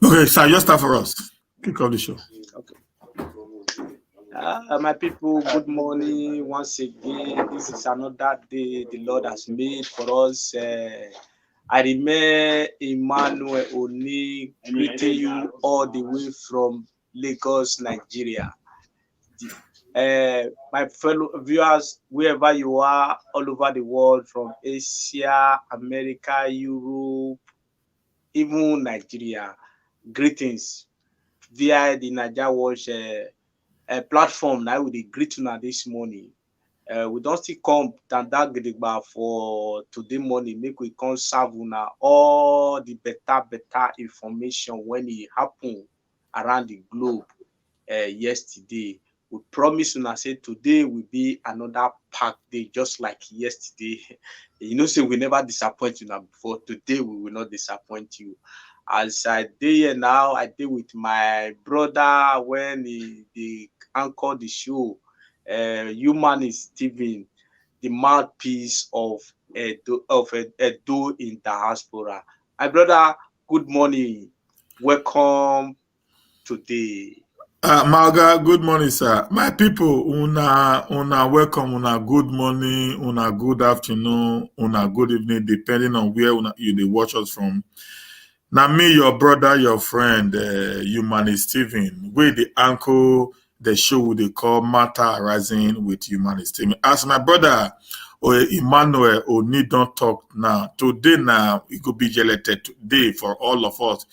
Okay, sir, just start for us. Kick off the show. Okay. My people, good morning once again. This is another day the Lord has made for us. I remain Emmanuel Oni, greeting you all the way from Lagos, Nigeria. My fellow viewers, wherever you are, all over the world, from Asia, America, Europe, even Nigeria, greetings via the Naija Watch platform. Now we dey greet you this morning. We don't still come than that gidigba for today morning. Make we come serve una all the better information when it happen around the globe yesterday. We promise una say today will be another packed day, just like yesterday. You know, say we never disappoint you now before. Today we will not disappoint you. As I dey here now, I dey with my brother when he anchored the show. Human is Stephen, the mouthpiece of Edo in diaspora. My brother, good morning. Welcome today. Malga, good morning, sir. My people, una welcome, una good morning, una good afternoon, una good evening, depending on where you dey watch us from. Now, me, your brother, your friend, Human is Stephen, where the anchor the show they call Matter Arising with Human is Stephen. As my brother Emmanuel Oni don't talk now. Today now it could be gelated today for all of us.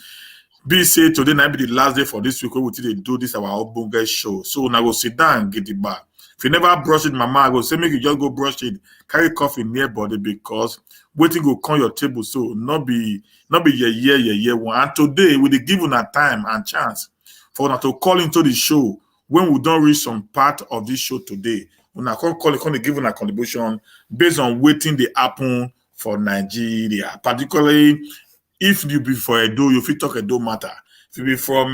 Be say today might be the last day for this week we will do this our Obunga show. So now go sit down and get it back. If you never brush it, mama, I go say make you just go brush it, carry coffee near body because waiting go come your table. So not be yeah one. And today we give you a time and chance for us to call into the show when we don't reach some part of this show today. We now call it give a contribution based on waiting the happen for Nigeria, particularly if you be for Edo, you fit talk Edo matter. If you be from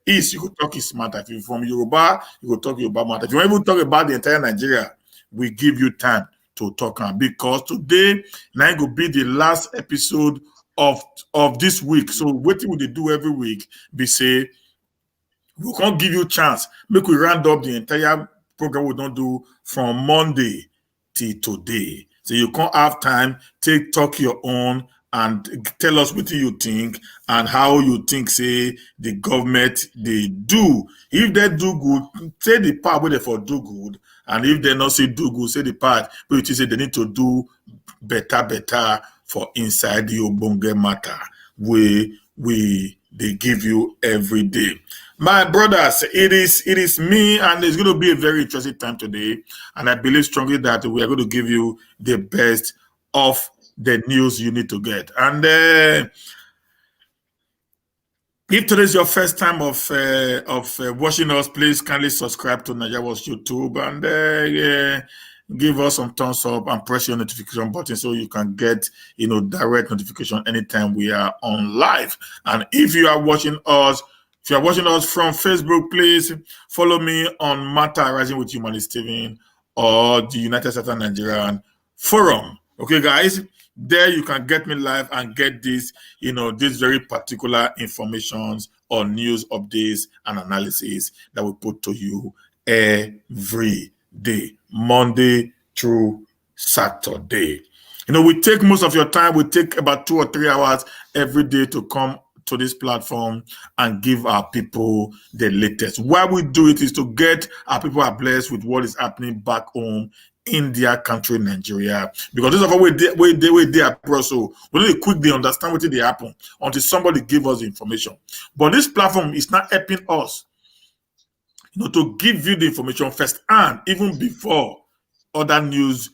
East, you could talk East matter. If you from Yoruba, you could talk Yoruba matter. If you want to talk about the entire Nigeria, we give you time to talk on because today now will be the last episode of this week. So what we do every week, be say we can't give you chance. Make we round up the entire program we don't do from Monday till today. So you can't have time, talk your own and tell us what you think and how you think, say, the government, they do. If they do good, say the part where they for do good. And if they not say do good, say the part where you say they need to do better for inside the Obonge matter. They give you every day. My brothers, it is me, and it's going to be a very interesting time today. And I believe strongly that we are going to give you the best of the news you need to get. And if today is your first time of watching us, please kindly subscribe to Naija Watch YouTube and give us some thumbs up and press your notification button so you can get direct notification anytime we are on live. And if you are watching us from Facebook, please follow me on Matter Arising with Human is Stephen or the United States of Nigerian Forum. Okay, guys. There you can get me live and get this, this very particular informations or news updates and analysis that we put to you every day, Monday through Saturday. We take most of your time. We take about 2 or 3 hours every day to come to this platform and give our people the latest. Why we do it is to get our people are blessed with what is happening back home in their country, Nigeria, because this is what they approach. So we really quickly understand what they happen until somebody give us the information. But this platform is not helping us, to give you the information first and even before other news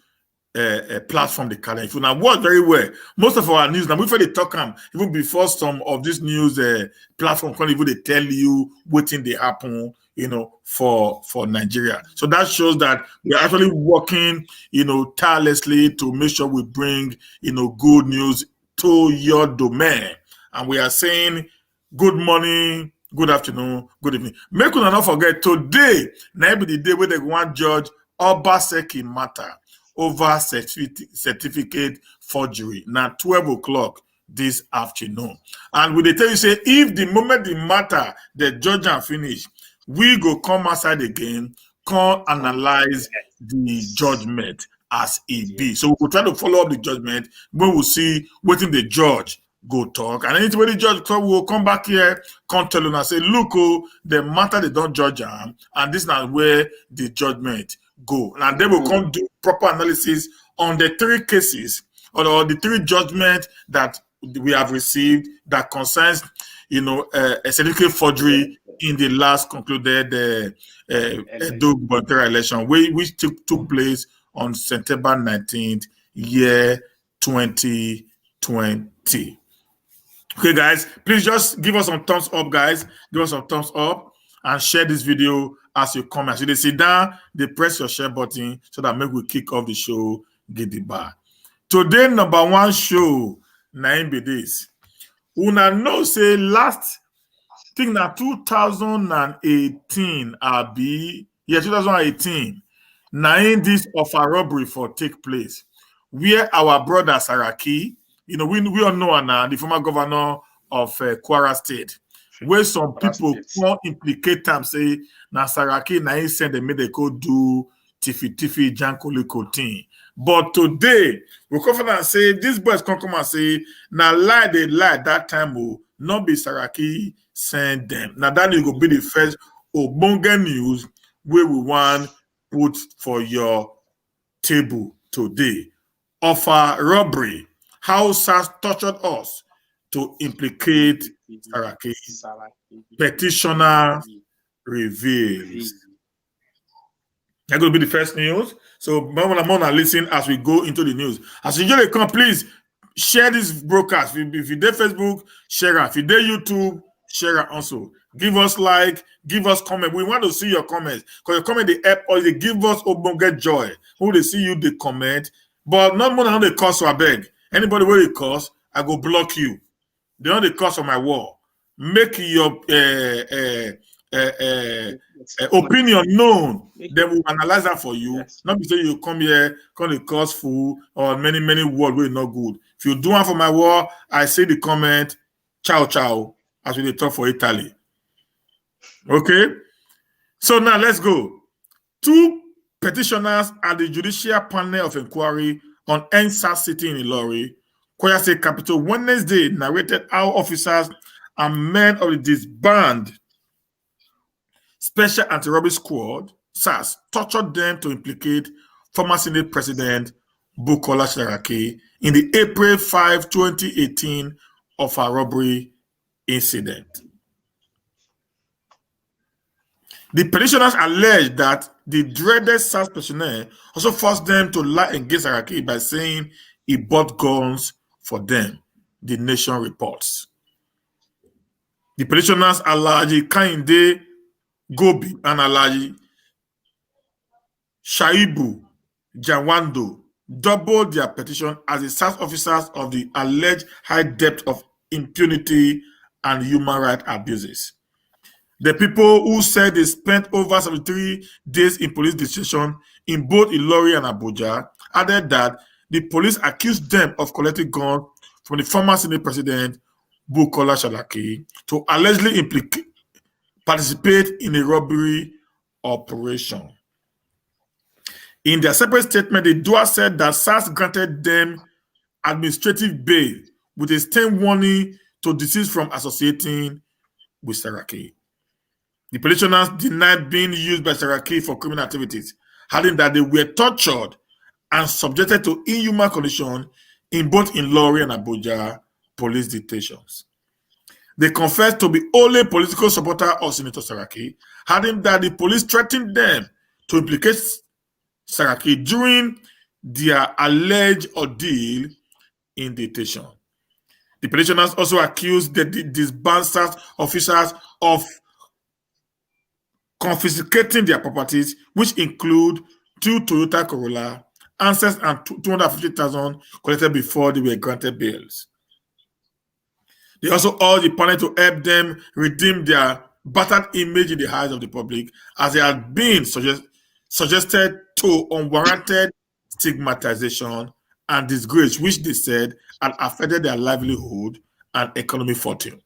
platform they carry. If you now watch very well, most of our news now before they talk even before some of this news platform can't even they tell you what thing they happen. For Nigeria. So that shows that we're actually working, tirelessly to make sure we bring, good news to your domain. And we are saying good morning, good afternoon, good evening. Make sure not forget today, now be the day where they want judge Obaseki matter over certificate forgery. Now 12 o'clock this afternoon. And we dey tell you say if the moment the matter the judge and finish, we go come outside again, come analyze the judgment as it be. So we will try to follow up the judgment when we see wetin the judge go talk. And anything when the judge talk, we will come back here, come tell you and say, look, oh, the matter they don't judge am, and this is not where the judgment go. And then we'll come do proper analysis on the three cases or the three judgments that we have received that concerns, a certificate forgery in the last concluded Edo Govt election, which took place on September 19th, year 2020. Okay, guys, please just give us some thumbs up, guys. Give us some thumbs up and share this video as you come. As you sit down, they press your share button so that maybe we kick off the show, get the bar. Today, number one show, nine be this. Una know say last thing na 2018 abi 2018 na in this Offa robbery for take place where our brother Saraki, we all know now the former governor of Kwara State, where some people come implicate am say na Saraki na him send them make they go do tiffy jankoliko thing. But today, we come and say, these boys come and say, now lie, they lie that time, not be Saraki send them. Now that will be the first Obonga news where we want put for your table today. Offa robbery, how SARS tortured us to implicate Saraki. Petitioner reveals. That's going to be the first news. So, Mona, listen as we go into the news. As you usually come, please share this broadcast. If you did Facebook, share it. If you did YouTube, share it also. Give us like, give us comment. We want to see your comments because your comment they help or they give us obonge joy. Who they see you, they comment, but not more than they cost. So I beg anybody where they cost, I go block you. They don't the cost on my wall. Make your opinion known, then we'll analyze that for you. Yes. Not because you come here, call the cause full or many words were not good. If you do one for my wall, I say the comment, ciao, as we talk for Italy. Okay? So now let's go. Two petitioners at the judicial panel of inquiry on NSAS City in Ilori, Kwara State Capital, Wednesday narrated how officers and men of the disbanded Special Anti-Robbery Squad, SARS, tortured them to implicate former Senate President Bukola Saraki in the April 5, 2018 Offa robbery incident. The petitioners alleged that the dreaded SARS personnel also forced them to lie against Saraki by saying he bought guns for them, the Nation reports. The petitioners alleged Kainde Gobi and Alaji Shaibu Jawando doubled their petition as the SARS officers of the alleged high depth of impunity and human rights abuses. The people who said they spent over 73 days in police detention in both Ilori and Abuja added that the police accused them of collecting guns from the former Senate President Bukola Saraki to allegedly participate in a robbery operation. In their separate statement, the duo said that SARS granted them administrative bail with a stern warning to desist from associating with Saraki. The petitioners denied being used by Saraki for criminal activities, adding that they were tortured and subjected to inhuman conditions in both Ilori and Abuja police detations. They confessed to be only political supporter of Senator Saraki, adding that the police threatened them to implicate Saraki during their alleged ordeal in detention. The petitioners also accused the disbanded SARS officers of confiscating their properties, which include 2 Toyota Corolla, answers, and 250,000 collected before they were granted bails. They also urged the panel to help them redeem their battered image in the eyes of the public, as they had been subjected to unwarranted stigmatization and disgrace, which they said and affected their livelihood and economic fortune.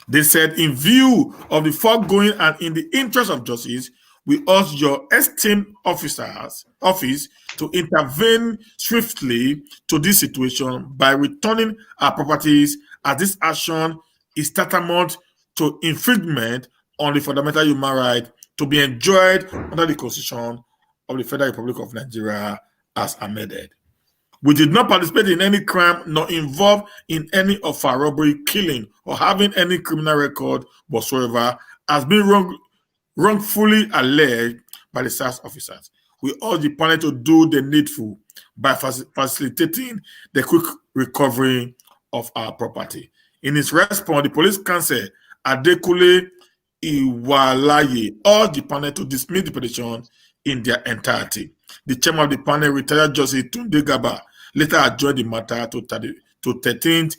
They said, in view of the foregoing and in the interest of justice, we urge your esteemed office to intervene swiftly to this situation by returning our properties, as this action is tantamount to infringement on the fundamental human right to be enjoyed under the Constitution of the Federal Republic of Nigeria as amended. We did not participate in any crime nor involved in any of our robbery, killing, or having any criminal record whatsoever as being wrongfully alleged by the SARS officers. We urge the panel to do the needful by facilitating the quick recovery of our property. In its response, the police counsel Adekule Iwalaye urged the panel to dismiss the petition in their entirety. The chairman of the panel, retired Justice Tunde Gaba, later adjourned the matter to 13th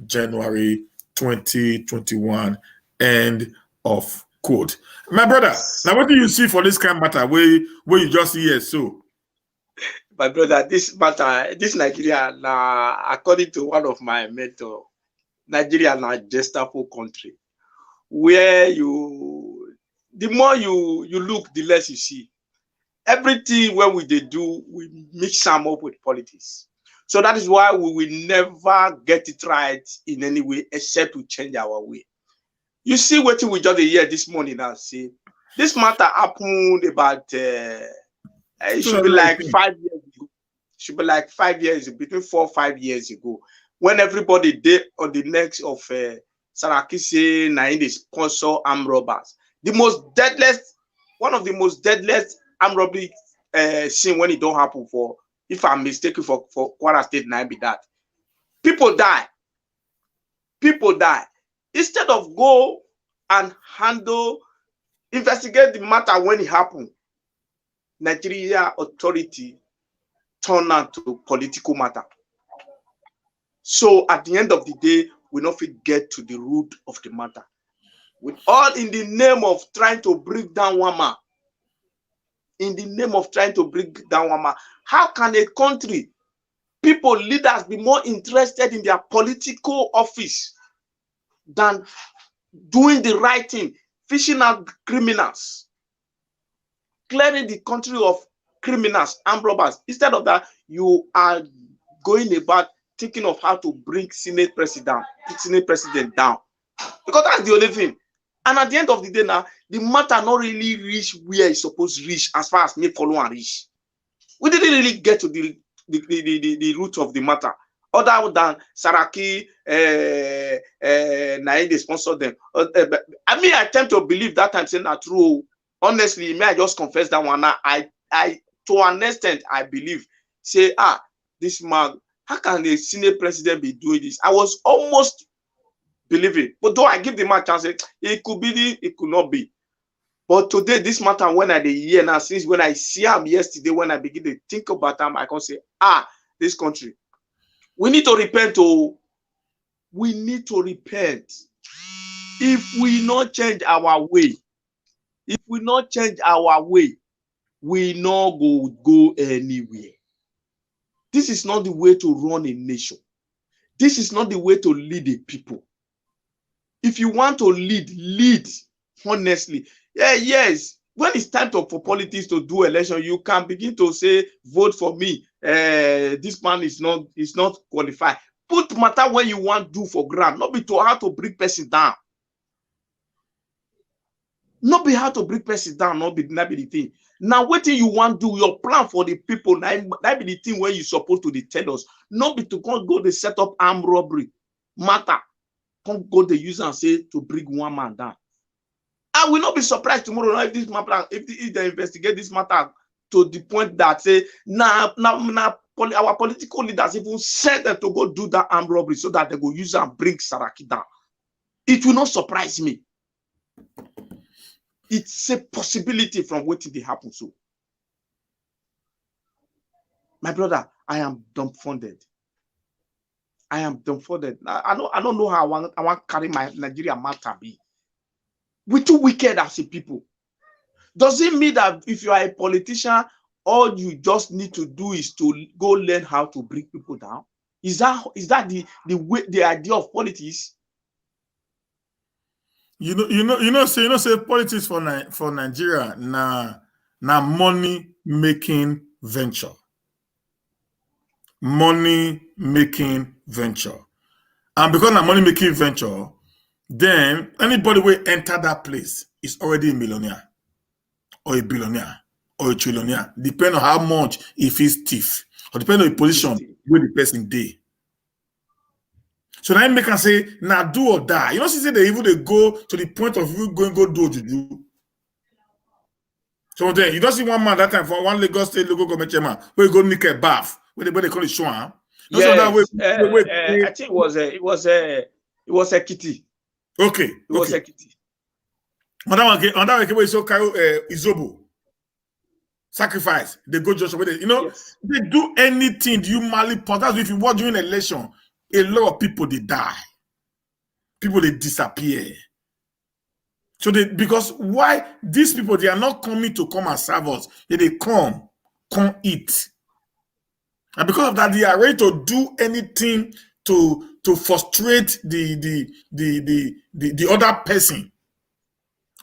January 2021. End of quote. My brother, now what do you see for this kind of matter where you just hear so? My brother, this matter, this Nigeria, according to one of my mentors, Nigeria is a gestapo country where the more you look, the less you see. Everything when we do, we mix them up with politics. So that is why we will never get it right in any way except to change our way. You see what we just hear this morning now, see, this matter happened about, it should be like 5 years ago. It should be like 5 years, between 4 or 5 years ago, when everybody did on the necks of Saraki say, they sponsor armed robbers. One of the most deadliest armed robbery scene when it don't happen for, if I'm mistaken, for Kwara State, now be that. People die. People die. Instead of go and investigate the matter when it happened, Nigeria authority turn out to political matter. So at the end of the day, we not get to the root of the matter. With all in the name of trying to break down one man. In the name of trying to break down one man. How can a country, people, leaders be more interested in their political office than doing the right thing, fishing out criminals, clearing the country of criminals, armed robbers? Instead of that, you are going about thinking of how to bring Senate president down. Because that's the only thing. And at the end of the day now, the matter not really reach where it's supposed to reach as far as me follow and reach. We didn't really get to the root of the matter. Other than Saraki, they sponsor them. I mean, I tend to believe that time saying that true. Honestly, may I just confess that one? I to an extent, I believe. Say, this man, how can the Senate president be doing this? I was almost believing. But though I give the man a chance, it could be, it could not be. But today, this matter, when I hear now, since when I see him yesterday, when I begin to think about him, I can say, this country. We need to repent. We need to repent. If we not change our way, we not go anywhere. This is not the way to run a nation. This is not the way to lead a people. If you want to lead honestly. Yes, when it's time for politics to do election, you can begin to say, vote for me. This man is not qualified. Put matter when you want to do for ground, not be to how to bring person down. Not be how to bring person down, not be the thing. Now, what you want to do, your plan for the people, that be the thing where you're supposed to tell us. Not be to go to set up armed robbery matter. Can't go the user and say to bring one man down. I will not be surprised tomorrow if this matter, if they investigate this matter to the point that say now our political leaders even sent them to go do that armed robbery so that they go use and bring Saraki down. It will not surprise me. It's a possibility from what they happen. So, my brother, I am dumbfounded. I am dumbfounded. I don't know how I want to carry my Nigeria matter be. We're too wicked as a people. Does it mean that if you are a politician, all you just need to do is to go learn how to bring people down? Is that the idea of politics? Say politics for Nigeria na money making venture. Money making venture. And because na money making venture, then anybody will enter that place is already a millionaire or a billionaire or a trillionaire, depending on how much if he's thief, or depending on the position where the person dey. So now make can say, now do or die. You know, she said they go to the point of you going go do juju. So then you don't see one man that time for one Lagos State local government chairman where you go nick a bath where they call it Swan. Yes, I think it was a kitty. Okay. It was a kitty. On that way, so carry Izobo. Sacrifice. They go just where they do anything. You maliport. That's if you watch during election, a lot of people they die. People they disappear. So because why these people they are not coming to come and serve us. They come eat. And because of that, they are ready to do anything to frustrate the other person.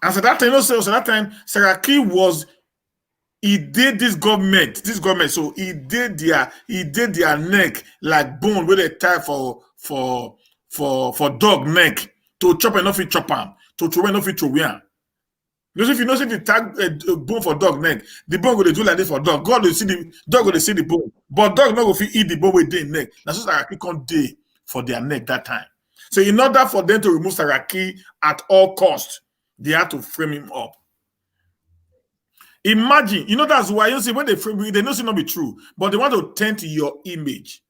And so that time, Saraki he did this government. So he did their neck like bone where they tie for dog neck to chop enough it chop him, to throw enough it throw him. Because if you tag a bone for dog neck, the bone will do like this for dog. God will see the dog will see the bone, but dog not going to eat the bone with their neck. That's what Saraki can't do for their neck that time. So in order for them to remove Saraki at all costs, they had to frame him up. Imagine, that's why you see when they frame, they know it's not be true, but they want to tend to your image.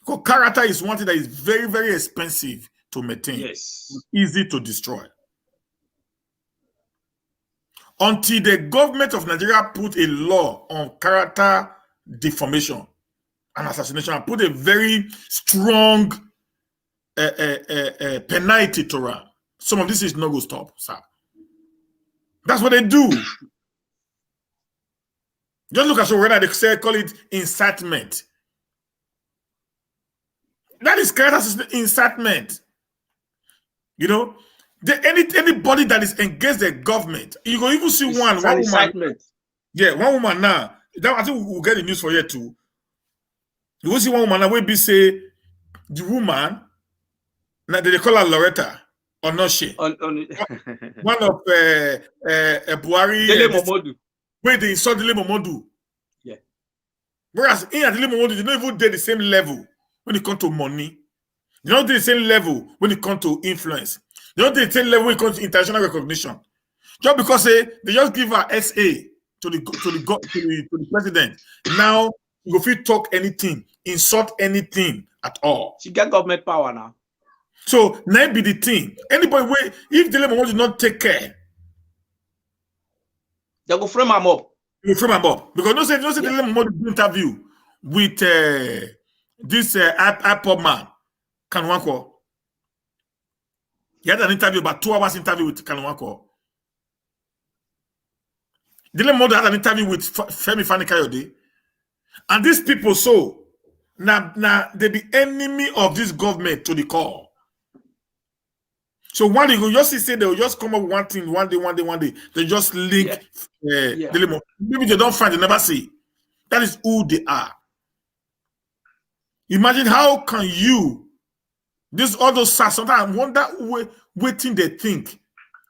Because character is one thing that is very, very expensive to maintain. Yes. Easy to destroy. Until the government of Nigeria put a law on character deformation and assassination and put a very strong penalty to run. Some of this is not going to stop, sir. That's what they do. Just look at Sowore, they say call it incitement. That is character incitement. Anybody that is against the government, you go even see one woman. Yeah, one woman now. I think we'll get the news for you too. You will see one woman now where be say the woman. Now they call her Lauretta Onochie. One of Buhari. Dele Momodu. Where they saw Dele Momodu. Yeah. Whereas in Dele Momodu, they don't even do the same level when it comes to money. They don't do the same level when it comes to influence. They don't do the same level when it comes to international recognition. Just because they just give her SA to the president. Now you go fit talk anything, insult anything at all. She get government power now. So now be the thing. Anybody if Dele Momodu not take care, they go frame him up. You frame him up because no say Dele Momodu interview with this iPod man Kanwanko. He had an interview, about 2 hours interview with Kanwanko. Dele Momodu had an interview with Femi Fani-Kayode. And these people now they be enemy of this government to the core. So one day, you just say they will just come up with one thing one day. They just link Dele Momodu. Maybe they don't find, they never see. That is who they are. Imagine how can you, all those SARS, sometimes I wonder waiting they think.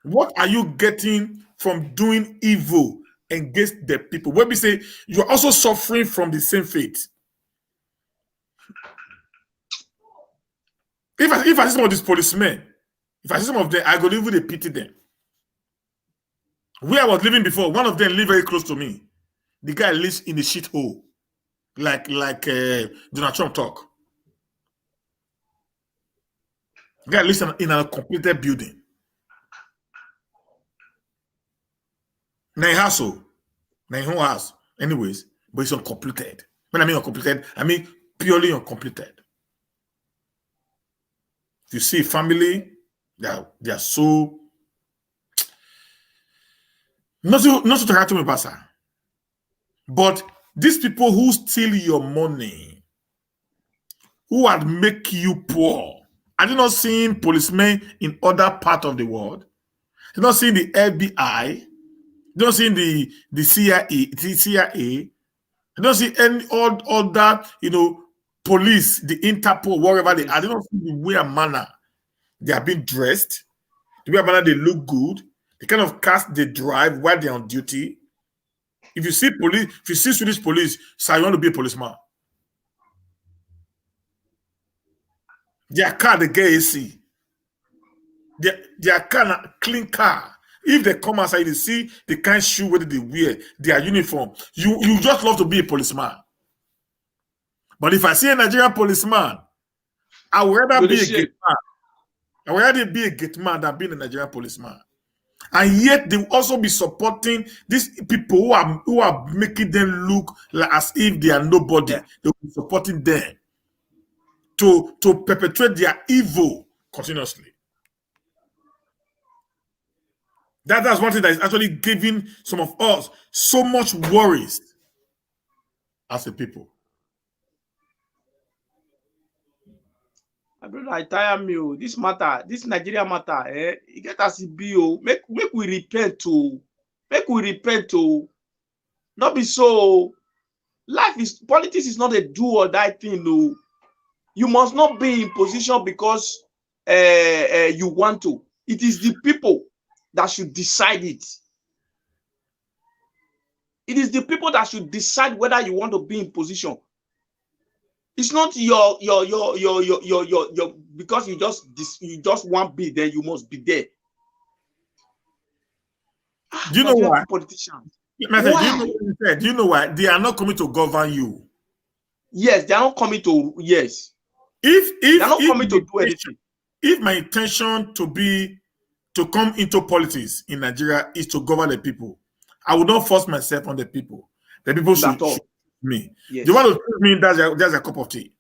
What are you getting from doing evil against the people? When we say you're also suffering from the same fate. If I see some of these policemen, if I see some of them, I go even pity them. Where I was living before, one of them lived very close to me. The guy lives in the shithole, like Donald Trump talk. The guy lives in a completed building. Now he has house, anyways, but it's uncompleted. When I mean uncompleted, I mean purely uncompleted. You see, family, they are so not to talk to me, Pastor. But these people who steal your money, who had make you poor. Are you not seeing policemen in other parts of the world? You're not seeing the FBI. You're not seeing the CIA. You don't see any all that, police, the Interpol, wherever they are. They don't see the way and manner they are being dressed, the way and manner they look good, the kind of cast they drive while they're on duty. If you see police, if you see Swedish police, so you want to be a policeman. Their car, they get AC. Their car, clean car. If they come outside, they see the kind of shoe whether they wear, their uniform. You just love to be a policeman. But if I see a Nigerian policeman, I would rather be a gate man. I would rather be a gate man than being a Nigerian policeman. And yet they will also be supporting these people who are making them look like as if they are nobody. Yeah. They will be supporting them to perpetrate their evil continuously. That's one thing that is actually giving some of us so much worries as a people. My brother, I tire me. This matter, this Nigeria matter, it get us be. Make we repent to. Make we repent to. Not be so. Politics is not a do or die thing. No, you must not be in position because you want to. It is the people that should decide it. It is the people that should decide whether you want to be in position. It's not your because you just want be there, you must be there. Do you know why? Politicians. Do you know why? They are not coming to govern you. Yes, they are not coming to. Yes. If they are not coming to do anything. If my intention to come into politics in Nigeria is to govern the people, I will not force myself on the people. The people should choose me. Yes. They want to choose me, that's a cup of tea.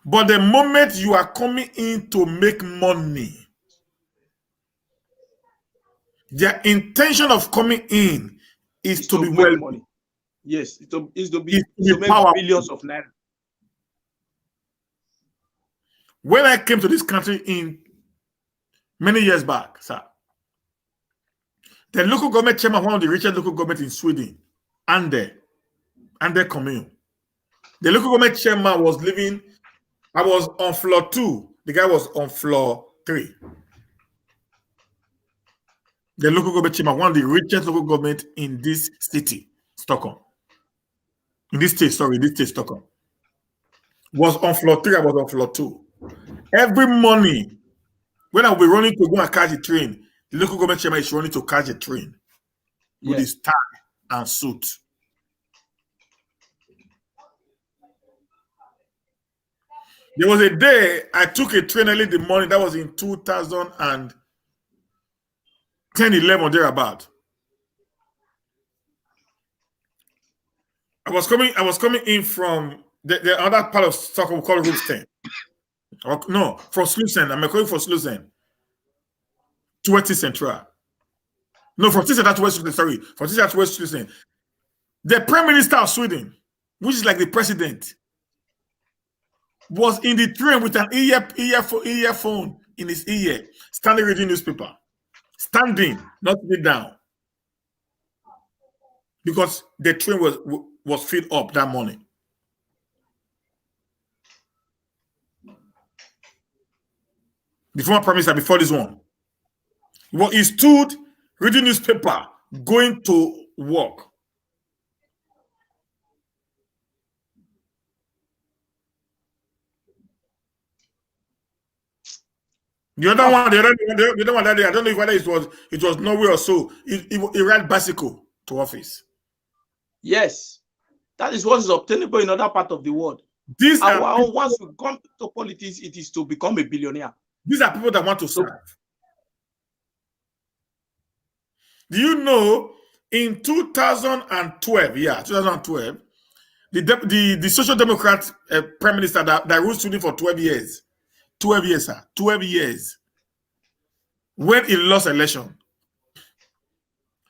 But the moment you are coming in to make money, their intention of coming in is to be wealthy. Money. Yes, it's to make billions of naira. When I came to this country in many years back, sir, the local government chairman, one of the richest local government in Sweden, Ande commune. The local government chairman was living. I was on floor 2. The guy was on floor 3. The local government chairman, one of the richest local government in this city, Stockholm. In this state, Stockholm. Was on floor 3, I was on floor 2. Every morning, when I'll be running to go and catch a train, the local government chairman is running to catch a train with his tie and suit. There was a day I took a train early in the morning. That was in 2010, 11, thereabout. I was coming in from the other part of Stockholm called Rooksten. No, from Slusen. I'm calling for Slusen. To West Central. No, from Central to West Slusen, sorry. From Central to West Slusen. The Prime Minister of Sweden, which is like the president, was in the train with an earphone in his ear, standing reading newspaper. Standing, not sitting down. Because the train was filled up that morning. The former Prime Minister before this one. Well, he stood reading newspaper, going to work. The other one that day, I don't know whether it was Norway or so. He ride bicycle to office. Yes, that is what is obtainable in other part of the world. Once you come to politics, it is to become a billionaire. These are people that want to serve. Do you know in 2012, the Social Democrat Prime Minister that ruled Sweden for 12 years, 12 years, sir, 12 years, when he lost election,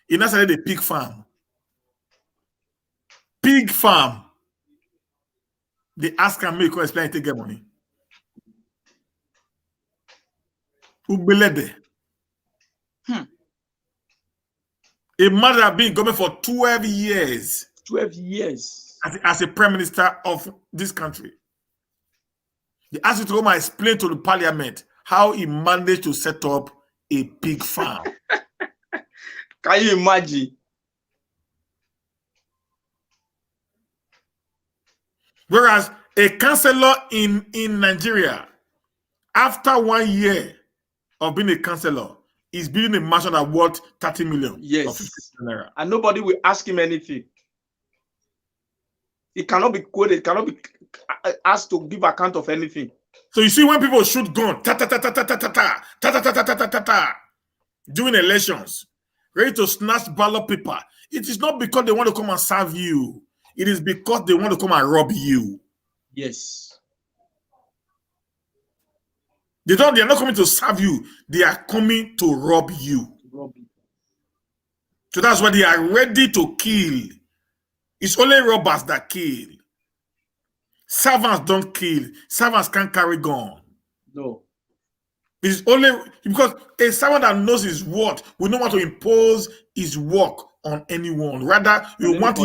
he now started a pig farm. pig farm. They ask and make explain to get money. Ubelede. A man that has been in government for 12 years. 12 years. As a prime minister of this country. They asked you to come and explain to the parliament how he managed to set up a pig farm. Can you imagine? Whereas a councillor in Nigeria, after 1 year of being a councillor, is building a mansion that worth 30 million. Yes. And nobody will ask him anything. He cannot be quoted, cannot be asked to give account of anything. So you see, when people shoot gun, during elections, ready to snatch ballot paper, it is not because they want to come and serve you. It is because they want to come and rob you. Yes. They are not coming to serve you. They are coming to rob you. So that's why they are ready to kill. It's only robbers that kill. Servants don't kill. Servants can't carry gun. No. It's only because a servant that knows his worth will not want to impose his work on anyone. Rather, you want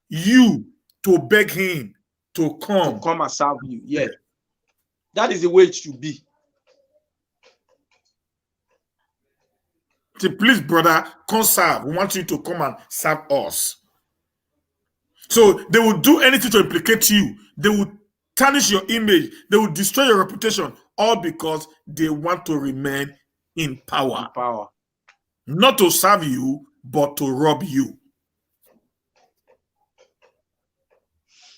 you to beg him to come and serve you. Yeah. That is the way it should be. Say, please, brother, come serve. We want you to come and serve us. So they will do anything to implicate you. They will tarnish your image. They will destroy your reputation, all because they want to remain in power. Not to serve you, but to rob you.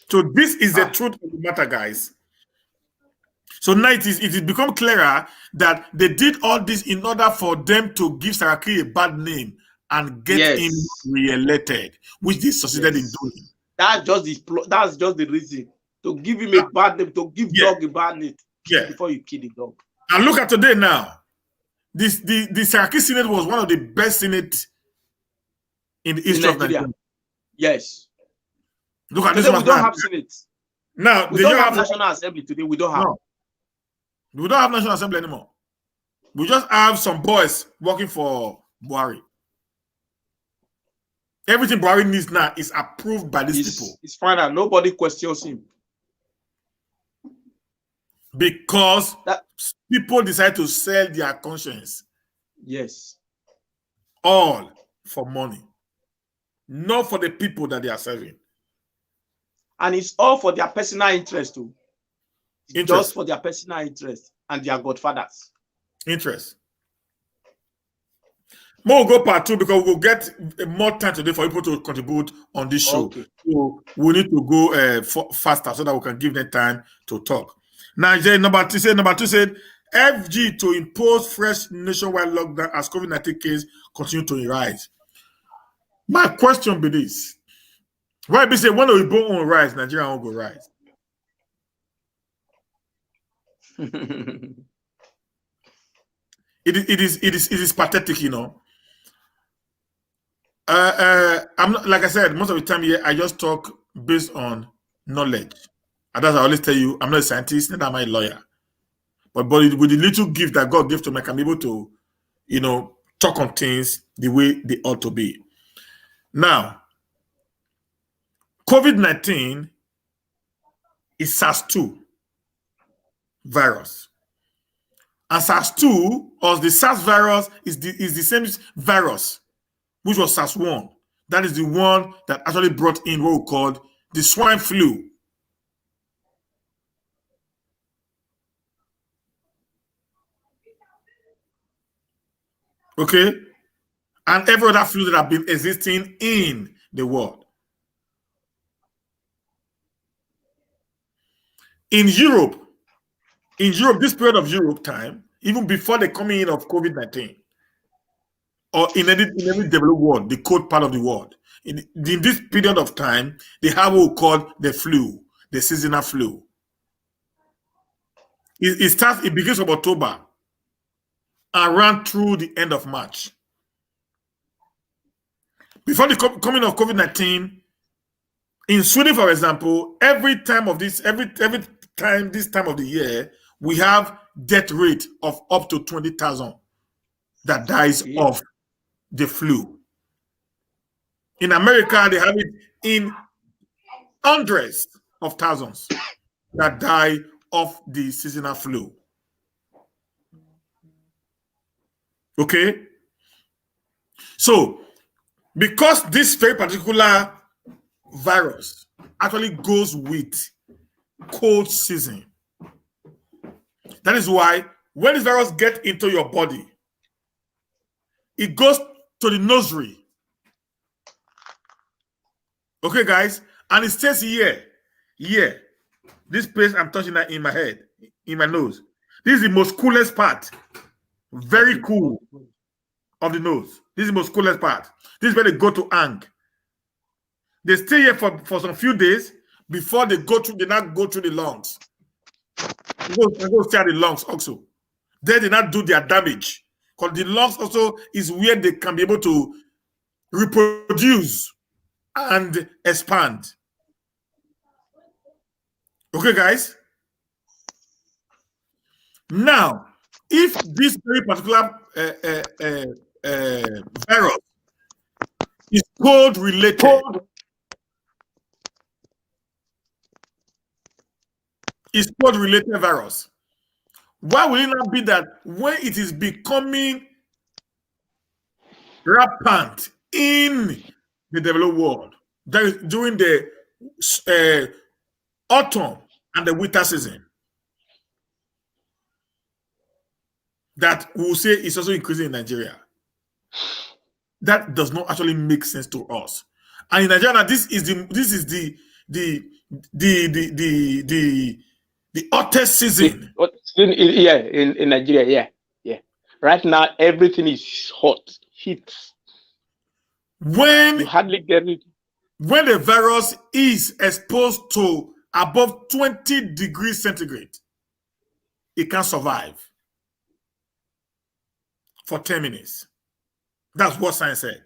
So this is the truth of the matter, guys. So now it is become clearer that they did all this in order for them to give Saraki a bad name and get him re-elected, which they succeeded in doing. That's just the reason. To give him a bad name, to give dog a bad name before you kill the dog. And look at today now. The Saraki Senate was one of the best Senate in the history of Nigeria. Yes. Look at this one. We don't have Senate. Now we don't have National Assembly today. We don't have. No. We don't have National Assembly anymore. We just have some boys working for Buhari. Everything Buhari needs now is approved by these people. It's final. Nobody questions him. Because people decide to sell their conscience. Yes. All for money. Not for the people that they are serving. And it's all for their personal interest too. Just for their personal interest and their godfathers. Interest. More will go part 2 because we'll get more time today for people to contribute on this show. Okay. So we need to go faster so that we can give them time to talk. Now, number two said FG to impose fresh nationwide lockdown as COVID-19 cases continue to rise. My question be this. Why be say when we won't rise, Nigeria won't go rise? It is pathetic, you know. I'm not, like I said, most of the time here I just talk based on knowledge. And as I always tell you, I'm not a scientist, neither am I a lawyer. But with the little gift that God gave to me, I can be able to, you know, talk on things the way they ought to be. Now, COVID-19 is SARS-2 virus. And SARS-2, or the SARS virus, is the same virus, which was SARS-1. That is the one that actually brought in what we called the swine flu. Okay? And every other flu that have been existing in the world. In Europe, this period of Europe time, even before the coming in of COVID-19, or in any developed world, the cold part of the world, in this period of time, they have what we call the flu, the seasonal flu. It begins from October and ran through the end of March. Before the coming of COVID-19, In Sweden, for example, every time this time of the year, we have death rate of up to 20,000 that dies of the flu. In America, they have it in hundreds of thousands that die of the seasonal flu. Okay? So, because this very particular virus actually goes with cold season, that is why when this virus gets into your body, it goes to the nursery. Okay, guys? And it stays here. This place I'm touching that in my head, in my nose. This is the most coolest part. Very cool of the nose. This is the most coolest part. This is where they go to hang. They stay here for some few days before they not go through the lungs. They go stay at the lungs also. Then they not do their damage. Because the lungs also is where they can be able to reproduce and expand. Okay, guys? Now, if this very particular virus is cold related, virus, why will it not be that when it is becoming rampant in the developed world, that is during the autumn and the winter season, that we will say is also increasing in Nigeria? That does not actually make sense to us. And in Nigeria, this is the hottest season. In Nigeria, yeah. Right now, everything is hot, heat. When you hardly get it. When the virus is exposed to above 20 degrees centigrade, it can survive for 10 minutes. That's what science said.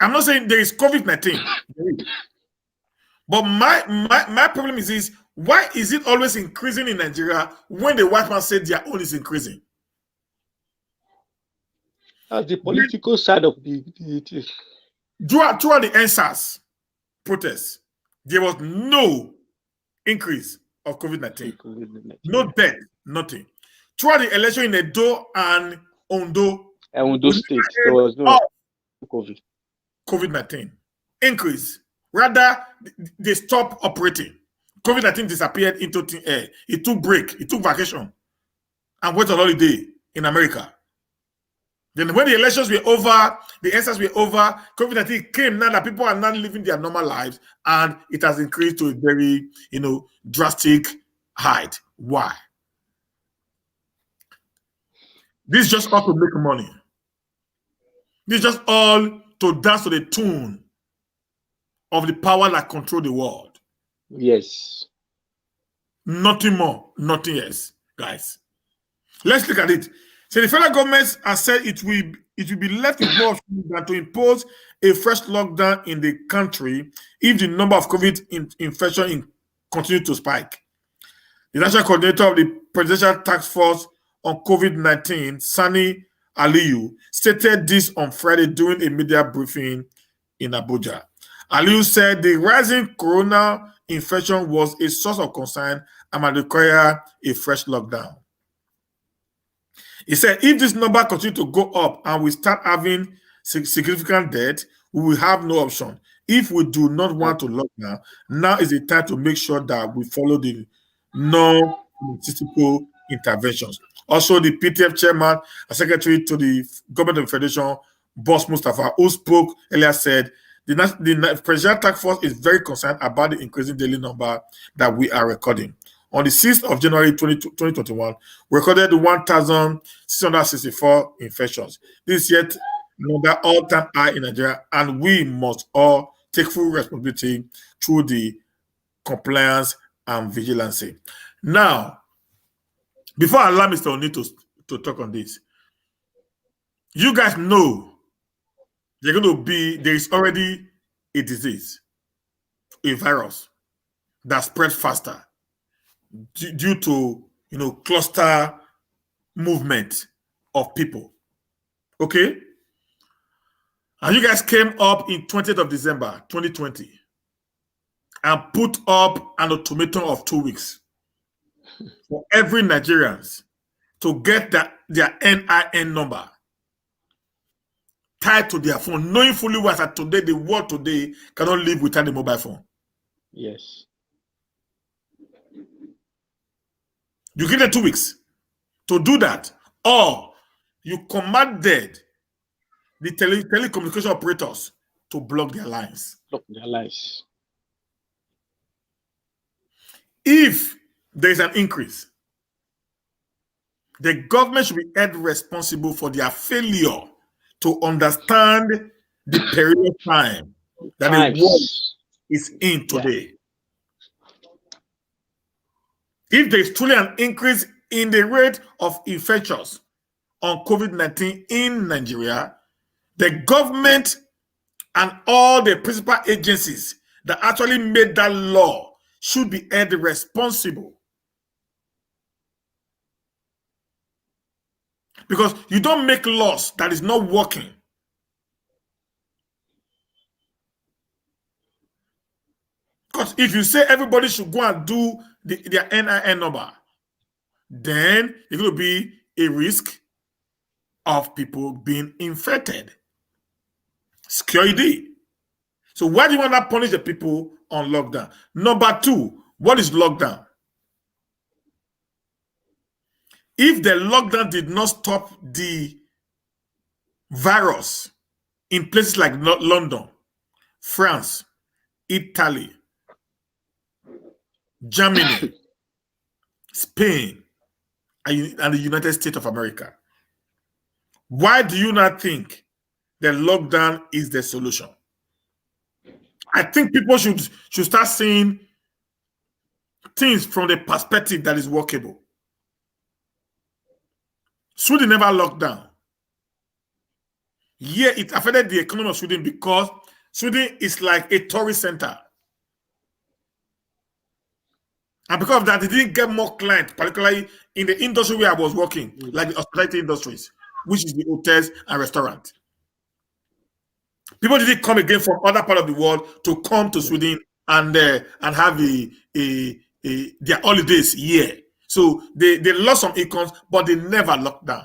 I'm not saying there is COVID-19. But my problem is why is it always increasing in Nigeria when the white man said their own is increasing? That's the political side of the throughout the SARS protests, there was no increase of COVID-19. No death, nothing. Throughout the election in Edo and Ondo State, there was no COVID-19 increase. Rather, they stopped operating. COVID-19 disappeared into thin air. It took break. It took vacation and went on holiday in America. Then when the elections were over, the answers were over, COVID-19 came. Now that people are not living their normal lives, and it has increased to a very, drastic height. Why? This is just all to make money. This is just all to dance to the tune of the power that control the world. Yes. Nothing more, nothing else, guys. Let's look at it. So the federal government has said it will be left with more options than to impose a fresh lockdown in the country if the number of COVID infection continue to spike. The national coordinator of the Presidential Task Force on COVID-19, Sani Aliyu, stated this on Friday during a media briefing in Abuja. Aliyu said the rising corona infection was a source of concern and might require a fresh lockdown. He said, if this number continues to go up and we start having significant death, we will have no option. If we do not want to lock down, now is the time to make sure that we follow the non-statistical interventions. Also, the PTF chairman and secretary to the government of the Federation, Boss Mustafa, who spoke earlier, said the Presidential Task Force is very concerned about the increasing daily number that we are recording. On the 6th of January 2021, we recorded 1,664 infections. This is yet another all-time high in Nigeria, and we must all take full responsibility through the compliance and vigilance. Now, before I allow Mr. Oni to talk on this, you guys know there is already a disease, a virus that spread faster due to cluster movement of people. Okay? And you guys came up in 20th of December 2020 and put up an ultimatum of 2 weeks for every Nigerians to get their NIN number tied to their phone, knowing fully well that today, the world today cannot live without the mobile phone. Yes. You give them 2 weeks to do that, or you commanded the telecommunication operators to block their lines. Block their lines. If there is an increase, the government should be held responsible for their failure to understand the period of time that the world is in today. Yeah. If there is truly an increase in the rate of infections on COVID-19 in Nigeria, the government and all the principal agencies that actually made that law should be held responsible. Because you don't make laws that is not working. Because if you say everybody should go and do their NIN number, then it's going to be a risk of people being infected. Security. So why do you want to punish the people on lockdown? Number two, what is lockdown? If the lockdown did not stop the virus in places like London, France, Italy, Germany, Spain, and the United States of America, why do you not think the lockdown is the solution? I think people should start seeing things from the perspective that is workable. Sweden never locked down. Yeah, it affected the economy of Sweden because Sweden is like a tourist center. And because of that, they didn't get more clients, particularly in the industry where I was working, like the hospitality industries, which is the hotels and restaurants. People didn't come again from other parts of the world to come to Sweden and have their holidays here. So they lost some incomes, but they never locked down.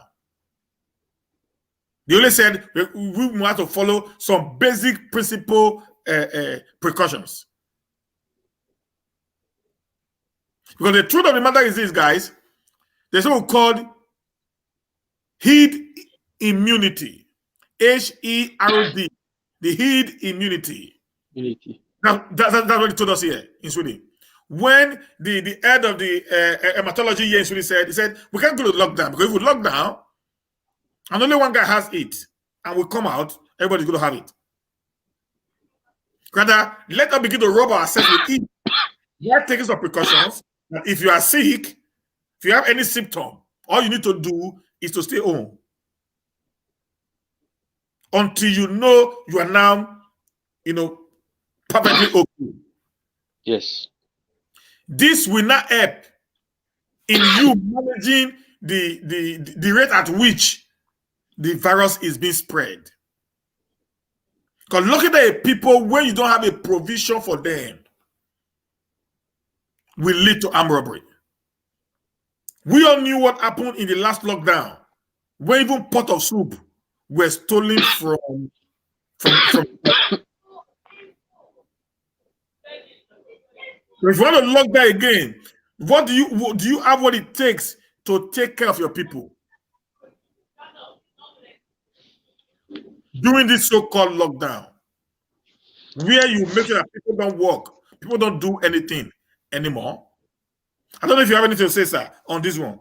They only said we have to follow some basic principle precautions. Because the truth of the matter is this, guys, there's something called herd immunity. HERD. The herd immunity. Now, that's what he told us here in Sweden. When the head of the hematology here in Sweden said, he said, we can't go to lockdown because if we lock down and only one guy has it and we come out, everybody's going to have it. Rather, let us begin to rub ourselves with it. We are taking some precautions. If you are sick, if you have any symptom, all you need to do is to stay home until you know you are now, perfectly okay. Yes. This will not help in you managing the rate at which the virus is being spread. Because looking at people when you don't have a provision for them will lead to armed robbery. We all knew what happened in the last lockdown, where even pot of soup were stolen from If you want to lock that again, what do you have what it takes to take care of your people during this so-called lockdown, where you make sure that people don't work, people don't do anything anymore? I don't know if you have anything to say, sir, on this one.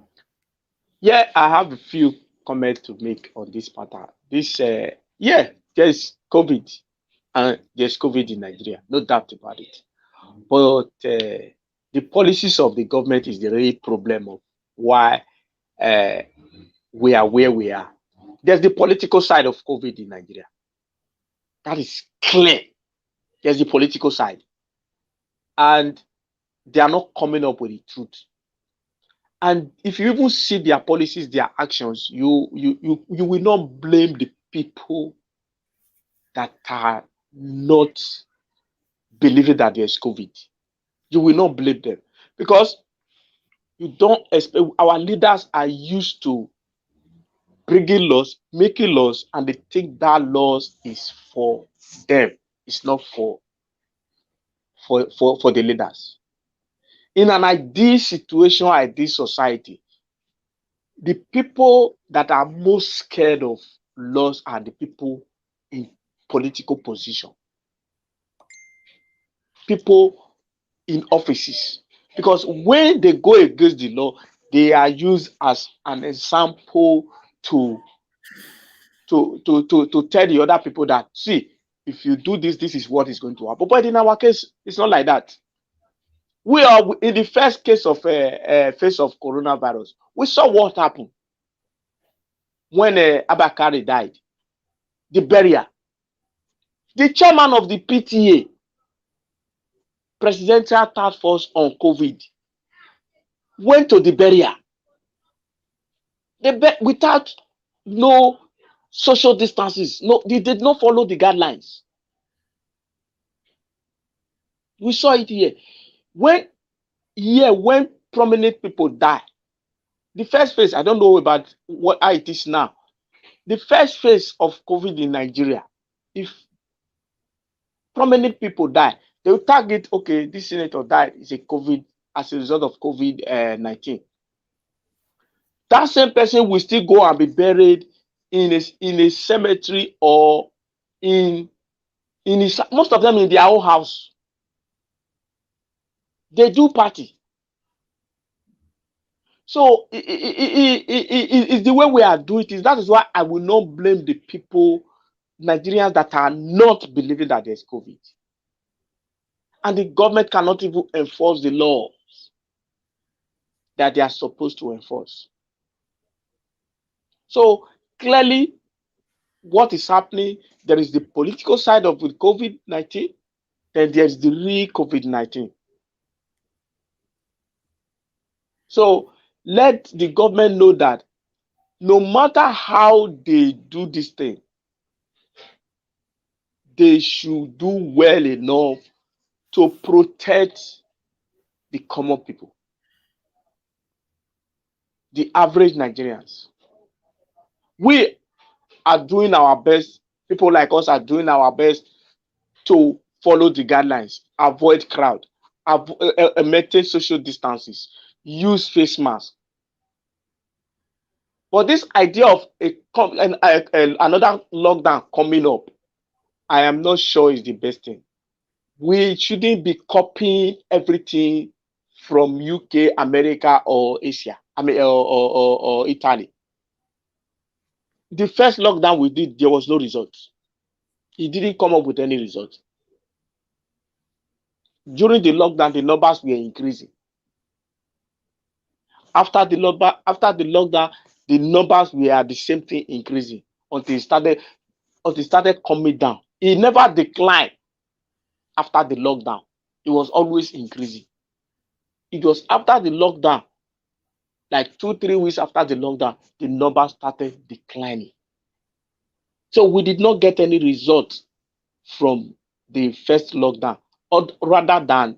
Yeah, I have a few comments to make on this matter. There's COVID, and there's COVID in Nigeria, no doubt about it. But the policies of the government is the real problem of why we are where we are. There's the political side of COVID in Nigeria. That is clear. There's the political side. And they are not coming up with the truth. And if you even see their policies, their actions, you will not blame the people that are not believing that there's COVID. You will not blame them, because you don't expect. Our leaders are used to bringing laws, making laws, and they think that laws is for them. It's not for the leaders. In an ideal situation, ideal society, the people that are most scared of laws are the people in political position, people in offices, because when they go against the law, they are used as an example to tell the other people that, see, if you do this, this is what is going to happen. But in our case, it's not like that. We are in the first case of phase of coronavirus. We saw what happened when Abakari died. The burial. The chairman of the PTA, Presidential Task Force on COVID, went to the burial. Without no social distances. No, they did not follow the guidelines. We saw it here. When prominent people die, the first phase, I don't know about how it is now. The first phase of COVID in Nigeria, if prominent people die, they will target, okay, this senator died as a result of COVID-19. That same person will still go and be buried in a cemetery or most of them in their own house. They do party. So it's the way we are doing it. That is why I will not blame the people, Nigerians, that are not believing that there's COVID. And the government cannot even enforce the laws that they are supposed to enforce. So clearly, what is happening, there is the political side of COVID-19, then there's the real COVID-19. So let the government know that no matter how they do this thing, they should do well enough to protect the common people, the average Nigerians. We are doing our best. People like us are doing our best to follow the guidelines, avoid crowd, maintain social distances, use face masks. But this idea of another lockdown coming up, I am not sure is the best thing. We shouldn't be copying everything from UK, America, or Asia. Or Italy. The first lockdown we did, there was no result. It didn't come up with any result. During the lockdown, the numbers were increasing. After the lockdown, the numbers were the same thing, increasing until it started coming down. It never declined after the lockdown. It was always increasing. It was after the lockdown, like 2-3 weeks after the lockdown, the numbers started declining. So we did not get any result from the first lockdown, or rather than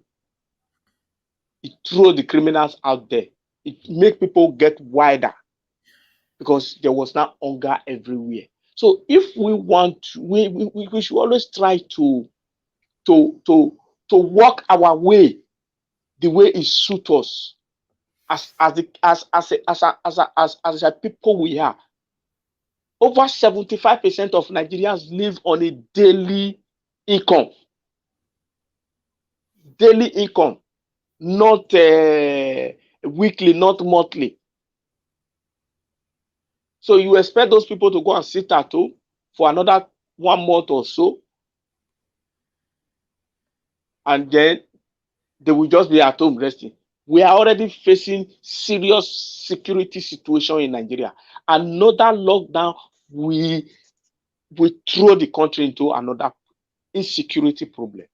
it threw the criminals out there. It made people get wider because there was now hunger everywhere. So if we want to, we should always try to walk our way the way it suits us as a people we are. Over 75% of Nigerians live on a daily income. Daily income, not weekly, not monthly. So you expect those people to go and sit at home for another 1 month or so, and then they will just be at home resting. We are already facing serious security situation in Nigeria. Another lockdown will throw the country into another insecurity problem.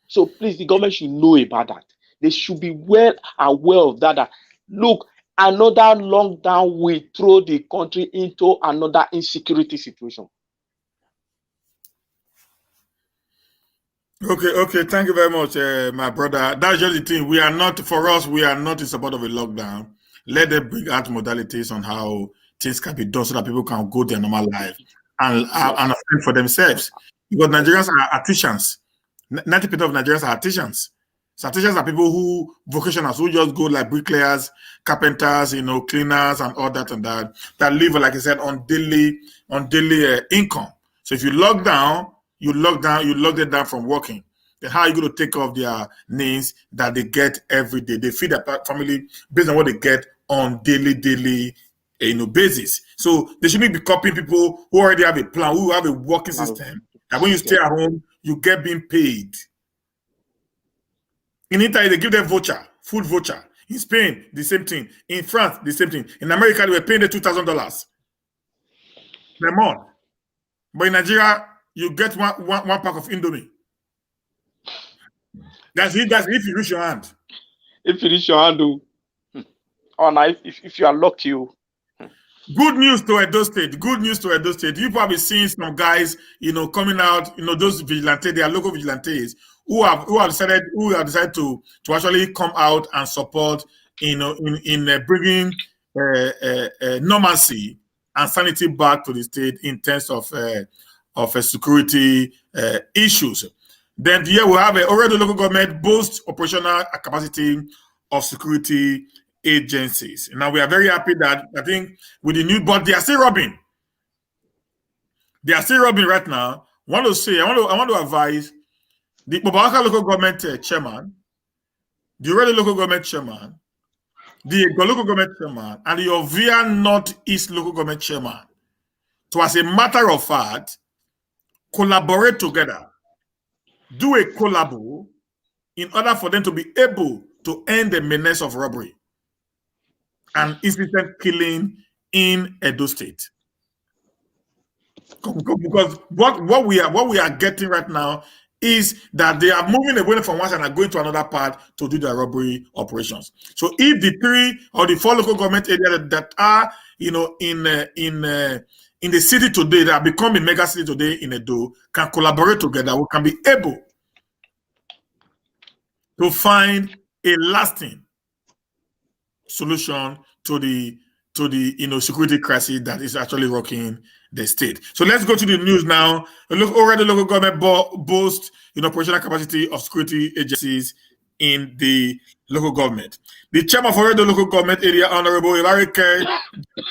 So please, the government should know about that. They should be well aware of that. Look, another lockdown will throw the country into another insecurity situation. Okay. Thank you very much, my brother. That's just the thing. We are not in support of a lockdown. Let them bring out modalities on how things can be done so that people can go their normal life and fend for themselves. Because Nigerians are artisans. 90% of Nigerians are artisans. So artisans are people who vocationals who just go like bricklayers, carpenters, cleaners, and all that that live, like I said, on daily income. So if you lock them down from working. Then how are you going to take care of their needs that they get every day? They feed their family based on what they get on daily basis. So they shouldn't be copying people who already have a plan, who have a working system. That when you stay at home, you get being paid. In Italy, they give them food voucher. In Spain, the same thing. In France, the same thing. In America, they were paying the $2,000 per month. But in Nigeria, you get one pack of Indomie. That's if you reach your hand. If you reach your hand, oh, now if you are lucky, Good news to Edo State. You probably seen some guys, coming out, those vigilantes, they are local vigilantes who have decided to actually come out and support, in bringing normalcy and sanity back to the state in terms of security issues. Then here we have already local government boasts operational capacity of security agencies. Now we are very happy that I think with the new, but they are still robbing. They are still robbing right now. I want to advise the Bobawaka local government chairman, the Oredo local government chairman, the Ego local government chairman, and the Ovia Northeast local government chairman to, as a matter of fact, collaborate together, do a collabo in order for them to be able to end the menace of robbery and instant killing in Edo State. Because what we are getting right now is that they are moving away from one side and going to another part to do their robbery operations. So if the 3 or the 4 local government areas that are in the city today, that have become a mega city today in Edo, can collaborate together, we can be able to find a lasting solution to the security crisis that is actually rocking the state. So let's go to the news now. Already the local government boasts operational capacity of security agencies in the local government. The chairman of Oredo local government area, Honorable Ilarike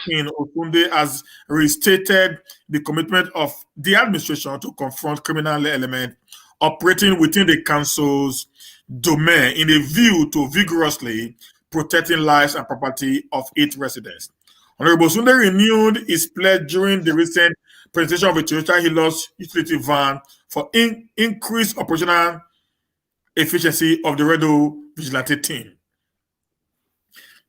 in Otunde, has restated the commitment of the administration to confront criminal elements operating within the council's domain in a view to vigorously protecting lives and property of its residents. Honorable Sunday renewed his pledge during the recent presentation of a Toyota Hilux utility van for increased operational efficiency of the Oredo Vigilante team.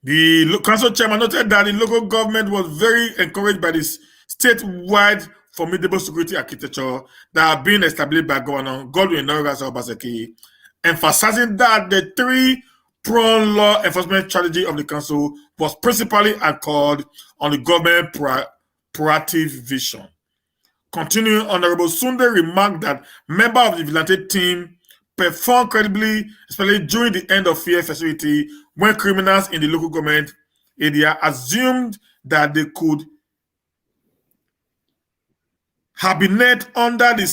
The council chairman noted that the local government was very encouraged by this statewide formidable security architecture that have been established by Governor Godwin Obaseki, emphasizing that the 3-pronged law enforcement strategy of the council was principally anchored on the government proactive vision. Continuing, Honorable Sunday remarked that members of the Vigilante team performed credibly, especially during the end of fear facility, when criminals in the local government area assumed that they could hibernate under the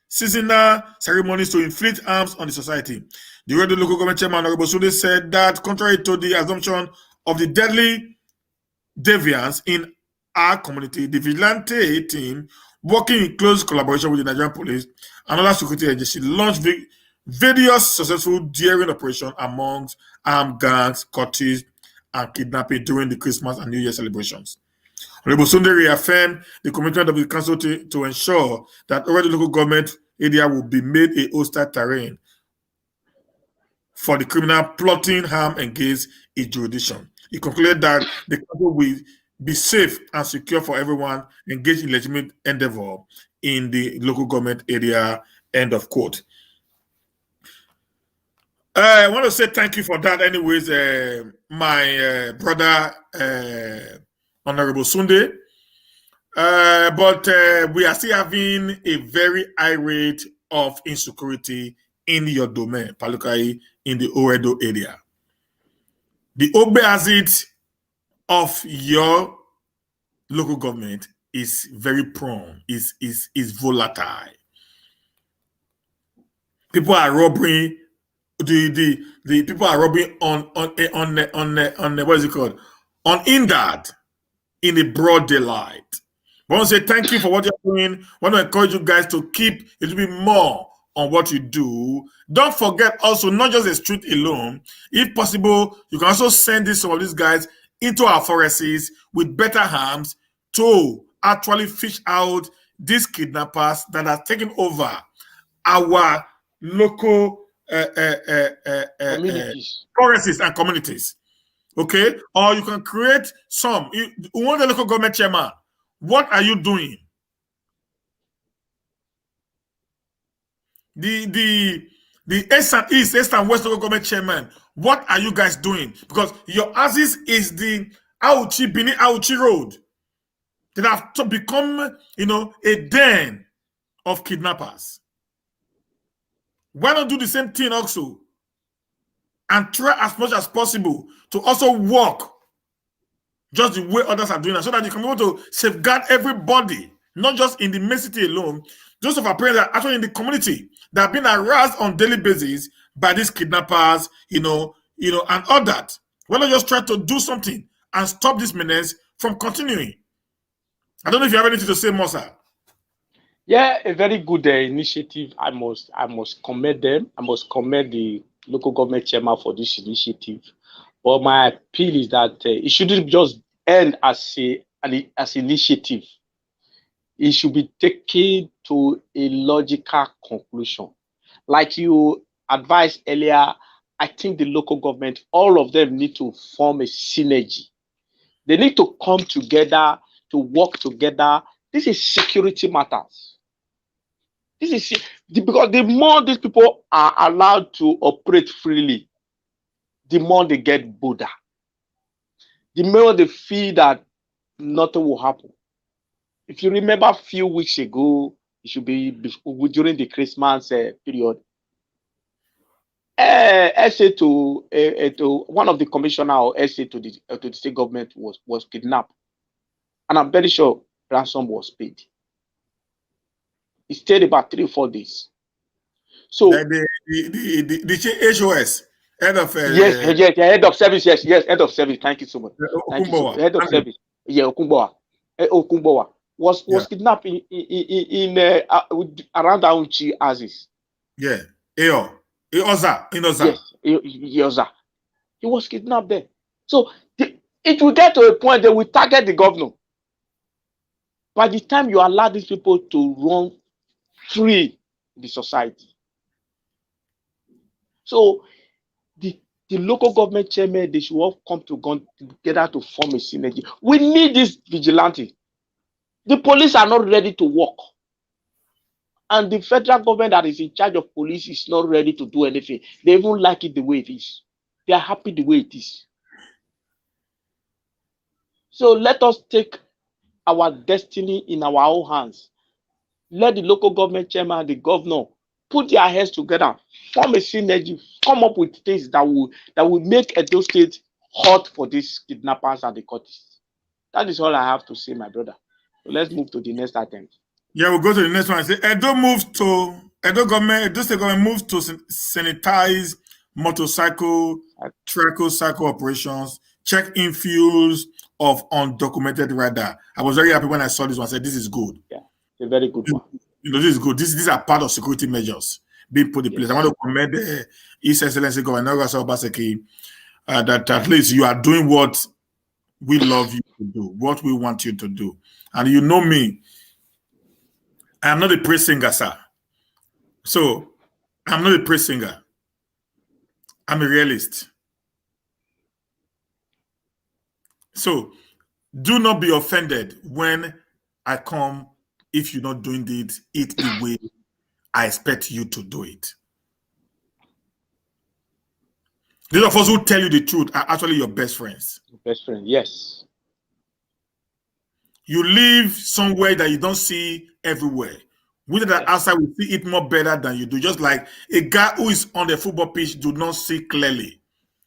seasonal ceremonies to inflict harms on the society. The Oredo local government chairman, Honorable Sunday, said that contrary to the assumption of the deadly deviance in our community, the Vigilante team, working in close collaboration with the Nigerian police and other security agencies, launched various successful daring operations amongst armed gangs, cultists, and kidnapping during the Christmas and New Year celebrations. Honorable Sunday reaffirmed the commitment of the council to ensure that already local government area will be made a hostile terrain for the criminal plotting harm against its jurisdiction. He concluded that the council will be safe and secure for everyone engaged in legitimate endeavor in the local government area, end of quote. I want to say thank you for that. Anyways, my brother, Honorable Sunday. But we are still having a very high rate of insecurity in your domain, particularly in the Oredo area. The opposite of your local government is very prone, is volatile. People are robbing. The people are robbing on what is it called? Unhindered in the broad daylight. I want to say thank you for what you're doing. I want to encourage you guys to keep a little bit more on what you do. Don't forget also, not just the street alone. If possible, you can also send some of these guys into our forests with better arms to actually fish out these kidnappers that are taking over our local Communities. forests and communities. Okay? Or you can create some. You want the local government chairman. What are you doing? The East and West local government chairman, what are you guys doing? Because your axis is the Bini-Auchi road that have to become, a den of kidnappers. Why not do the same thing also? And try as much as possible to also work just the way others are doing it, so that you can be able to safeguard everybody, not just in the main city alone. Those of our parents that are actually in the community that have been harassed on daily basis by these kidnappers, and all that. Why not just try to do something and stop this menace from continuing? I don't know if you have anything to say, Mosa. Yeah, a very good initiative. I must commend them. I must commend the local government chairman for this initiative. But my appeal is that it shouldn't just end as initiative. It should be taken to a logical conclusion. Like you advised earlier, I think the local government, all of them need to form a synergy. They need to come together, to work together. This is security matters. This is because the more these people are allowed to operate freely, the more they get bolder. The more they feel that nothing will happen. If you remember a few weeks ago, it should be during the Christmas period, SA to one of the commissioner or SA to the state government was kidnapped, and I'm very sure ransom was paid. It stayed about 3 or 4 days. So the HOS head of yes, head of service, yes, head of service. Thank you so much. Thank you so much. Head of service, Okumbowa was kidnapped in around Auchi Aziz. Yeah, Oza. Yes, Oza. He was kidnapped there. So it will get to a point that we target the governor. By the time you allow these people to run free in the society. So the local government chairman, they should all come together to form a synergy. We need this vigilante. The police are not ready to work. And the federal government that is in charge of police is not ready to do anything. They even like it the way it is. They are happy the way it is. So let us take our destiny in our own hands. Let the local government chairman and the governor put their heads together, form a synergy, come up with things that will make Edo State hot for these kidnappers and the cultists. That is all I have to say, my brother. So let's move to the next item. Yeah, we'll go to the next one. Edo State government moves to sanitize motorcycle, tricycle operations, check in fuels of undocumented rider. I was very happy when I saw this one. I said, this is good. Yeah, it's a very good one. This is good. These are part of security measures being put in place. I want to commend His Excellency Governor Obaseki that at least you are doing what we love you to do, what we want you to do. And you know me, I am not a praise singer, sir. So I'm not a praise singer. I'm a realist. So do not be offended when I come if you're not doing it the way I expect you to do it. Those of us who tell you the truth are actually your best friends. Best friend, yes. You live somewhere that you don't see everywhere. We that are outside will see it more better than you do. Just like a guy who is on the football pitch do not see clearly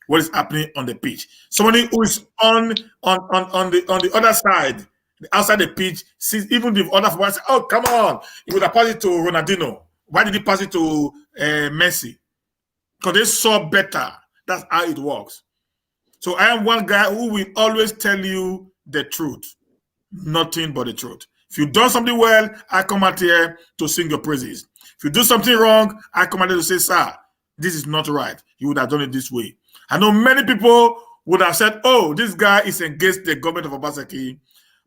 what is happening on the pitch. Somebody who is on the other side, outside the pitch, sees even the other football. Say, oh, come on! He would have passed it to Ronaldinho. Why did he pass it to Messi? Because they saw better. That's how it works. So I am one guy who will always tell you the truth, nothing but the truth. If you've done something well, I come out here to sing your praises. If you do something wrong, I come out here to say, sir, this is not right. You would have done it this way. I know many people would have said, oh, this guy is against the government of Obaseki.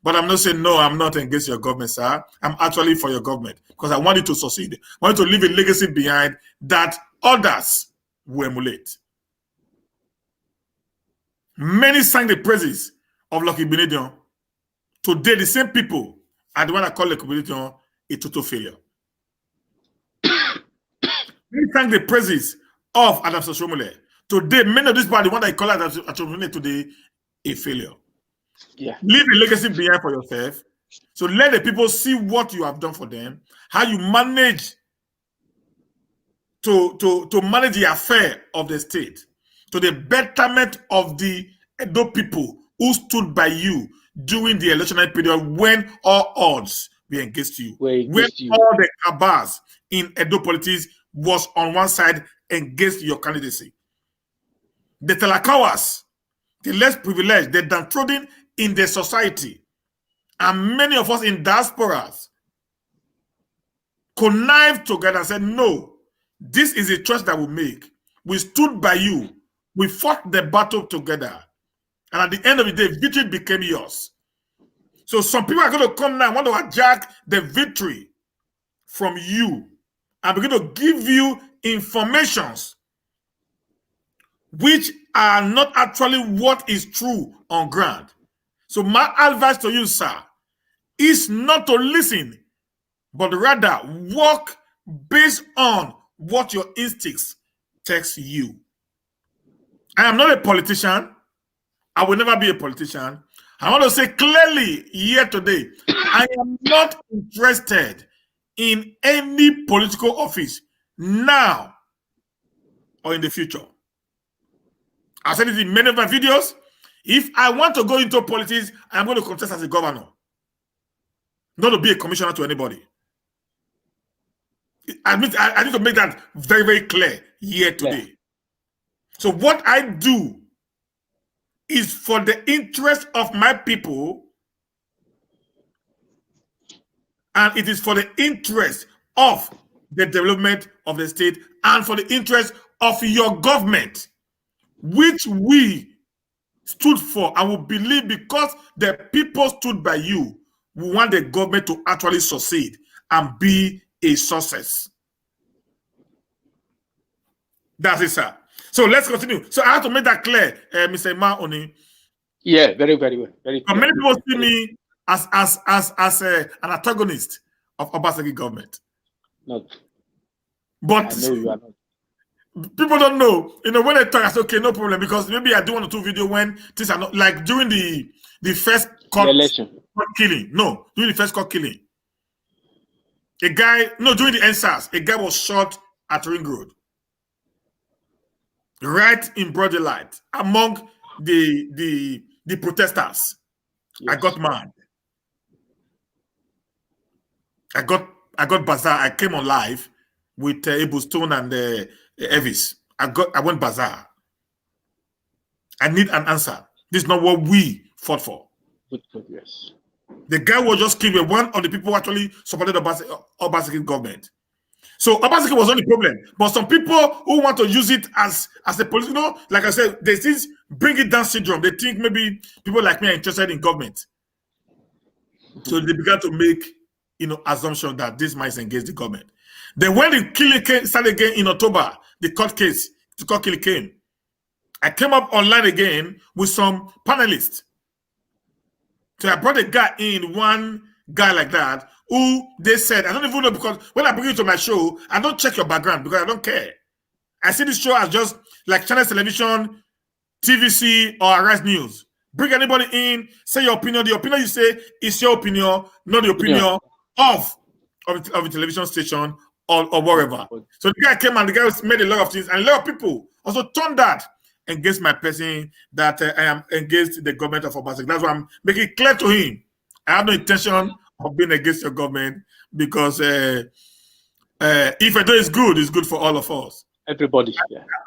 But I'm not saying, no, I'm not against your government, sir. I'm actually for your government because I want you to succeed. I want you to leave a legacy behind that others will emulate. Many sang the praises of Lucky Benedion. Today, the same people are the one that call Lucky Benedion a total failure. Many sang the praises of Adam Soshomole. Today, many of these people are the one that call Adam Soshomole today a failure. Yeah. Leave a legacy behind for yourself. So let the people see what you have done for them, how you manage to manage the affair of the state, to the betterment of the Edo people who stood by you during the electionary period when all odds were against you. When all the cabals in Edo politics was on one side against your candidacy. The Telakawas, the less privileged, the downtrodden in the society, and many of us in diasporas connived together and said, no, this is a choice that we make. We stood by you. We fought the battle together. And at the end of the day, victory became yours. So some people are going to come now and want to hijack the victory from you and begin to give you informations which are not actually what is true on ground. So my advice to you, sir, is not to listen, but rather work based on what your instincts text you. I am not a politician. I will never be a politician. I want to say clearly here today, I am not interested in any political office now or in the future. I said it in many of my videos. If I want to go into politics, I'm going to contest as a governor, not to be a commissioner to anybody. I need to make that very, very clear here today. Yeah. So what I do is for the interest of my people, and it is for the interest of the development of the state and for the interest of your government, which we stood for and we believe because the people stood by you, we want the government to actually succeed and be a success. That's it, sir. So let's continue. So I have to make that clear, Mr. Oni. Yeah, very, very well. Very clear. Many people see me as an antagonist of Obaseki government. Not. But I know you are not. People don't know. You know, when they talk, I say, okay, no problem, because maybe I do 1 or 2 videos when things are not like during the first court killing. No, during the first court killing. During the NSAS, a guy was shot at Ring Road. Right in broad daylight among the protesters. Yes. I got mad. I got bazaar. I came on live with Ebu Stone and Evis. I went bazaar. I need an answer. This is not what we fought for. Yes. The guy was just killed. One of the people who actually supported Obaseki government. So Obaseki was not the problem, but some people who want to use it as a political, like I said, they this bring it down syndrome. They think maybe people like me are interested in government, so they began to make assumption that this might engage the government. Then when the killing started again in October, the court killing came. I came up online again with some panelists. So I brought a guy in, one guy like that, who they said, I don't even know, because when I bring you to my show, I don't check your background because I don't care. I see this show as just like channel television, TVC, or Arise News. Bring anybody in, say your opinion. The opinion you say is your opinion, not the opinion of the television station or whatever. So the guy came and the guy made a lot of things, and a lot of people also turned that against my person that I am against the government of Offa. That's why I'm making it clear to him. I have no intention of being against your government because if Edo is good, it's good for all of us. Everybody.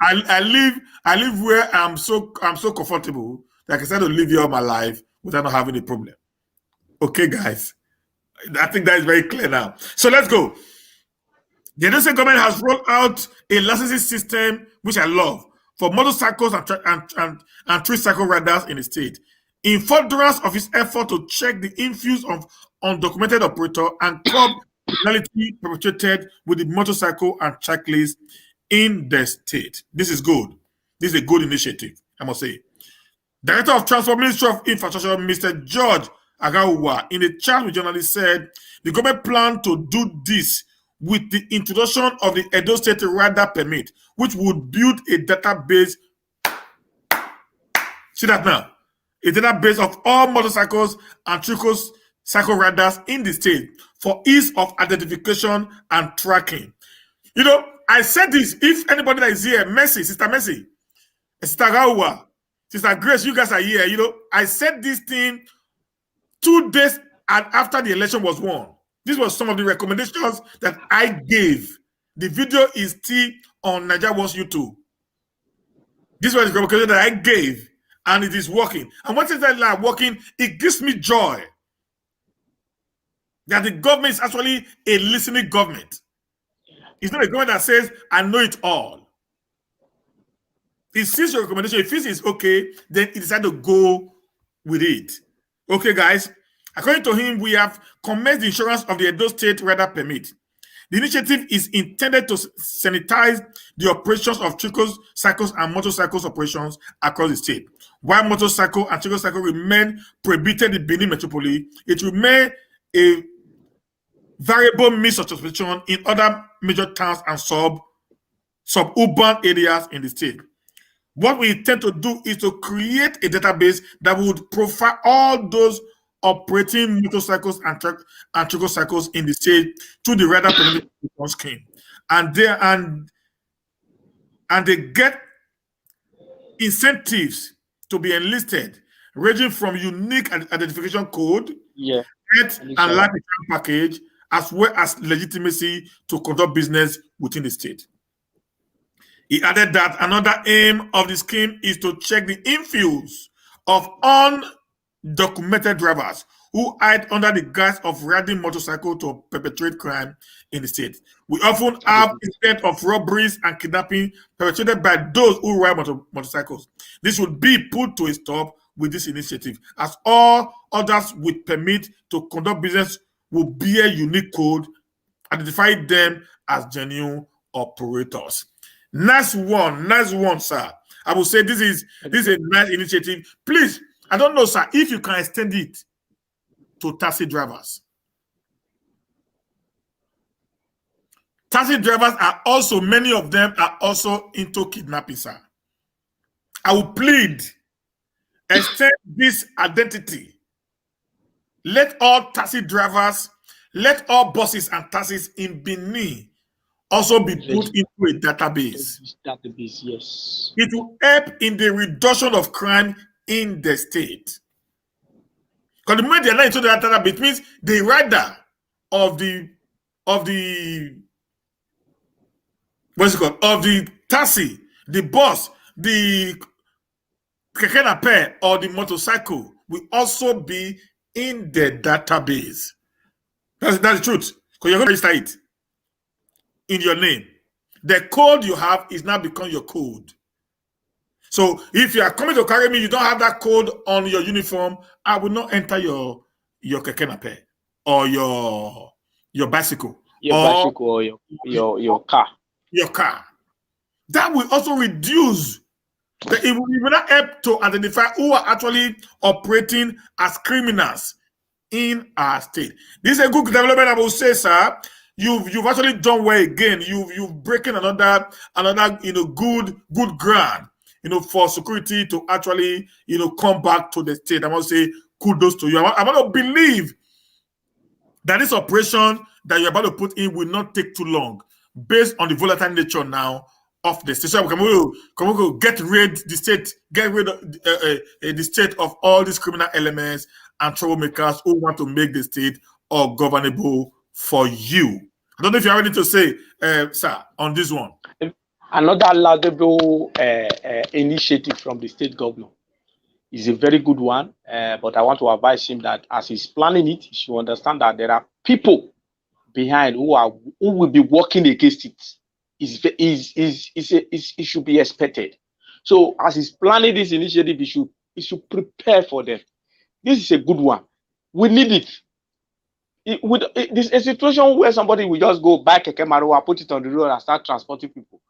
I live where I'm so comfortable that I can start to live here all my life without not having a problem. Okay, guys. I think that is very clear now. So let's go. The Edo State government has rolled out a licensing system, which I love, for motorcycles and tricycle riders in the state, in furtherance of its effort to check the influx of undocumented operator and curb criminality perpetrated with the motorcycle and cyclists in the state. This is good. This is a good initiative, I must say. Director of Transport, Ministry of Infrastructure, Mr. George Agawa, in a chat with journalists, said the government planned to do this with the introduction of the Edo State Rider Permit, which would build a database. See that now? A database of all motorcycles and tricycle riders in the state for ease of identification and tracking. You know, I said this. If anybody that is here, Sister Mercy, Sister Gawa, Sister Grace, you guys are here. You know, I said this thing 2 days after the election was won. This was some of the recommendations that I gave. The video is still on Nigeria One's YouTube. This was the recommendation that I gave, and it is working. And once it's like working, it gives me joy that the government is actually a listening government. It's not a government that says, I know it all. It sees your recommendation. If it's okay, then it decides to go with it. Okay, guys. According to him, we have commenced the insurance of the Edo State Rider Permit. The initiative is intended to sanitize the operations of tricycles and motorcycles operations across the state. While motorcycle and tricycle remain prohibited in Benin Metropolis, it remains a variable means of transportation in other major towns and suburban areas in the state. What we intend to do is to create a database that would profile all those operating motorcycles and tricycles in the state to the Rider Permit scheme, and they get incentives to be enlisted, ranging from unique identification code, health and life insurance package, as well as legitimacy to conduct business within the state. He added that another aim of the scheme is to check the influx of undocumented drivers who hide under the guise of riding motorcycle to perpetrate crime in the state. We often have incidents of robberies and kidnapping perpetrated by those who ride motorcycles. This would be put to a stop with this initiative, as all others with permit to conduct business will bear unique code, identifying them as genuine operators. Nice one, sir. I will say this is a nice initiative. Please, I don't know, sir, if you can extend it to taxi drivers. Taxi drivers are also, many of them are also into kidnapping, sir. I will plead, extend this identity. Let all taxi drivers, let all buses and taxis in Benin also be put into a database. Yes. It will help in the reduction of crime in the state. Because the moment they are not into the database, it means the rider of the what's it called? Of the taxi, the bus, the keke napep, or the motorcycle will also be in the database. That's the truth. Because you're going to register it in your name. The code you have is now become your code. So if you are coming to carry me, you don't have that code on your uniform, I will not enter your keke napep or your bicycle. Or your car. Your car. That will also reduce. It will not help to identify who are actually operating as criminals in our state. This is a good development, I will say, sir. you've actually done well again. You've breaking another good ground, for security to actually come back to the state. I must say kudos to you. I want to believe that this operation that you're about to put in will not take too long, based on the volatile nature now of the state. So we can get rid of the state of all these criminal elements and troublemakers who want to make the state ungovernable for you. I don't know if you have anything to say, sir, on this one. Another laudable initiative from the state governor is a very good one, but I want to advise him that as he's planning it, he should understand that there are people behind who will be working against it. It should be expected. So as he's planning this initiative, he should prepare for them. This is a good one. We need it. This a situation where somebody will just go buy keke marua, put it on the road and start transporting people.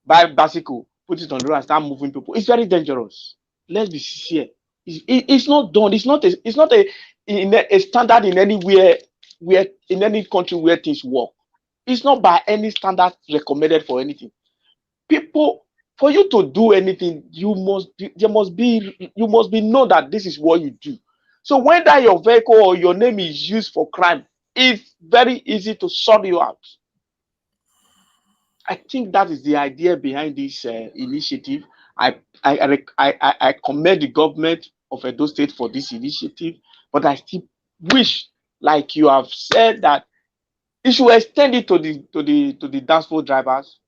Buy bicycle, put it on the road and start moving people. It's very dangerous. Let's be sincere. It's not done. It's not a standard in anywhere where in any country where things work. It's not by any standard recommended for anything. People, for you to do anything, you must be know that this is what you do. So when that your vehicle or your name is used for crime, it's very easy to sort you out. I think that is the idea behind this initiative. I commend the government of Edo State for this initiative, but I still wish, like you have said, that you should extend it to the dance floor drivers.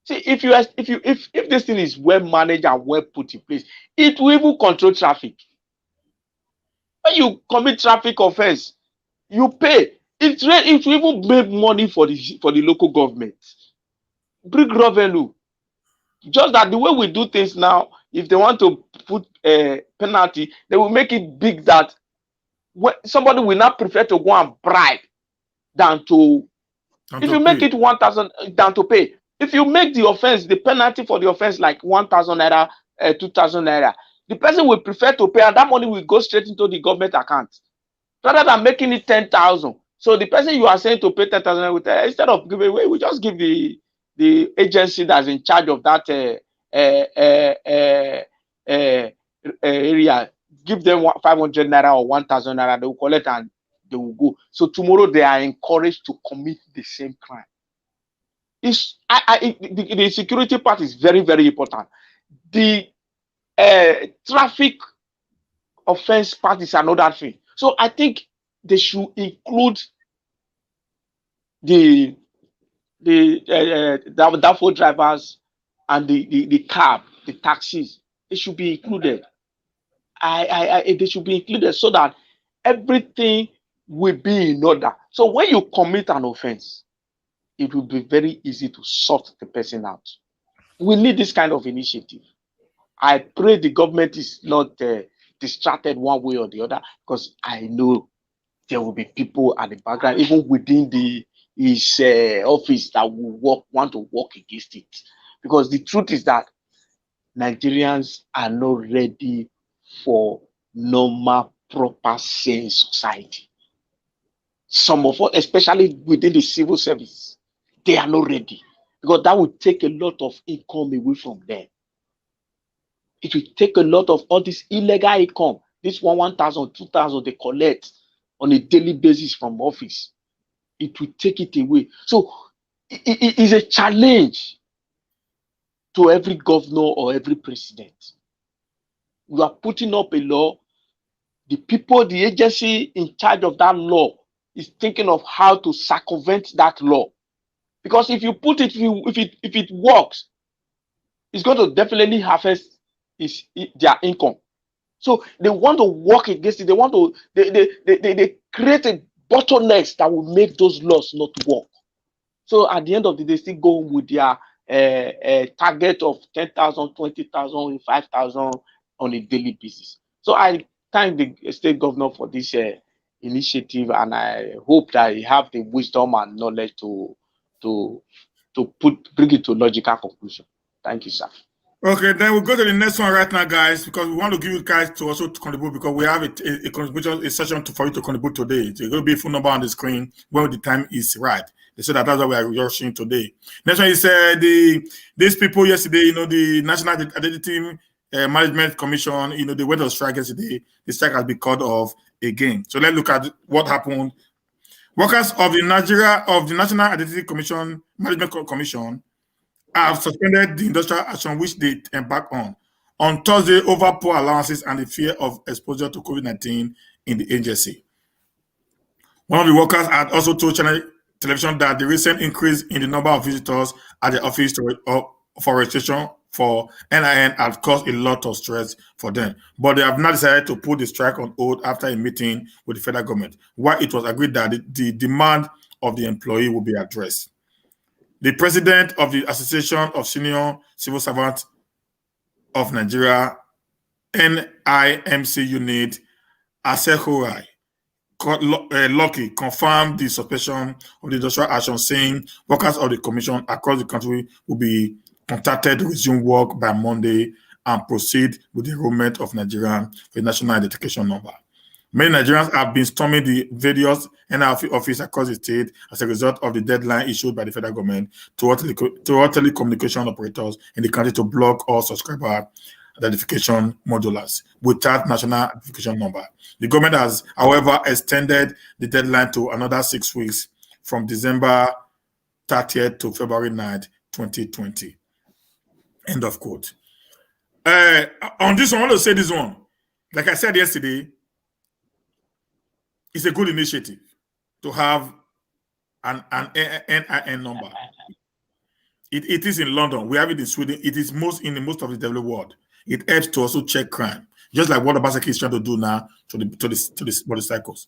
See, if this thing is well managed and well put in place, it will even control traffic. When you commit traffic offense, you pay. It will even make money for the local government. Bring revenue. Just that the way we do things now, if they want to put a penalty, they will make it big that somebody will not prefer to go and bribe than to. If you make it 1,000 than to pay. If you make the offense, the penalty for the offense like 1,000 naira, 2,000 naira, the person will prefer to pay, and that money will go straight into the government account rather than making it 10,000. So the person you are saying to pay 10,000 instead of giving away, we just give the agency that's in charge of that area, give them 500 naira or 1,000 naira, they will collect and they will go. So tomorrow they are encouraged to commit the same crime. The security part is very, very important. The traffic offense part is another thing. So I think they should include the DAFO drivers and the cab, the taxis. They should be included. They should be included so that everything will be in order. So when you commit an offense, it will be very easy to sort the person out. We need this kind of initiative. I pray the government is not distracted one way or the other, because I know there will be people at the background, even within his office, that will want to work against it. Because the truth is that Nigerians are not ready for normal, proper, sane society. Some of us, especially within the civil service, they are not ready, because that will take a lot of income away from them. It will take a lot of all this illegal income, this 1,000, 2,000 they collect on a daily basis from office. It will take it away. So it is a challenge to every governor or every president. You are putting up a law. The people, the agency in charge of that law is thinking of how to circumvent that law. Because if you put it, if it works, it's going to definitely harvest their income. So they want to work against it. They want to they create a bottlenecks that will make those laws not work. So at the end of the day, still go with their target of 10,000, 20,000, 5,000 on a daily basis. So I thank the state governor for this initiative, and I hope that he have the wisdom and knowledge to bring it to logical conclusion. Thank you, sir. Okay, then we'll go to the next one right now, guys, because we want to give you guys to also to contribute because we have a contribution, a session for you to contribute today. There's going to be a phone number on the screen when the time is right. They said that's why we are rushing today. Next one is these people yesterday, the National Identity Management Commission, they went on strike yesterday. The strike has been called off again. So let's look at what happened. Workers of the National Identity Commission Management Commission have suspended the industrial action which they embarked on Thursday over poor allowances and the fear of exposure to COVID-19 in the agency. One of the workers had also told Channel Television that the recent increase in the number of visitors at the office for registration for NIN had caused a lot of stress for them. But they have now decided to put the strike on hold after a meeting with the federal government, where it was agreed that the demand of the employee will be addressed. The president of the Association of Senior Civil Servants of Nigeria, NIMC unit, Sowore, Lucky, confirmed the suspension of the industrial action, saying workers of the commission across the country will be contacted to resume work by Monday and proceed with the enrollment of Nigerians for the national identification number. Many Nigerians have been storming the various NIN office across the state as a result of the deadline issued by the federal government to all telecommunication operators in the country to block all subscriber identification modulars without national identification number. The government has, however, extended the deadline to another 6 weeks from December 30th to February 9th, 2020. End of quote. On this one, I want to say this one. Like I said yesterday, it's a good initiative to have an NIN number. It is in London. We have it in Sweden. It is in most of the developed world. It helps to also check crime, just like what Advocacy is trying to do now to the motorcycles.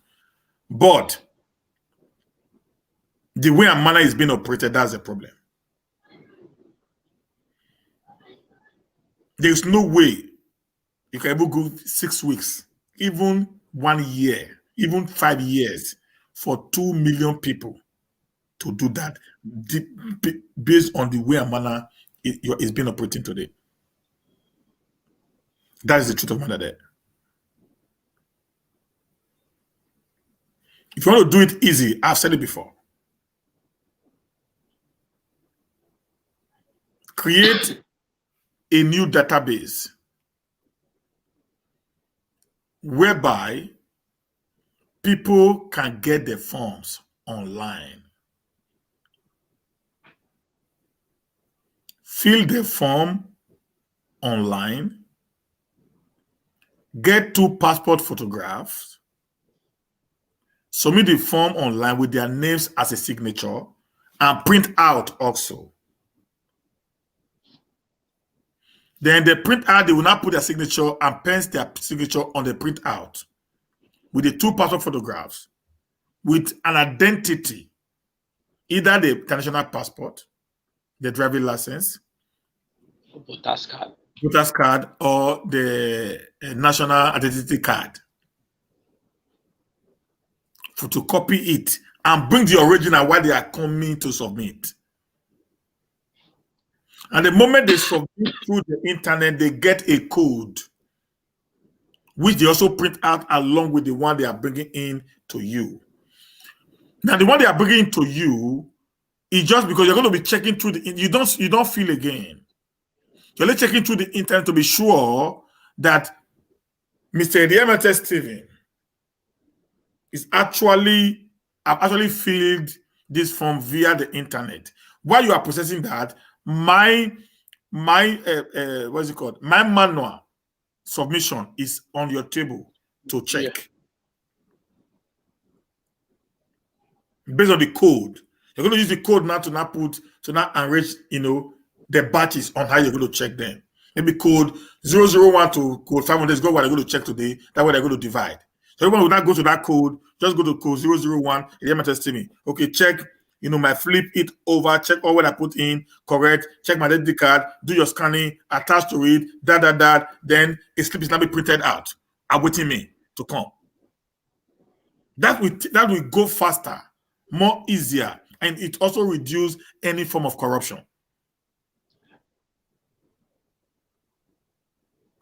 But the way and manner is being operated, that's a problem. There's no way you can ever go 6 weeks, even 1 year, even 5 years for 2 million people to do that based on the way and manner it's been operating today. That is the truth of matter there. If you want to do it easy, I've said it before. Create a new database whereby people can get their forms online. Fill the form online, get 2 passport photographs, submit the form online with their names as a signature, and print out also. Then they print out, they will now put their signature and paste their signature on the printout with the 2 passport photographs with an identity, either the international passport, the driving license, voter's card, or the national identity card. To copy it and bring the original while they are coming to submit. And the moment they submit through the internet, they get a code, which they also print out along with the one they are bringing in to you. Now, the one they are bringing to you is just because you're going to be checking through you don't feel again. You're only checking through the internet to be sure that Mr. DMT Steven have actually filled this form via the internet. While you are processing that, my manual submission is on your table to check. Yeah. Based on the code. You're going to use the code now to now enrich, the batches on how you're going to check them. Maybe code 001 to code 500 is what they're going to check today. That's what they're going to divide. So everyone will not go to that code, just go to code 001, okay, check, my flip it over, check all what I put in, correct, check my identity card, do your scanning, attach to it, then a slip is now be printed out, awaiting me to come. That will go faster, more easier, and it also reduce any form of corruption.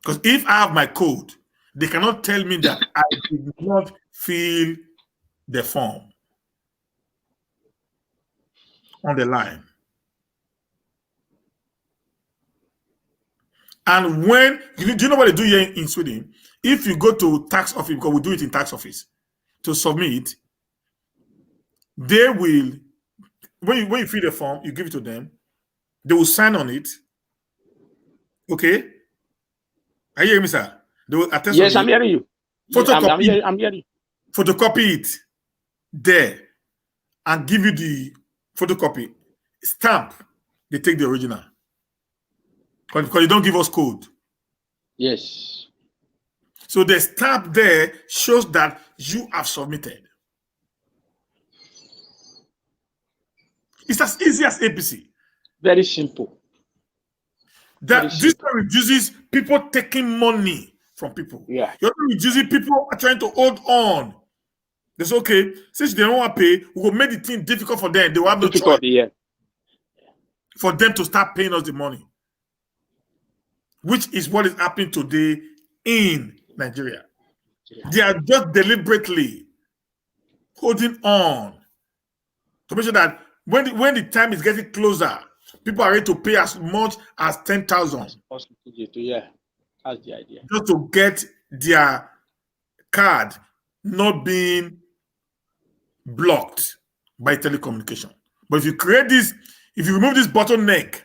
Because if I have my code, they cannot tell me that I did not fill the form on the line. And when, do you know what they do here in Sweden? If you go to tax office, because we do it in tax office, to submit, they will, when you fill the form, you give it to them, they will sign on it. Okay? Are you hearing me, sir? They will attest Yes, on I'm it. hearing you. Photocopy, I'm hearing you. photocopy it there and give you the photocopy. Stamp, they take the original. Because you don't give us code. Yes. So the stamp there shows that you have submitted. It's as easy as APC. Very simple. This reduces people taking money from people. Yeah. You're reducing people are trying to hold on. That's okay. Since they don't want to pay, we will make the thing difficult for them. They will have no choice. Yeah. For them to start paying us the money. Which is what is happening today in Nigeria. They are just deliberately holding on to make sure that when the time is getting closer, people are ready to pay as much as 10,000. Yeah, that's the idea. Just to get their card not being blocked by telecommunication. But if you create this, if you remove this bottleneck,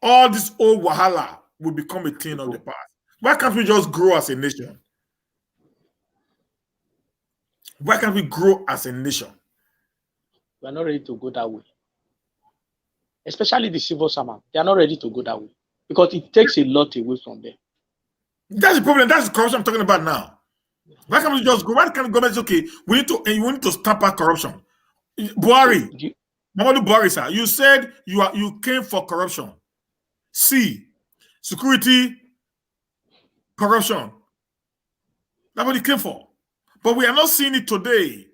all this old wahala will become a thing of the past. Why can't we just grow as a nation? Why can't we grow as a nation? We are not ready to go that way. Especially the civil servant. They are not ready to go that way. Because it takes a lot away from them. That's the problem. That's the corruption I'm talking about now. Why can't we just go? Why can't the government say, okay, we need to stamp out corruption? Buhari, Momodu Buhari, sir, you said you came for corruption. See, security, corruption. That's what he came for. But we are not seeing it today.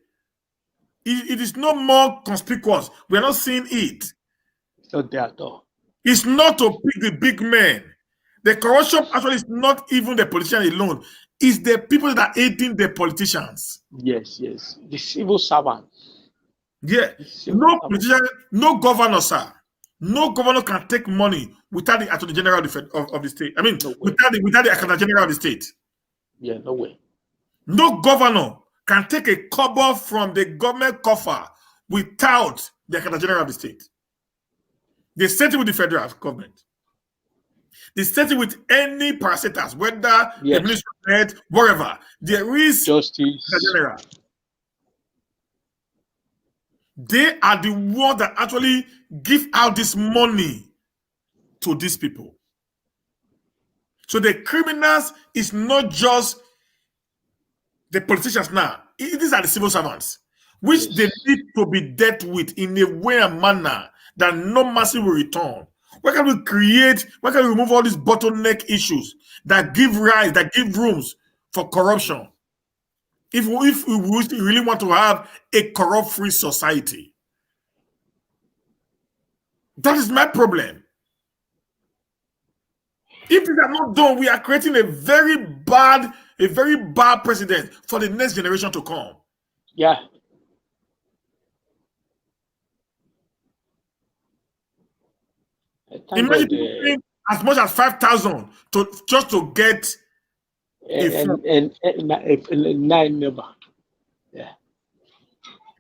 It is no more conspicuous. We are not seeing it. It's not there at all. It's not to pick the big men. The corruption actually is not even the politician alone. It's the people that are aiding the politicians. Yes. The civil servant. Yeah. No politician, no governor, sir. No governor can take money without the Attorney General of the state. I mean, no without the Accountant General of the state. Yeah, no way. No governor can take a kobo from the government coffer without the Accountant General of the state. They set it with the federal government. They set it with any parasitas, whether the Ministry of Health, wherever. There is Justice General. They are the ones that actually give out this money to these people. So the criminals is not just the politicians now. These are the civil servants, which they need to be dealt with in a way and manner that no mercy will return. Why can't we remove all these bottleneck issues that give rise, that give rooms for corruption? If we really want to have a corrupt-free society. That is my problem. If these are not done, we are creating a very bad precedent for the next generation to come. Yeah. Imagine paying as much as 5,000 just to get a form. And 9 number. Yeah.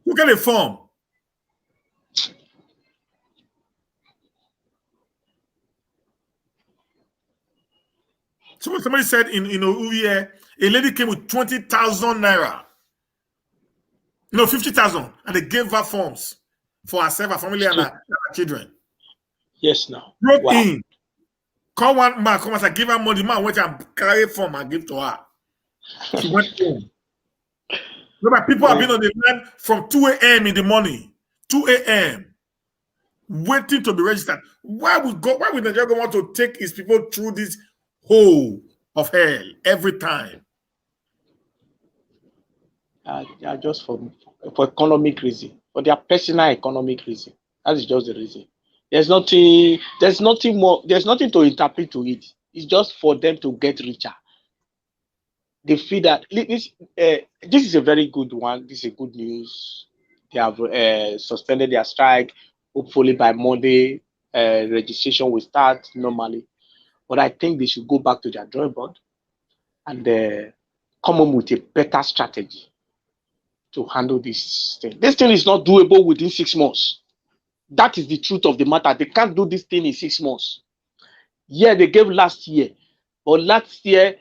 You get a form. Somebody said in Uye, a lady came with 20,000 naira. No, 50,000, and they gave her forms for herself, her family, and her children. Yes, now. Wrote in. Call one man, come and say, give her money. The man went and carry a form and give to her. She went home. Remember, people have been on the line from 2 a.m. in the morning. 2 a.m. waiting to be registered. Why would Nigeria want to take his people through this hole of hell every time? Just for economic reason, for their personal economic reason. That is just the reason. There's nothing more. There's nothing to interpret to it. It's just for them to get richer. They feel that this is a very good one. This is a good news. They have suspended their strike. Hopefully by Monday, registration will start normally. But I think they should go back to their drawing board and come up with a better strategy to handle this thing. This thing is not doable within 6 months. That is the truth of the matter. They can't do this thing in 6 months. Yeah, they gave last year, but last year,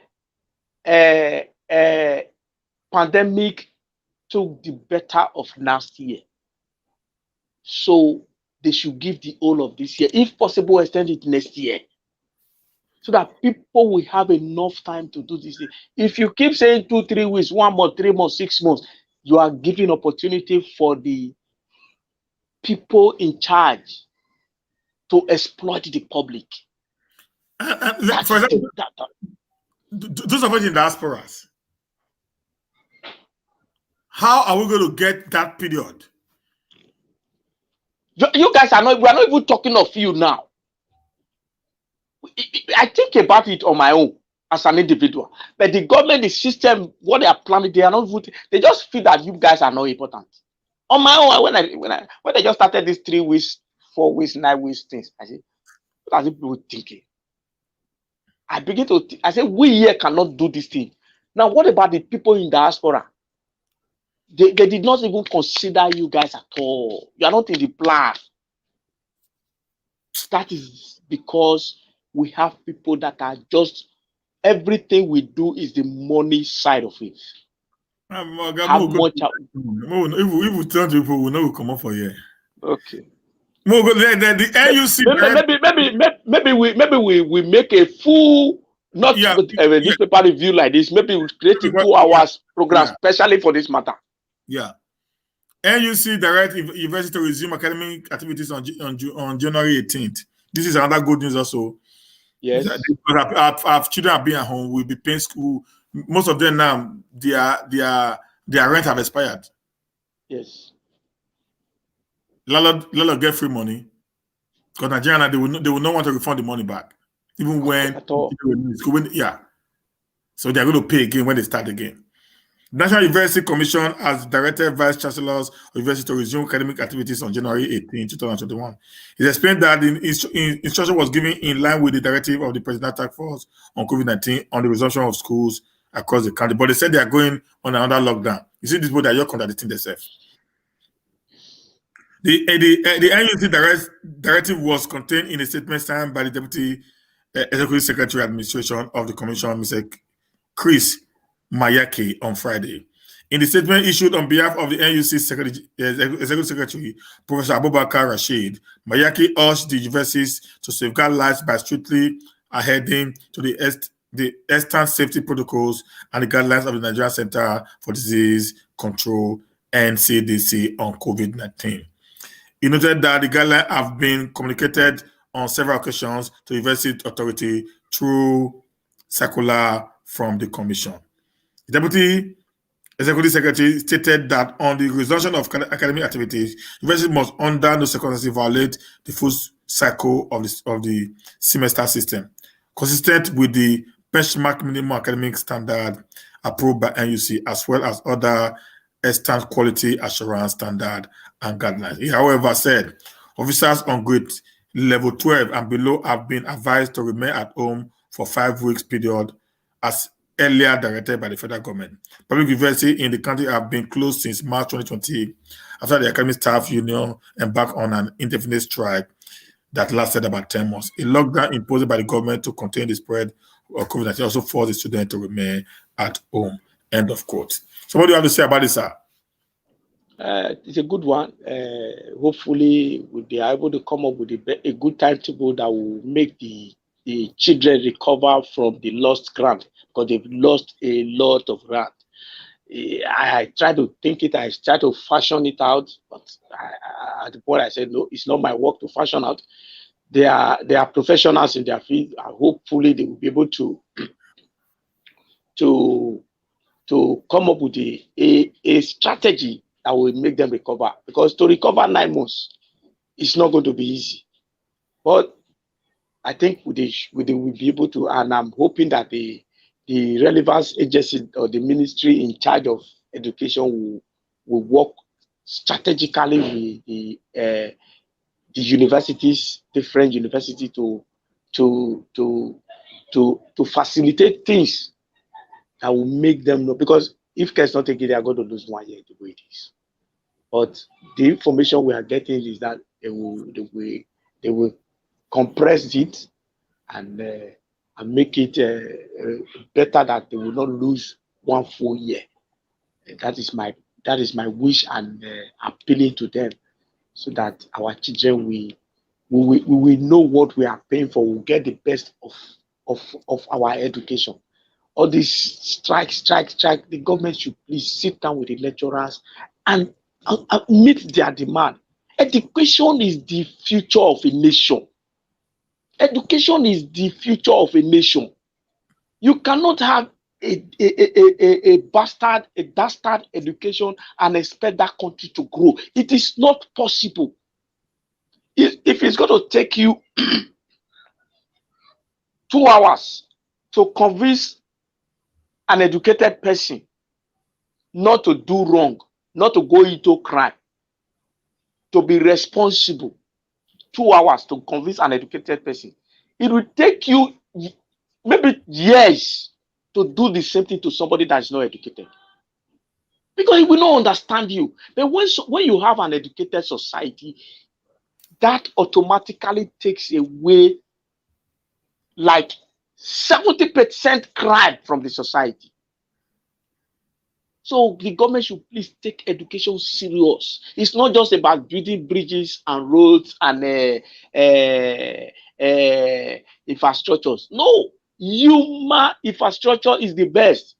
pandemic took the better of last year. So they should give the whole of this year, if possible, extend it next year, so that people will have enough time to do this thing. If you keep saying 2, 3 weeks, 1 month, 3 months, 6 months, you are giving opportunity for the people in charge to exploit the public. For example, those of us in diasporas, how are we going to get that period? You guys are not, we are not even talking of you now. I think about it on my own as an individual. But the government, the system, what they are planning, they are not voting. They just feel that you guys are not important. On my own, when I just started these 3 weeks, 4 weeks, 9 weeks things, I said, what are people thinking? I begin to I said, we here cannot do this thing. Now, what about the people in diaspora? They did not even consider you guys at all. You are not in the plan. That is because we have people that are just, everything we do is the money side of it. How much? If we tell people, we know we come up for you. Okay. The NUC. Maybe we make a full, not a newspaper review like this. Maybe we create a 2 hours program especially for this matter. Yeah. NUC direct university to resume academic activities on January 18th. This is another good news also. Yes. Our children are being at home. We'll be paying school. Most of them now, their rent have expired. Yes. Landlord get free money. Because Nigeria, they will not want to refund the money back. Even when at all. So they're going to pay again when they start again. National University Commission has directed Vice Chancellors of University to resume academic activities on January 18, 2021. It explained that the instruction was given in line with the directive of the Presidential Task Force on COVID-19 on the resumption of schools across the country. But they said they are going on another lockdown. You see, this board that you're contradicting themselves. The NUC directive was contained in a statement signed by the Deputy Executive Secretary Administration of the Commission, Mr. Chris Mayaki, on Friday. In the statement issued on behalf of the NUC Executive Secretary, Professor Abubakar Rashid, Mayaki urged the universities to safeguard lives by strictly adhering to the extant safety protocols and the guidelines of the Nigerian Center for Disease Control, NCDC, on COVID-19. He noted that the guidelines have been communicated on several occasions to the university authority through circular from the commission. The Deputy Executive Secretary stated that on the resumption of academic activities, universities must under no circumstances violate the full cycle of the semester system, consistent with the benchmark minimum academic standard approved by NUC, as well as other extant quality assurance standard and guidelines. He, however, said officers on grade level 12 and below have been advised to remain at home for 5 weeks period, as earlier directed by the federal government. Public universities in the country have been closed since March 2020 after the Academic Staff Union embarked on an indefinite strike that lasted about 10 months. A lockdown imposed by the government to contain the spread of COVID-19 also forced the students to remain at home. End of quote. So what do you have to say about this, sir? It's a good one. Hopefully, they are able to come up with a good timetable that will make the children recover from the lost grant, because they've lost a lot of grant. I try to think it, I try to fashion it out, but at the point I said, no, it's not my work to fashion out. They are professionals in their field. Hopefully, they will be able to come up with a strategy that will make them recover. Because to recover 9 months, it's not going to be easy. But I think they will be able to, and I'm hoping that the relevant agency or the ministry in charge of education will work strategically with the universities, different universities, to facilitate things that will make them know. Because if care is not taken, they are going to lose 1 year the way it is. But the information we are getting is that they will compress it and make it better, that they will not lose 1 full year. That is my wish, and appealing to them, so that our children will know what we are paying for. We'll get the best of our education. All this strike. The government should please sit down with the lecturers and meet their demand. Education is the future of a nation. Education is the future of a nation. You cannot have a bastard education and expect that country to grow. It is not possible. If it's going to take you 2 hours to convince an educated person not to do wrong, not to go into crime, to be responsible, 2 hours to convince an educated person, it will take you maybe years to do the same thing to somebody that is not educated, because he will not understand you. But when you have an educated society, that automatically takes away like 70% crime from the society. So the government should please take education serious. It's not just about building bridges and roads and infrastructures. No, human infrastructure is the best.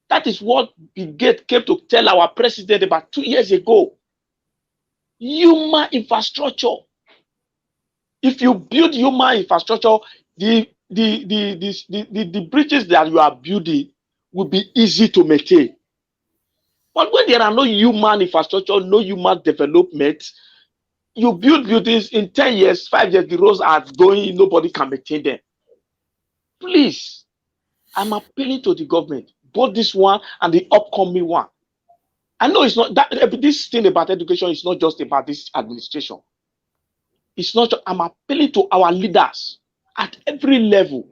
That is what Bill Gates came to tell our president about 2 years ago. Human infrastructure. If you build human infrastructure, the bridges that you are building will be easy to maintain. But when there are no human infrastructure, no human development, you build buildings in 10 years, 5 years, the roads are going, nobody can maintain them. Please, I'm appealing to the government, both this one and the upcoming one. I know it's not that this thing about education is not just about this administration. It's not. I'm appealing to our leaders at every level.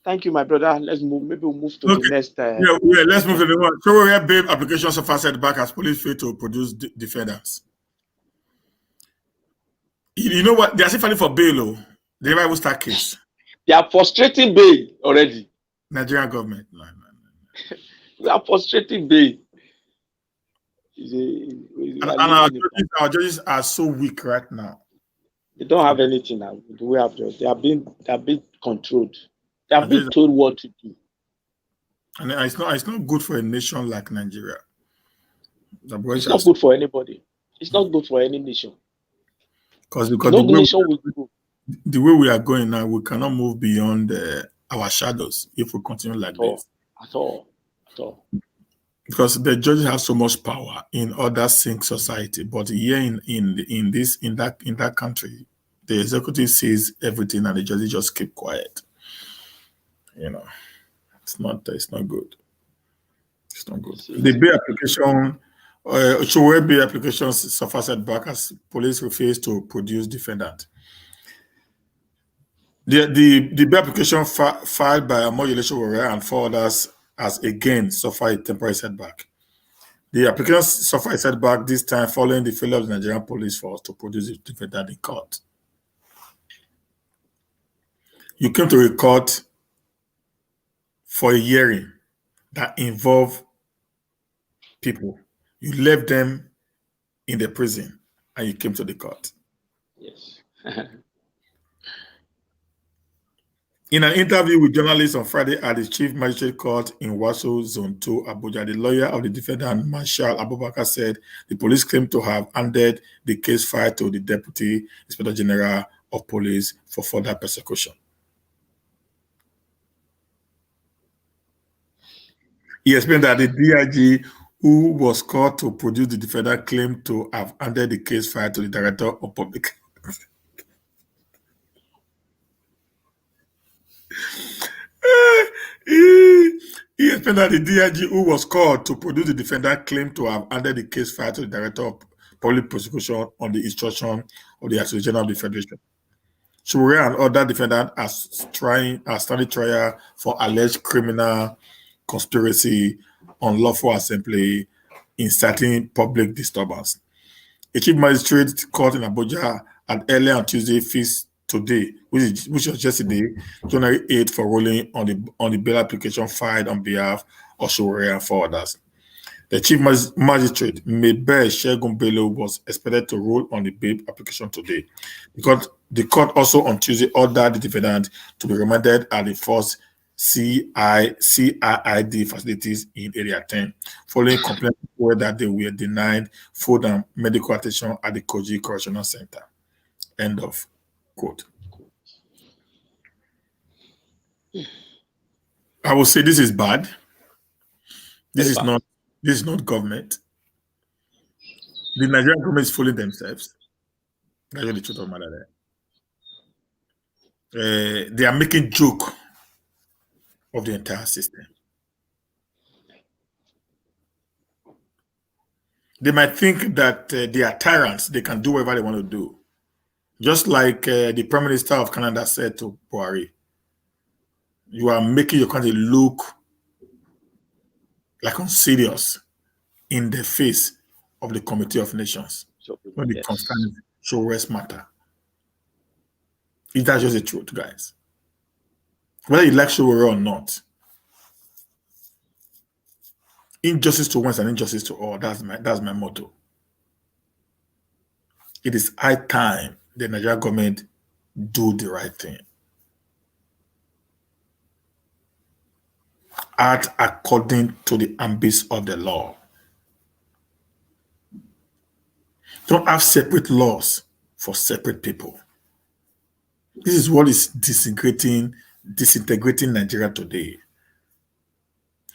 Thank you, my brother. Let's move. Maybe we'll move to the next. Yeah, let's move to the one. Sowore bail application suffered setback as police failed to produce defendants. You know what? They are still filing for bail. They never even start case. They are frustrating bail already. Nigerian government. No. We are frustrating bail. And our judges are so weak right now. They don't have anything now. We have judges. They are being controlled. They are being told what to do. And it's not good for a nation like Nigeria. It's not good for anybody. It's not good for any nation. Because no nation will go. The way we are going now, we cannot move beyond our shadows if we continue like this. At all. Because the judges have so much power in other sync society, but here in that country, the executive says everything and the judges just keep quiet. You know, it's not good. It's not good. The bail application, Sowore bail application suffered setback as police refused to produce defendant. The bail application filed by Dele Momodu and 4 others has again suffered a temporary setback. The application suffered a setback this time following the failure of the Nigerian police force to produce a defendant in court. You came to a court for a hearing that involved people. You left them in the prison and you came to the court. Yes. In an interview with journalists on Friday at the Chief Magistrate Court in Waso, Zone 2, Abuja, the lawyer of the defendant, Marshal Abubakar, said the police claimed to have handed the case file to the Deputy Inspector General of Police for further persecution. He explained that the DIG who was called to produce the defendant claimed to have handed the case file to the Director of Public defendant, the DIG who was called to produce the defendant, claimed to have handed the case file to the Director of Public Prosecution on the instruction of the Attorney General of the Federation. Sowore and other defendants are standing trial for alleged criminal conspiracy, unlawful assembly, inciting public disturbance. A chief magistrate court in Abuja had earlier on Tuesday fixed today, which was yesterday, January 8th, for ruling on the bail application filed on behalf of Sowore and 4 others. The chief magistrate, Mebe Shegun Bello, was expected to rule on the bail application today, because the court also on Tuesday ordered the defendant to be remanded at the first CID facilities in Area 10, following complaints that they were denied food and medical attention at the Koji Correctional Center. End of quote. I will say this is bad. This is not government. The Nigerian government is fooling themselves. That's the truth of the matter there. They are making joke of the entire system. They might think that they are tyrants. They can do whatever they want to do. Just like the Prime Minister of Canada said to Buhari, you are making your country look like unserious in the face of the Committee of Nations when it concerns Sowore's matter. Is that just the truth, guys? Whether you like Sowore or not, injustice to one is an injustice to all. That's my motto. It is high time the Nigerian government do the right thing. Act according to the ambits of the law. Don't have separate laws for separate people. This is what is disintegrating Nigeria today.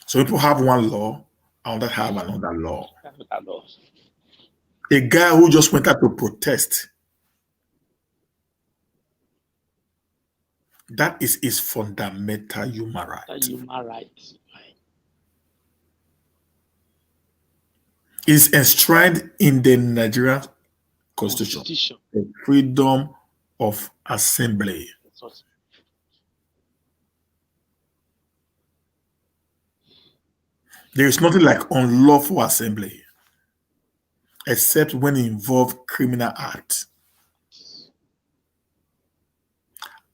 So people have one law, and others have another law. A guy who just went out to protest, that is his fundamental human right. Is enshrined in the Nigerian Constitution. The freedom of assembly. There is nothing like unlawful assembly, except when it involves criminal acts.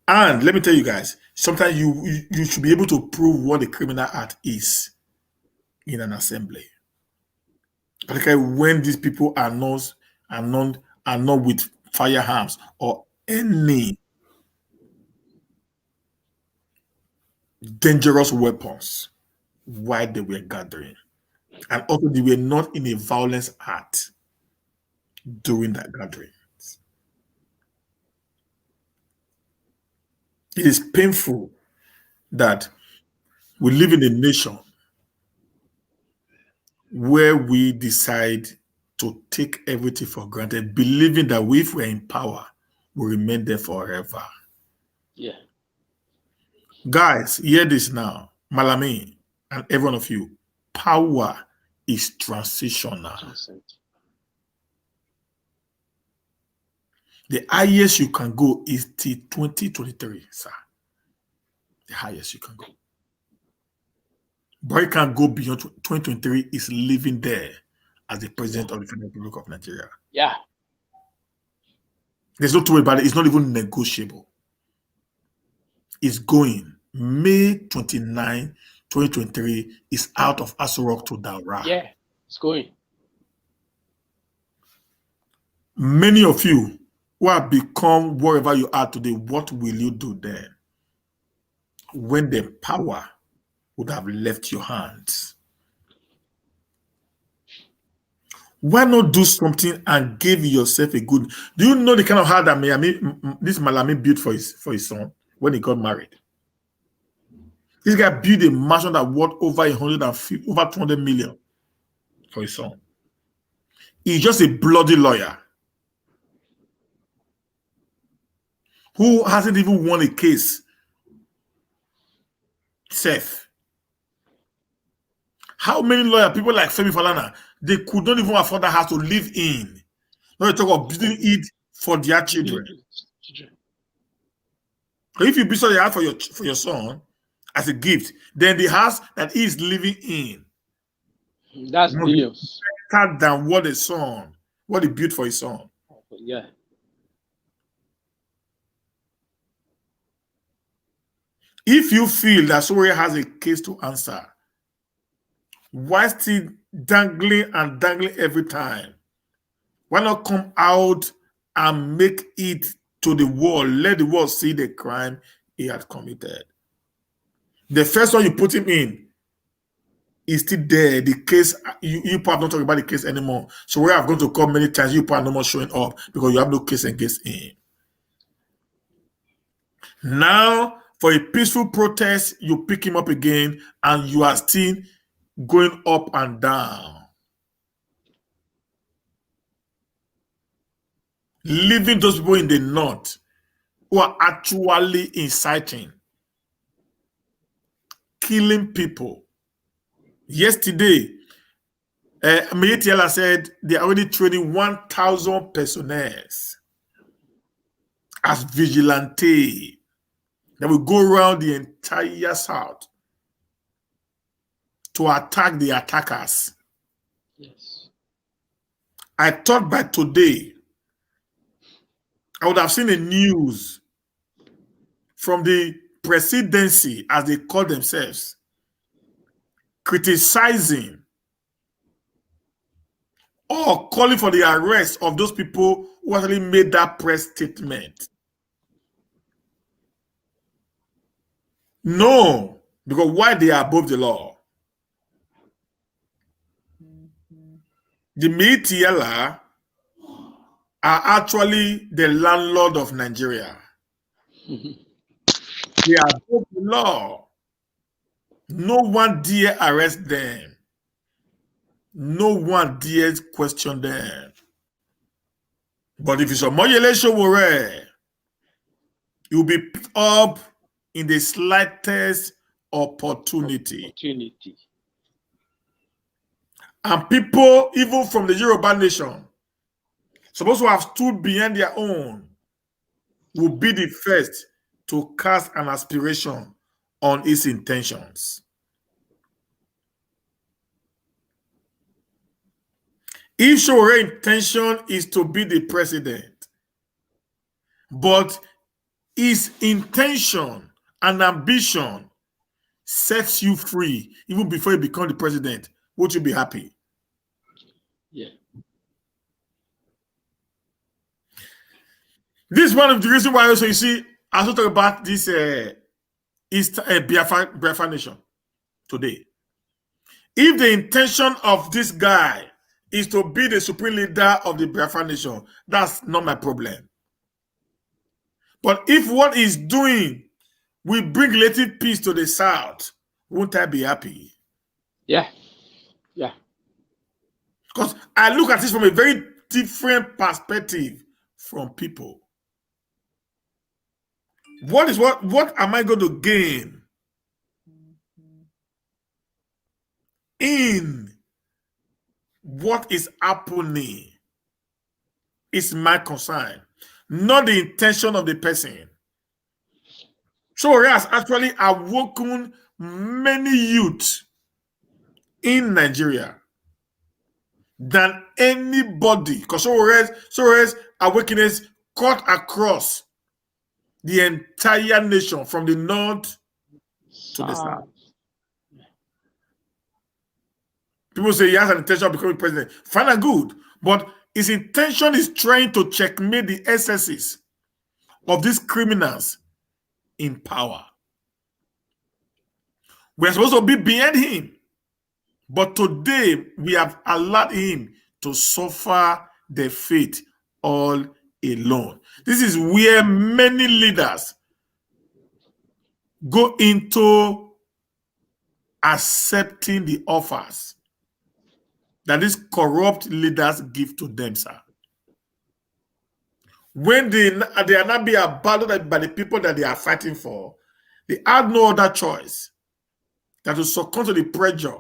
And let me tell you guys, sometimes you should be able to prove what a criminal act is in an assembly. Particularly when these people are not with firearms or any dangerous weapons while they were gathering. And also they were not in a violence act during that gathering. It is painful that we live in a nation where we decide to take everything for granted, believing that if we're in power, we'll remain there forever. Yeah. Guys, hear this now. Malami and every one of you, power is transitional. The highest you can go is till 2023, sir. The highest you can go. But you can't go beyond 2023 is living there as the president of the Federal Republic of Nigeria. Yeah. There's no two way about it. It's not even negotiable. It's going. May 29, 2023 is out of Aso Rock to Daura. Yeah, it's going. Many of you who have become wherever you are today, what will you do then when the power would have left your hands? Why not do something and give yourself a good? Do you know the kind of heart that this Malami built for his son when he got married? This guy built a mansion that worth over 200 million for his son. He's just a bloody lawyer who hasn't even won a case. Safe. How many lawyer people like Femi Falana, they could not even afford that house to live in. Now you talk of building it for their children. So if you build your house for your son as a gift, then the house that he is living in, that's billions, better than what he built for his son. Yeah. If you feel that Sowore has a case to answer, why still dangling every time? Why not come out and make it to the world? Let the world see the crime he had committed. The first one you put him in is still there. The case, you part not talking about the case anymore. So where I've gone to court many times, you part no more showing up because you have no case against him. Now, for a peaceful protest, you pick him up again and you are still going up and down. Leaving those people in the north who are actually inciting, killing people. Yesterday, Meyetiela said they are already training 1,000 personnel as vigilante that will go around the entire south to attack the attackers. Yes. I thought by today, I would have seen a news from the presidency, as they call themselves, criticizing or calling for the arrest of those people who actually made that press statement. No, because why? They are above the law. The Meyetiela are actually the landlord of Nigeria. They are above the law. No one dare arrest them. No one dares question them. But if it's a Omoyele Sowore, you'll be picked up in the slightest opportunity. And people, even from the Yoruba nation, supposed to have stood behind their own, will be the first to cast an aspiration on his intentions. If Sowore's intention is to be the president, but his intention and ambition sets you free even before you become the president, would you be happy? Yeah. This is one of the reasons why also you see, I also talk about this Biafra nation today. If the intention of this guy is to be the supreme leader of the Biafra nation, that's not my problem. But if what he's doing will bring relative peace to the South, won't I be happy? Yeah. Yeah. Because I look at this from a very different perspective from people. What am I going to gain in what is happening? Is my concern, not the intention of the person. Sowore has actually awoken many youth in Nigeria than anybody, because Sowore's awakenings cut across the entire nation from the north to the south. People say he has an intention of becoming president. Fine and good, but his intention is trying to checkmate the excesses of these criminals in power. We're supposed to be behind him, but today we have allowed him to suffer the fate all alone. This is where many leaders go into accepting the offers that these corrupt leaders give to them, sir. When they are not being abandoned by the people that they are fighting for, they had no other choice than to succumb to the pressure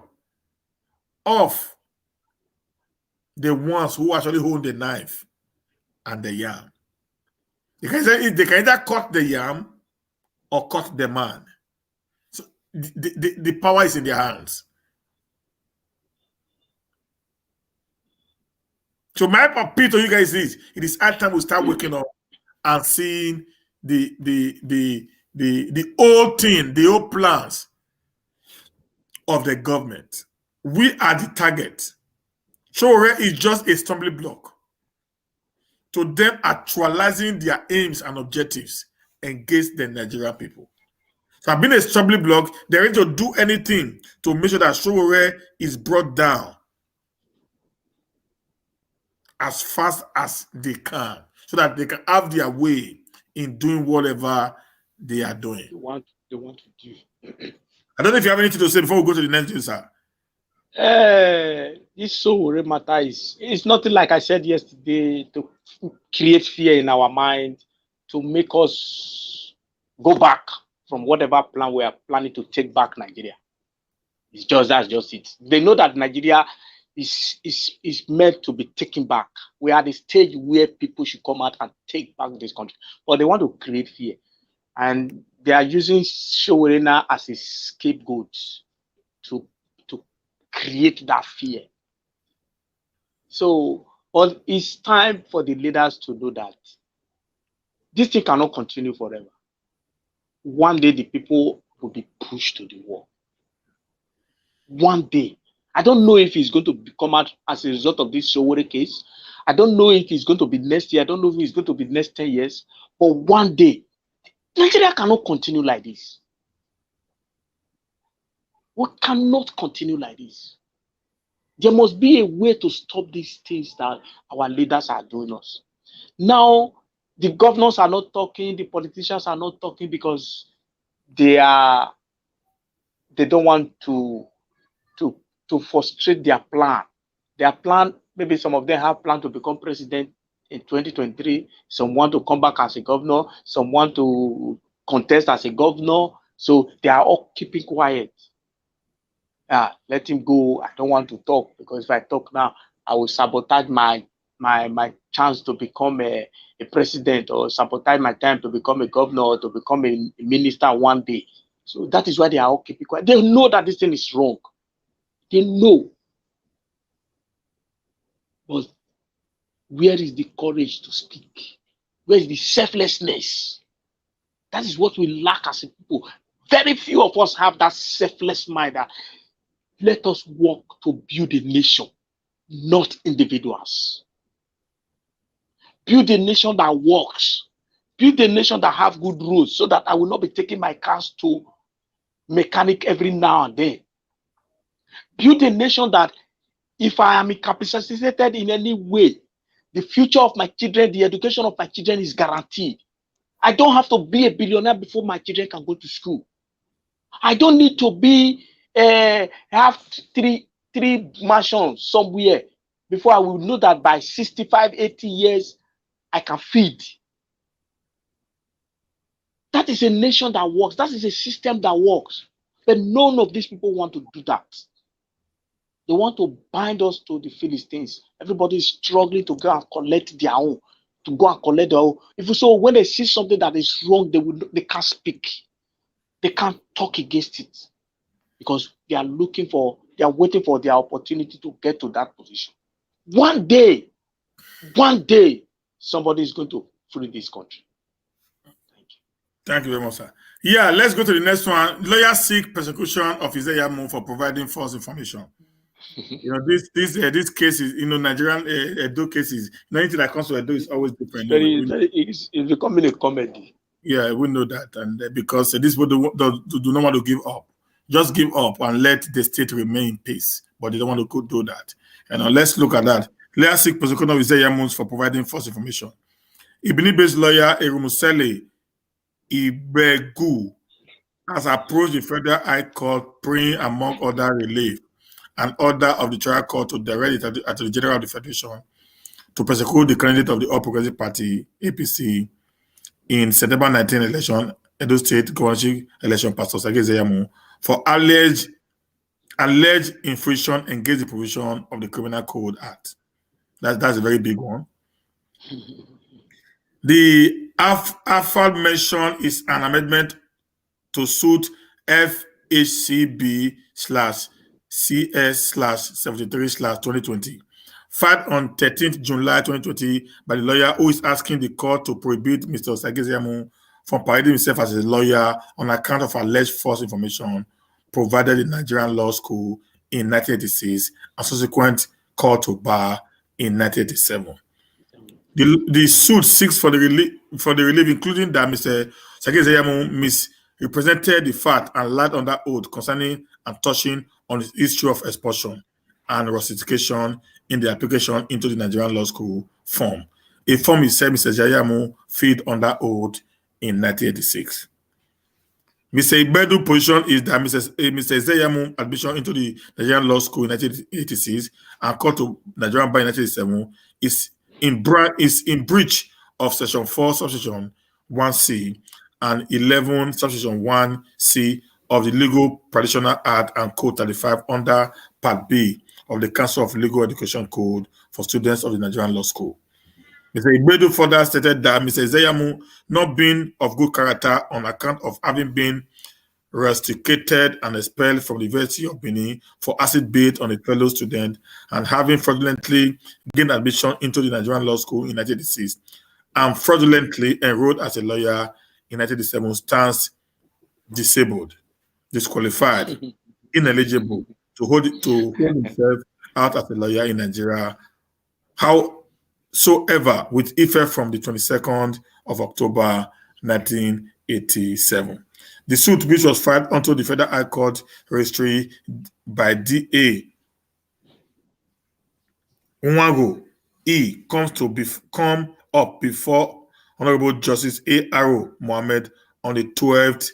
of the ones who actually hold the knife and the yam. They can either cut the yam or cut the man. So the power is in their hands. So my appeal to you guys is, it is high time we start waking up and seeing the old thing, the old plans of the government. We are the target. Sowore is just a stumbling block to them actualizing their aims and objectives against the Nigerian people. So I've been a stumbling block. They're ready to do anything to make sure that Sowore is brought down as fast as they can, so that they can have their way in doing whatever they are doing. They want to do. I don't know if you have anything to say before we go to the next thing, sir. This Sowore matter it's nothing, like I said yesterday, to create fear in our mind, to make us go back from whatever plan we are planning to take back Nigeria. That's just it. They know that Nigeria is meant to be taken back. We are at the stage where people should come out and take back this country, but they want to create fear, and they are using Sowore now as a scapegoat to create that fear. So, but it's time for the leaders to know that this thing cannot continue forever. One day the people will be pushed to the wall. One day. I don't know if it's going to come out as a result of this Sowore case. I don't know if it's going to be next year. I don't know if it's going to be next 10 years. But one day, Nigeria cannot continue like this. We cannot continue like this. There must be a way to stop these things that our leaders are doing us. Now, the governors are not talking, the politicians are not talking because they don't want to frustrate their plan. Their plan, maybe some of them have planned to become president in 2023. Some want to come back as a governor. Some want to contest as a governor. So they are all keeping quiet. Let him go. I don't want to talk, because if I talk now, I will sabotage my chance to become a president, or sabotage my time to become a governor, or to become a minister one day. So that is why they are all keeping quiet. They know that this thing is wrong. They know. But where is the courage to speak? Where is the selflessness? That is what we lack as a people. Very few of us have that selfless mind that let us work to build a nation, not individuals. Build a nation that works. Build a nation that have good rules, so that I will not be taking my cars to mechanic every now and then. Build a nation that if I am incapacitated in any way, the future of my children, the education of my children is guaranteed. I don't have to be a billionaire before my children can go to school. I don't need to be have three mansions somewhere before I will know that by 65, 80 years, I can feed. That is a nation that works. That is a system that works. But none of these people want to do that. They want to bind us to the Philistines. Everybody is struggling to go and collect their own. To go and collect their own. So when they see something that is wrong, they can't speak. They can't talk against it. Because they are waiting for their opportunity to get to that position. One day, somebody is going to free this country. Thank you. Thank you very much, sir. Yeah, let's go to the next one. Lawyers seek prosecution of Ize-Iyamu for providing false information. This case is, Nigerian Edo cases. Anything that comes to Edo is always different. It's becoming a comedy. Yeah, we know that, and because these people do not want to give up. Just give up and let the state remain in peace. But they don't want to do that. And let's look at that. Lawyers seek prosecution of Ize-Iyamu for providing false information. Ibini-based lawyer Erumusele Ibegu has approached the Federal High Court, praying, among other relief, an order of the trial court to direct it at the General of the Federation to prosecute the candidate of the All Progressive Party, APC, in September 19 election, Edo State governorship election, Pastor Saraki Ize-Iyamu, for alleged alleged infraction against the provision of the Criminal Code Act. That's a very big one. The aforementioned is an amendment to suit FHCB/CS/73/2020, filed on 13th July 2020 by the lawyer who is asking the court to prohibit Mr. Ize-Iyamu from parading himself as a lawyer on account of alleged false information provided in Nigerian law school in 1986 and subsequent call to bar in 1987. The suit seeks for the relief, including that Mr. Ize-Iyamu misrepresented the fact and lied under oath concerning and touching on his history of expulsion and rustication in the application into the Nigerian law school form. A form he said Mr. Ize-Iyamu filled under oath in 1986. Mr. Ibedu's position is that Mr. Ize-Iyamu admission into the Nigerian law school in 1986 and called to Nigerian bar in 1987 is in breach of Section 4, Subsection 1C and 11, Subsection 1C of the Legal Practitioner Act and Code 35 under Part B of the Council of Legal Education Code for students of the Nigerian Law School. Mr. Ibedu further stated that Mr. Ize-Iyamu not being of good character on account of having been rusticated and expelled from the University of Benin for acid bait on a fellow student and having fraudulently gained admission into the Nigerian Law School in 1986 and fraudulently enrolled as a lawyer in 1987 stands disabled, disqualified, ineligible to hold himself out as a lawyer in Nigeria, howsoever with effect from the 22nd of October 1987. The suit, which was filed onto the Federal High Court registry by D.A. Nwago E, come up before Honorable Justice A. Arrow Mohammed on the 12th,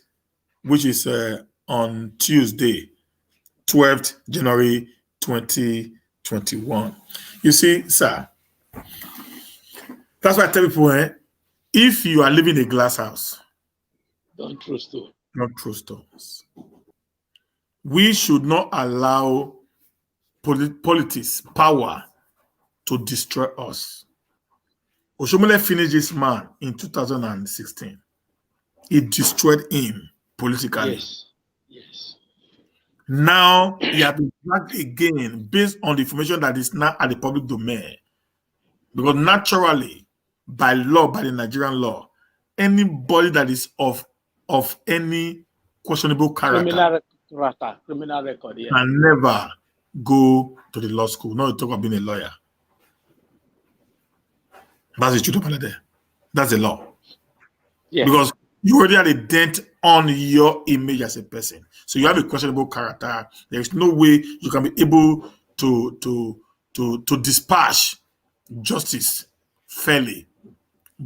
which is on Tuesday, 12th January 2021. You see, sir, that's why I tell people, if you are living in a glass house, don't throw stones. Not throw stones. We should not allow politics, power to destroy us. Oshomole finished this man in 2016. It destroyed him politically. Yes. Now he has been dragged again based on the information that is now at the public domain. Because naturally, by law, by the Nigerian law, anybody that is of any questionable character, criminal record, yeah, can never go to the law school. Not to talk about being a lawyer. That's the truth about it. That's the law. Yeah. Because you already had a dent on your image as a person. So you have a questionable character. There is no way you can be able to dispatch justice fairly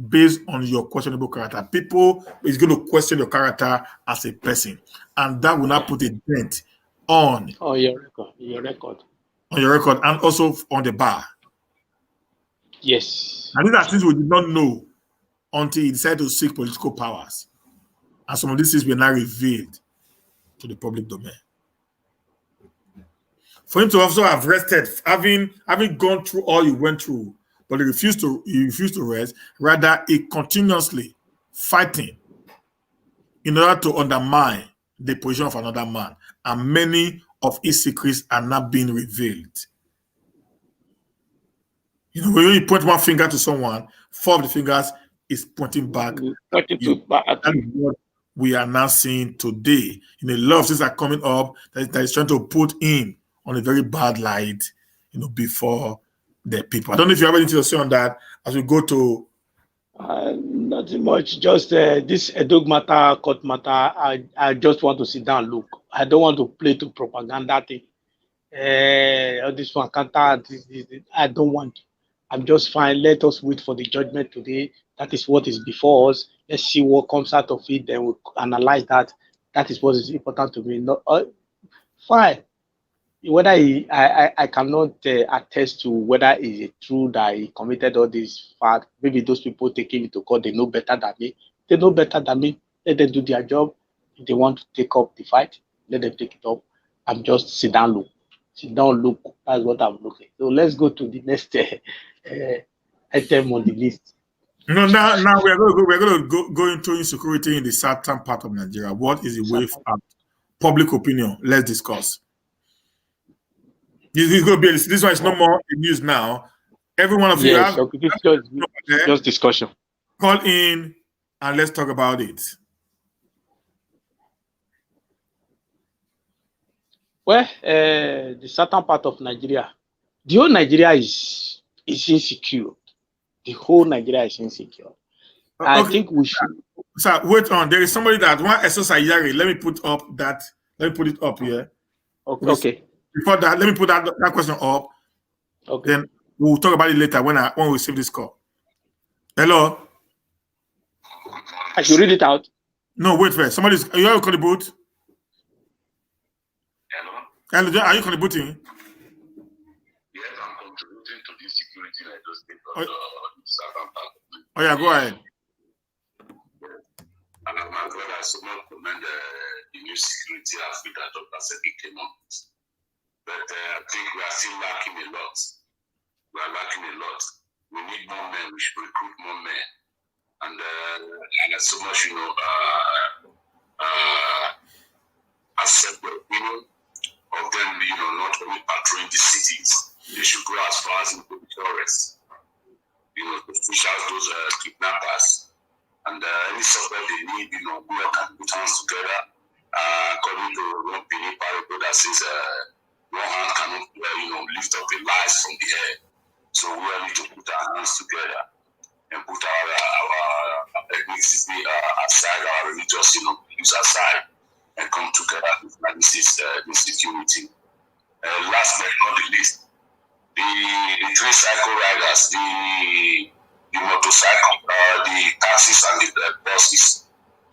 based on your questionable character. People is going to question your character as a person, and that will not put a dent on your record, and also on the bar. Yes. And these are things we did not know until he decided to seek political powers, and some of these things were now revealed to the public domain. For him to also have rested, having gone through all he went through, but he refused to rest. Rather, he continuously fighting in order to undermine the position of another man. And many of his secrets are not being revealed. You know, when you point one finger to someone, 4 of the fingers is pointing back. That is what we are now seeing today. You know, a lot of things are coming up that is trying to put him on a very bad light, you know, before the people. I don't know if you have anything to say on that as we go to. Nothing much. Just this Edo matter, court matter. I just want to sit down and look. I don't want to play to propaganda thing. This one can't. I don't want. I'm just fine. Let us wait for the judgment today. That is what is before us. Let's see what comes out of it. Then we'll analyze that. That is what is important to me. No, fine. Whether I cannot attest to whether it's true that he committed all these facts. Maybe those people taking it to court, they know better than me. They know better than me. Let them do their job. If they want to take up the fight, let them take it up. I'm just sit down look. That's what I'm looking. So let's go to the next item on the list. No, now we're going to go into insecurity in the southern part of Nigeria. What is the way forward? Public opinion. Let's discuss. This is going to be this one is no more in news now. Every one of you have just discussion. Call in and let's talk about it. Well, the southern part of Nigeria, the whole Nigeria is insecure. The whole Nigeria is insecure. Okay. I think we should. Sir, wait on. There is somebody that want Ize-Iyamu. Let me put it up here. Okay. Before that, let me put that question up. Okay. Then we'll talk about it later when we receive this call. Hello. I should read it out. No, wait first. Are you contributing? Hello, are you contributing? Yes, I'm contributing to the security in Edo State of the southern part. Oh yeah, go ahead. And my brother so much commend the new security outfit that Dr. Saraki came up with. But I think we are still lacking a lot. We need more men. We should recruit more men. And there's so much, accept the opinion of them, not only patrolling the cities. They should go as far as into the forest. To push out those kidnappers. And any support they need, we can put hands together. According to one penny parable that says one hand cannot, lift up a life from the air. So we all need to put our hands together and put our ethnicity aside, our religious views aside, and come together to fight this insecurity. Last but not the least, the tricycle riders, the motorcycle, the taxis and the buses.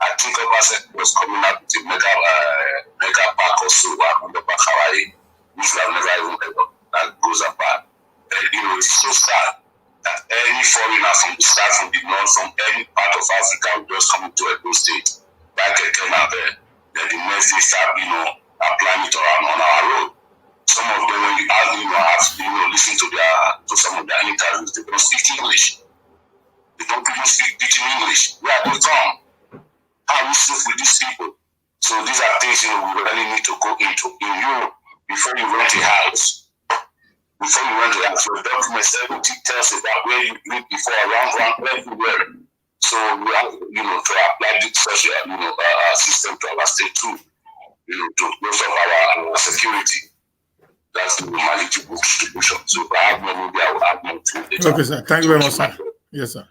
I think Offa was coming up with a mega park or so around the Hawaii, which we have never even heard of, that goes apart. It's so sad that any foreigner from the south, from the north, from any part of Africa will just come into Edo State, back again and then the next day start, applying it on our road. Some of them, when you have listen to some of their interviews, they don't speak English. They don't even speak pidgin English. Where are they from? How are we safe with these people? So these are things we really need to go into. In Europe, before you rent a house, your documents, everything tells about where you lived before, around everywhere. So we have, to apply this such a system to our state too, to boost up our security. That's the manageable distribution. So I have money there, I will add more to it. Okay, sir. Thank you very much, sir. Yes, sir.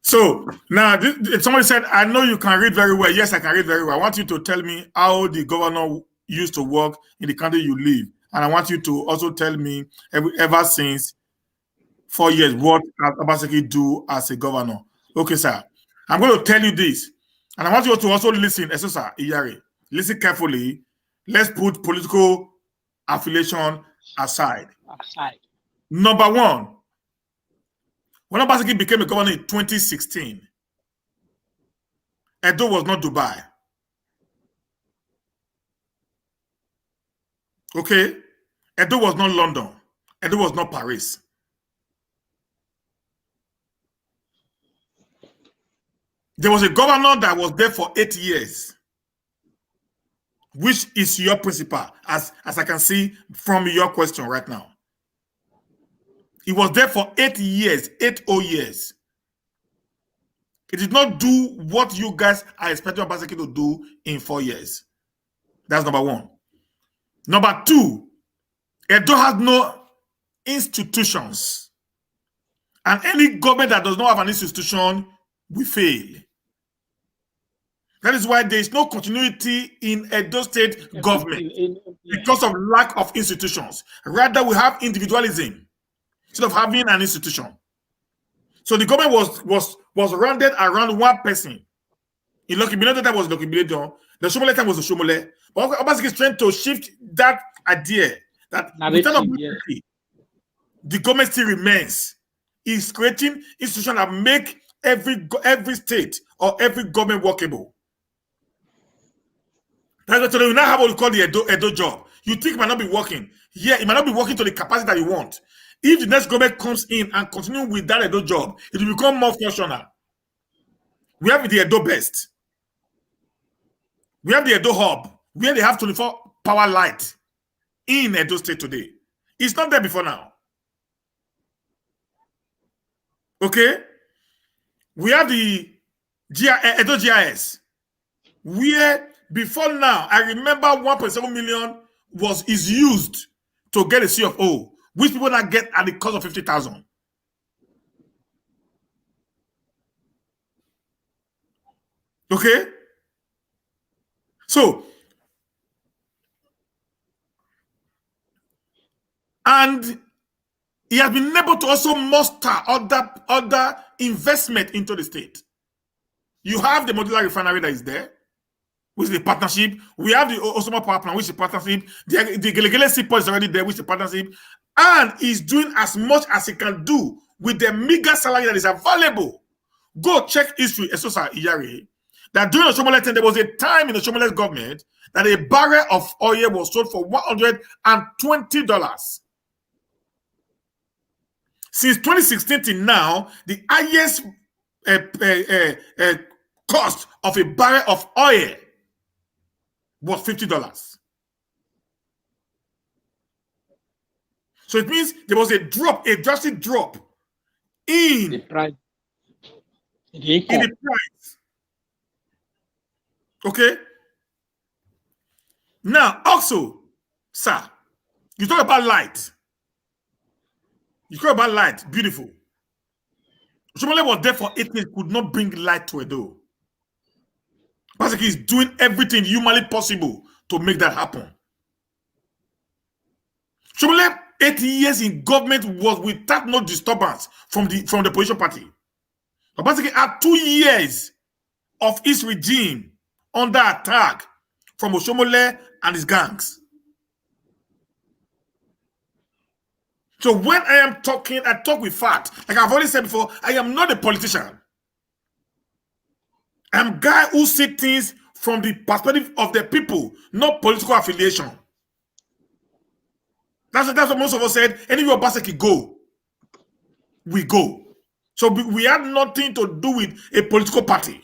So now somebody said, I know you can read very well. Yes, I can read very well. I want you to tell me how the governor used to work in the country you live. And I want you to also tell me ever since 4 years, what Advocacy do as a governor. Okay, sir. I'm going to tell you this. And I want you to also listen, Ize-Iyamu. Listen carefully. Let's put political affiliation aside. Number one, when Advocacy became a governor in 2016, Edo was not Dubai. Okay? Edo was not London. Edo was not Paris. There was a governor that was there for 8 years, which is your principal, as I can see from your question right now. He was there for 8 years, 8 years. He did not do what you guys are expecting Advocacy to do in 4 years. That's number one. Number two, Edo has no institutions. And any government that does not have an institution will fail. That is why there is no continuity in Edo State government because of lack of institutions. Rather, we have individualism instead of having an institution. So the government was rounded around one person. In Lokibile, that was Lokibile. The Shomole time was the Shomole. But Advocacy is trying to shift that idea that the government still remains. Is creating institutions that make every state or every government workable. That's why today we now have what we call the Edo job. You think it might not be working. Yeah, it might not be working to the capacity that you want. If the next government comes in and continue with that Edo job, it will become more functional. We have the Edo Best. We have the Edo Hub, where they have 24 power light in Edo State today. It's not there before now. Okay? We have the Edo GIS, where before now, I remember 1.7 million is used to get a CFO, which people now get at the cost of 50,000. Okay? So, and he has been able to also muster other investment into the state. You have the modular refinery that is there, which is the partnership. We have the Osoma power plant, which is a partnership. The Gelegele seaport is already there, which is a partnership. And he's doing as much as he can do with the meager salary that is available. Go check history, Esosa-Iyare, that during the Shomole time, there was a time in the Shomole government that a barrel of oil was sold for $120. Since 2016 till now, the highest cost of a barrel of oil was $50. So it means there was a drastic drop in the price. In the price. Okay? Now, also, sir, you talk about light. You talk about light. Beautiful. Shomole was there for 8 years, could not bring light to Edo. Basically, he's doing everything humanly possible to make that happen. Shomole, 8 years in government was without no disturbance from the opposition party. But basically, at 2 years of his regime under attack from Oshomole and his gangs. So when I am talking, I talk with fact. Like I've already said before, I am not a politician. I'm a guy who sees things from the perspective of the people, not political affiliation. That's what most of us said. Anywhere Obaseki go, we go. So we had nothing to do with a political party.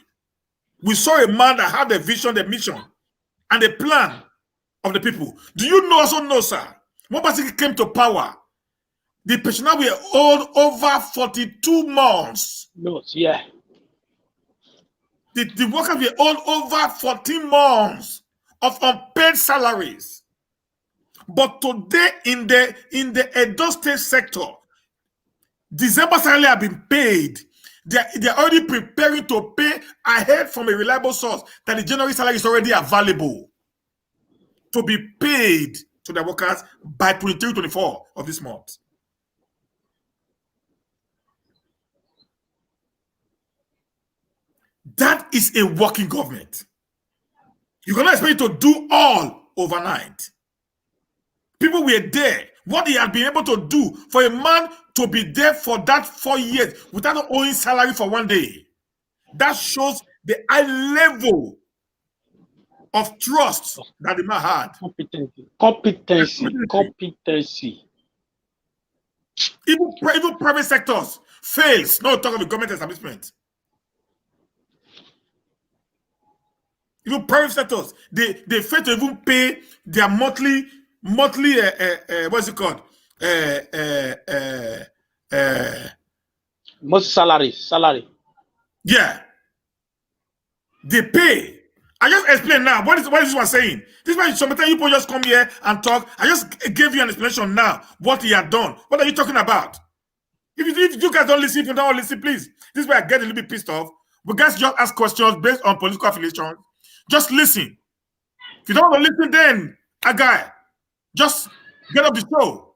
We saw a man that had the vision, the mission, and the plan of the people. Do you also know, sir, when Obaseki came to power, the petitioners were old over 42 months. No, yeah. The workers were old over 14 months of unpaid salaries. But today, in the Edo State sector, December salary have been paid. They're already preparing to pay ahead from a reliable source that the January salary is already available to be paid to the workers by 23-24 of this month. That is a working government. You cannot expect it to do all overnight. People were there. What he had been able to do for a man to be there for that 4 years without owing salary for 1 day, that shows the high level of trust that the man had. Competency. Even private sectors fails. No talk of the government establishment. Even private sectors, they fail to even pay their monthly what's it called? Most salary. Yeah. They pay. I just explain now. What is this one saying? This one, sometimes you people just come here and talk. I just gave you an explanation now, what he had done. What are you talking about? If you guys don't listen, if you don't listen, please. This is where I get a little bit pissed off. But guys just ask questions based on political affiliation. Just listen. If you don't want to listen, then a guy, just get off the show.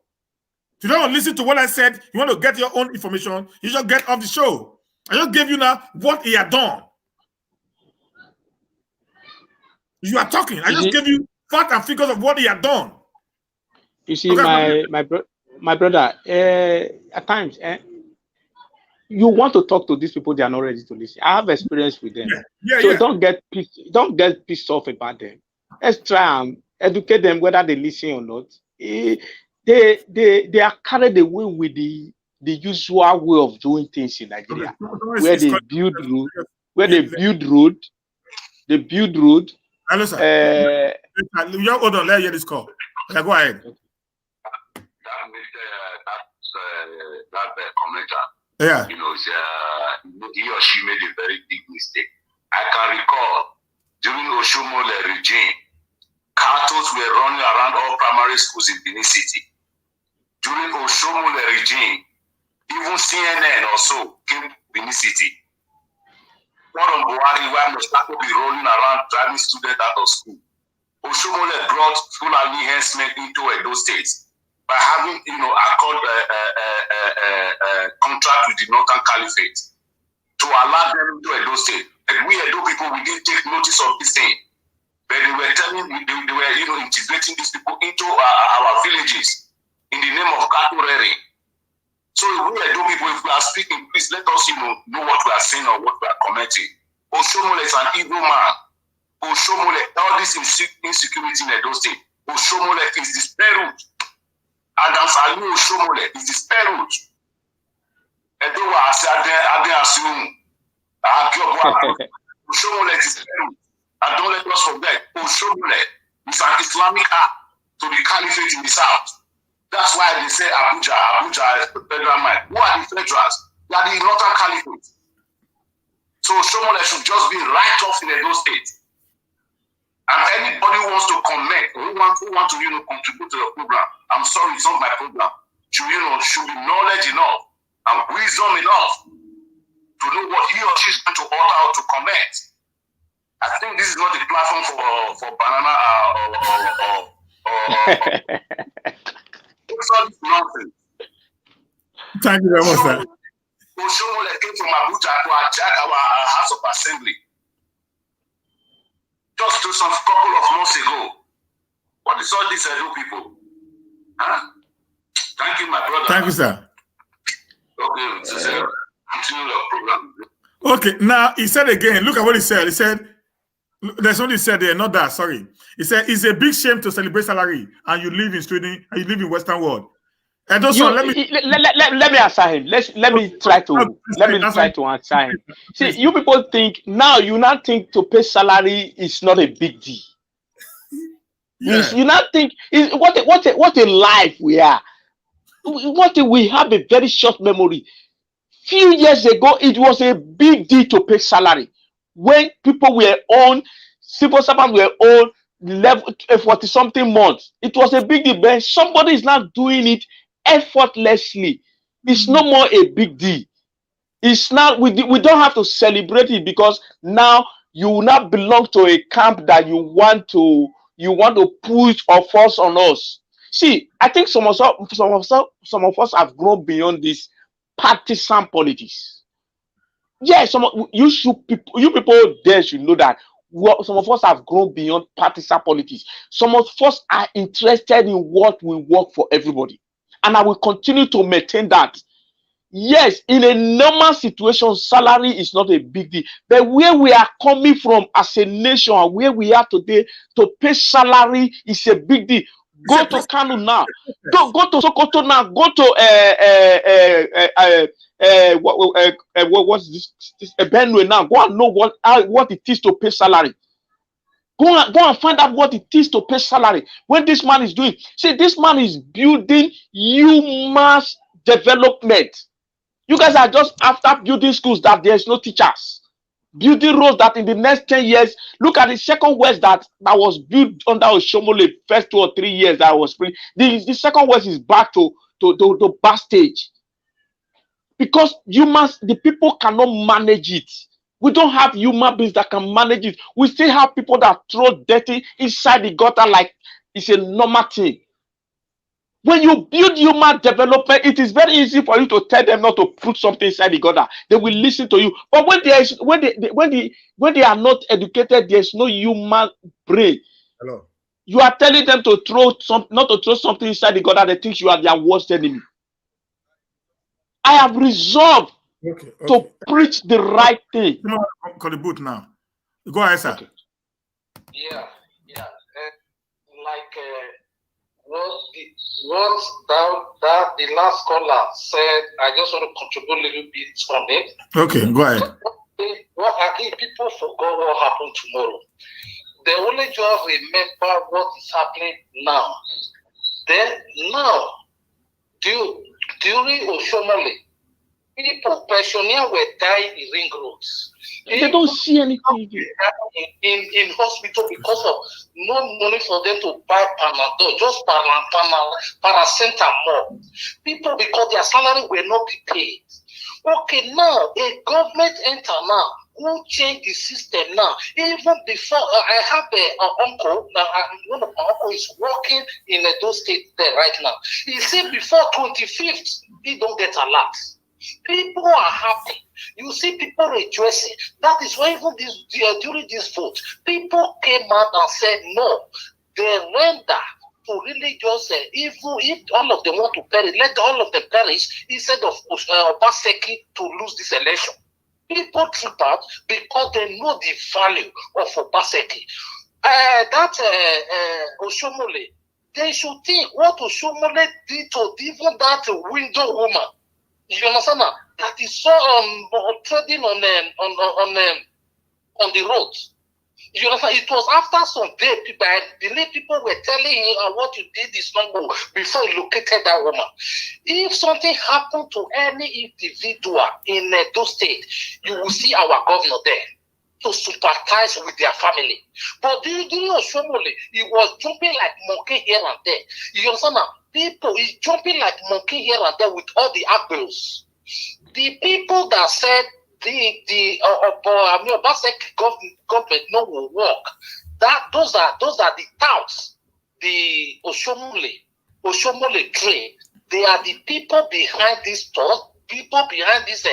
If you don't want to listen to what I said, you want to get your own information, you just get off the show. I just gave you now what he had done. You are talking. I just gave you facts and figures of what he had done. You see, okay, my brother, at times, you want to talk to these people, they are not ready to listen. I have experience with them. Yeah, so don't get pissed off about them. Let's try and educate them whether they listen or not. They are carried away with the usual way of doing things in Nigeria, where they build road, Hello, sir. Hold on, let me hear this call. Yeah, go ahead. That commenter, yeah, he or she made a very big mistake. I can recall during Oshomole regime, cartels were running around all primary schools in Benin City. During Oshomole regime, even CNN also came to Benin City. From Buhari, where must be rolling around driving students out of school. Oshomole brought full enhancement into Edo State by having, accord contract with the Northern Caliphate to allow them into Edo State. And we Edo people, we didn't take notice of this thing. But they were telling me, they were, integrating these people into our villages in the name of cattle rearing. So we Edo people, if we are speaking, please let us, know what we are saying or what we are commenting. Oshomole is an evil man. Oshomole, all this insecurity in Edo State. Oshomole is the spare root. Adams Ali Oshomole is the spare root. Edo wa ade assume. Oshomole is the spare root. And don't let us forget, Oshomole is an Islamic act to the caliphate in the south. That's why they say Abuja is the federal mind. Who are the federals? They are the northern caliphate. So Oshomole should just be right off in Edo State. And anybody who wants to comment, who wants to contribute to the program, I'm sorry, it's not my program. Should be knowledge enough and wisdom enough to know what he or she is going to order or to comment. I think this is not a platform for banana it's all this nonsense. Thank you very much, sir. Oshomole came from Abuja to attack our House of Assembly. Just to some couple of months ago. What is all these Edo people? Huh? Thank you, my brother. Thank you, sir. Okay, continue your program. Okay, now he said again, look at what he said. He said, there's something he said there, not that, sorry. He said, it's a big shame to celebrate salary and you live in Sweden and you live in Western world. And also, let me answer him. Let me try to answer him. See, you people think now to pay salary is not a big deal. Yeah. You now think what a life we are. We have a very short memory. Few years ago, it was a big deal to pay salary. When people were on, civil servants were on 40-something months. It was a big deal, but somebody is now doing it effortlessly. It's no more a big deal. It's not, we don't have to celebrate it because now you will not belong to a camp that you want to push or force on us. See, I think some of us have grown beyond this partisan politics. Yes, you people there should know that some of us have grown beyond partisan politics. Some of us are interested in what will work for everybody. And I will continue to maintain that. Yes, in a normal situation, salary is not a big deal. But where we are coming from as a nation and where we are today, to pay salary is a big deal. Go to Kano now. Go to Sokoto now. Go to what's this Benue now. Go and know what it is to pay salary. Go and find out what it is to pay salary. When this man is doing, see, this man is building human development. You guys are just after building schools that there's no teachers. Building roads that in the next 10 years, look at the second west that was built under Oshomole first 2 or 3 years that was free. The second west is back to back stage. Because the people cannot manage it. We don't have human beings that can manage it. We still have people that throw dirty inside the gutter like it's a normal thing. When you build human development, it is very easy for you to tell them not to put something inside the gutter. They will listen to you. But when they are not educated, there's no human brain. Hello. You are telling them to not to throw something inside the gutter. They think you are their worst enemy. I have resolved to preach the right thing. Call the boot now. Go ahead, sir. Okay. Yeah. Yeah, like what the last caller said, I just want to contribute a little bit on it. Okay, go ahead. What I think people forgot what happened tomorrow. They only just remember what is happening now. Then now, during Oshomole, people, pensioners were dying in ring roads. They don't see anything in hospital because of no money for them to buy Panadol, just paracetamol. People, because their salary will not be paid. Okay, now a government enter now, who change the system now. Even before, I have an uncle, one of my uncles is working in those states there right now. He said before 25th, he don't get a lot. People are happy. You see people rejoicing. That is why even during this vote, people came out and said, no, they render to really just, even if all of them want to perish, let all of them perish instead of Obaseki to lose this election. People trip out because they know the value of Obaseki. Oshomole, they should think what Oshomole did to even that window woman. You understand now? That is so trading on the road. You understand? It was after some day, I believe people were telling him what you did is not good before he located that woman. If something happened to any individual in those states, you will see our governor there to sympathize with their family. But during Oshomole, he was jumping like monkey here and there. You understand now? People is jumping like monkey here and there with all the abuse. The people that said the Obaseki government no will work. Those are the touts, the Oshomole train. They are the people behind this thought, people behind this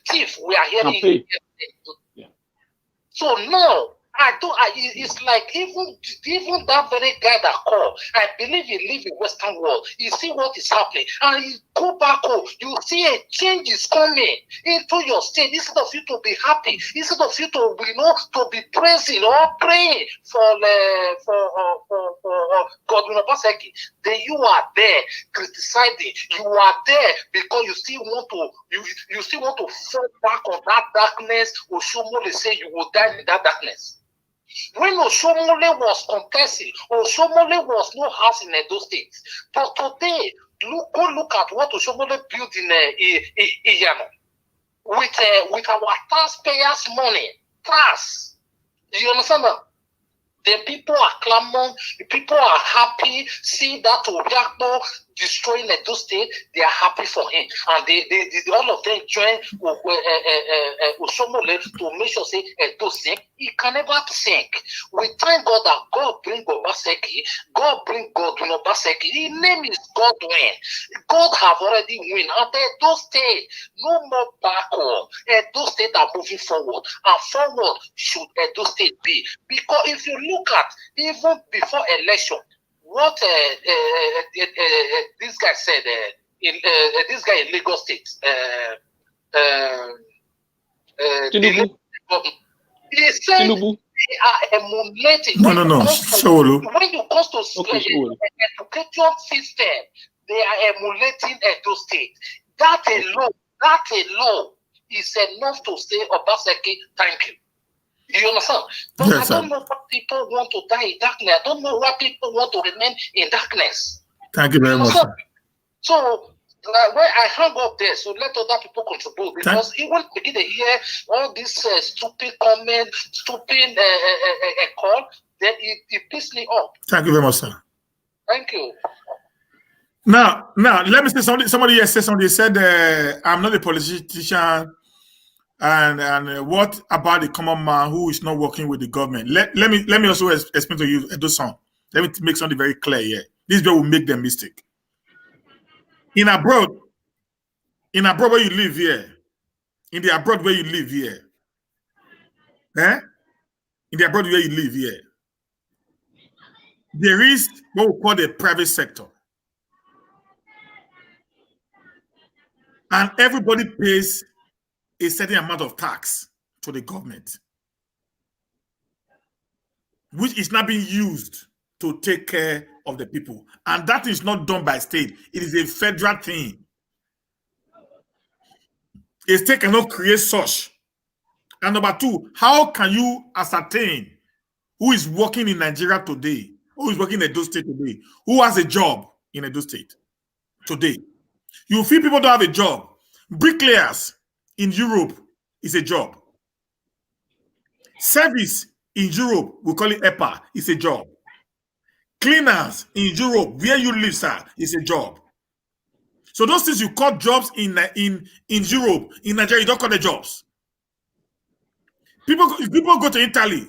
thief we are hearing. Yeah. So now it's like even that very guy that called, I believe he live in Western world. You see what is happening, and you go back home, you see a change is coming into your state. Instead of you to be happy, instead of you to to be praising or praying for Godwin Obaseki, then you are there criticizing. You are there because you still want to fall back on that darkness. Oshomole say you will die in that darkness. When Oshomole was contesting, Oshomole was no house in Edo State. But today, go look at what Oshomole built in Ize-Iyamu with our taxpayers' money. Tax. You understand that? The people are clamoring, the people are happy. See that Obiakpo destroying Edo State, they are happy for him. And they all of them join Oshomole to make sure say Edo sink. He can never sink. We thank God that God bring Obaseki, God bring Godwin Obaseki. His name is Godwin. God have already win. And Edo State, no more backward. Edo State are moving forward. And forward should Edo State be. Because if you look at even before election, what this guy said this guy in Lagos State, he said they are emulating. No. Sowore. When you come to education system, they are emulating Edo State. That alone is enough to say Obaseki, thank you. You understand? But yes, I don't know why people want to die in darkness. I don't know why people want to remain in darkness. Thank you very much. So when I hang up there, so let other people contribute, because even begin to hear all this stupid comment, stupid call, then it pisses me off. Thank you very much, sir. Thank you. Now, let me say something. Somebody here said something. They said, I'm not a politician. And what about the common man who is not working with the government? Let me also explain to you, Edo son. Let me make something very clear here. This way will make them mistake. In abroad where you live here, in the abroad where you live here, in the abroad where you live here, there is what we call the private sector. And everybody pays a certain amount of tax to the government. which is not being used to take care of the people. And that is not done by state. It is a federal thing. A state cannot create such. And number two, how can you ascertain who is working in Nigeria today, who is working in Edo State today, who has a job in Edo State today? You feel people don't have a job. Bricklayers in Europe is a job. Service in Europe, we call it EPA, is a job. Cleaners in Europe, where you live, sir, is a job. So those things you call jobs in Europe, in Nigeria, you don't call the jobs. People go to Italy.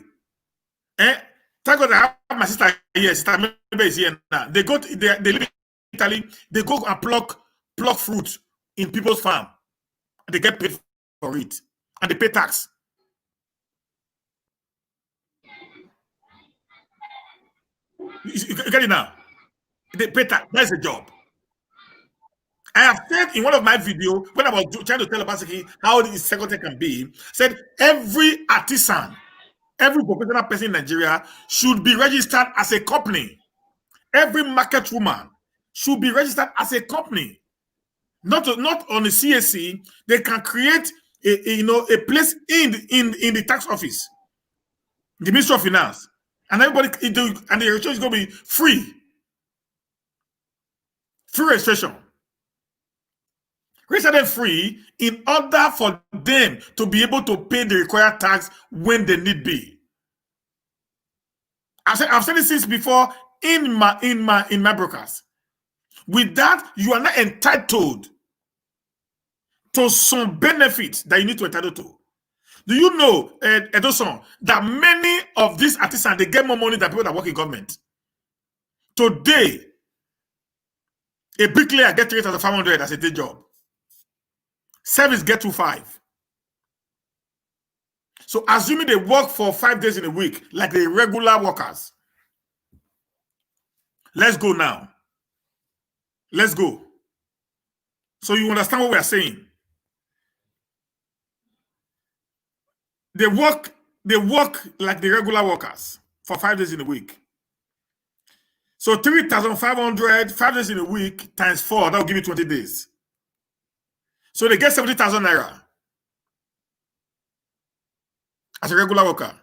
Thank God I have my sister here. Sister member is here now. They live in Italy. They go and pluck fruit in people's farm. They get paid for it, and they pay tax. You get it now? They pay tax. That's a job. I have said in one of my videos, when I was trying to tell about how this secretary can be, said every artisan, every professional person in Nigeria should be registered as a company. Every market woman should be registered as a company. Not on the CAC. They can create a place in the tax office, the Ministry of Finance, and everybody and the registration is going to be free registration. Register them free in order for them to be able to pay the required tax when they need be. I've said this since before in my broadcast. With that, you are not entitled to some benefits that you need to entitle to. Do you know, Edo-san, that many of these artisans, they get more money than people that work in government? Today, a bricklayer gets 3,500 as a day job. Service get to 5. So assuming they work for 5 days in a week, like the regular workers. Let's go now. Let's go. So you understand what we are saying. They work like the regular workers for 5 days in a week. So 3,500, 5 days in a week times 4, that will give you 20 days. So they get 70,000 naira as a regular worker.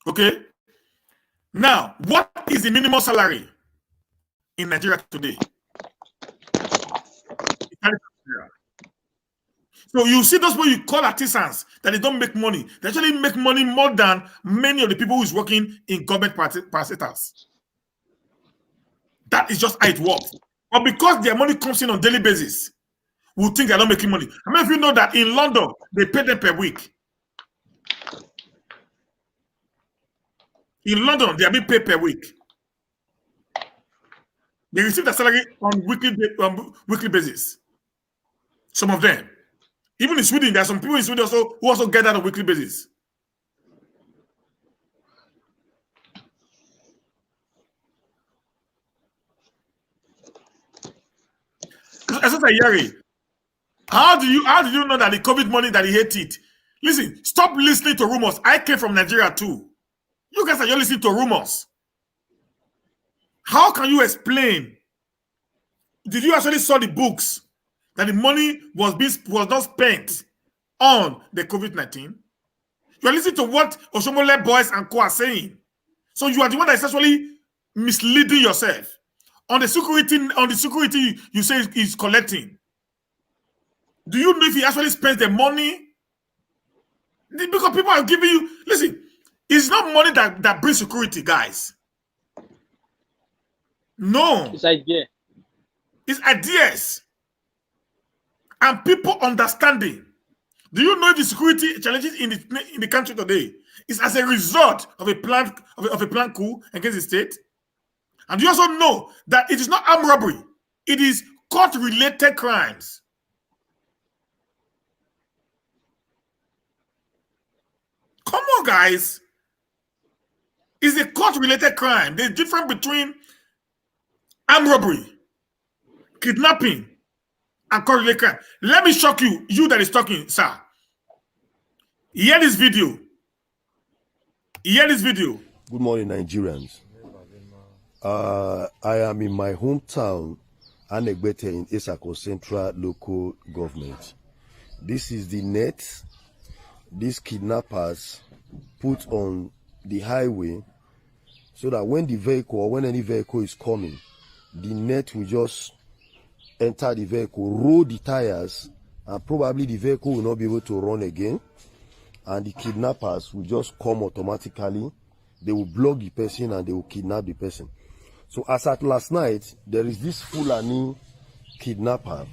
Okay. Now, what is the minimum salary in Nigeria today? So you see those people you call artisans that they don't make money. They actually make money more than many of the people who is working in government parastatals. That is just how it works. But because their money comes in on daily basis, we think they're not making money. How many of you know that in London, they pay them per week? In London, they are being paid per week. They receive their salary on weekly basis. Some of them. Even in Sweden, there are some people in Sweden who also get that on a weekly basis. How do you know that the COVID money that he hate it? Listen, stop listening to rumors. I came from Nigeria too. You guys are just listening to rumors. How can you explain? Did you actually saw the books that the money was not spent on the COVID-19? You are listening to what Oshomole boys and co are saying. So you are the one that is actually misleading yourself. On the security you say is collecting. Do you know if he actually spends the money? Because people are giving you, listen, it's not money that brings security, guys. No. It's idea. It's ideas. And people understanding. Do you know the security challenges in the country today is as a result of a planned coup against the state? And you also know that it is not armed robbery. It is court-related crimes. Come on, guys. It's a court-related crime. There's a difference between armed robbery, kidnapping, and correlate crime. Let me shock you, you that is talking, sir. Hear this video. Hear this video. Good morning, Nigerians. I am in my hometown, Anegbete, in Isako Central Local Government. This is the net these kidnappers put on the highway so that when the vehicle or when any vehicle is coming, the net will just enter the vehicle, roll the tires, and probably the vehicle will not be able to run again. And the kidnappers will just come automatically. They will block the person and they will kidnap the person. So as at last night, there is this Fulani kidnapper,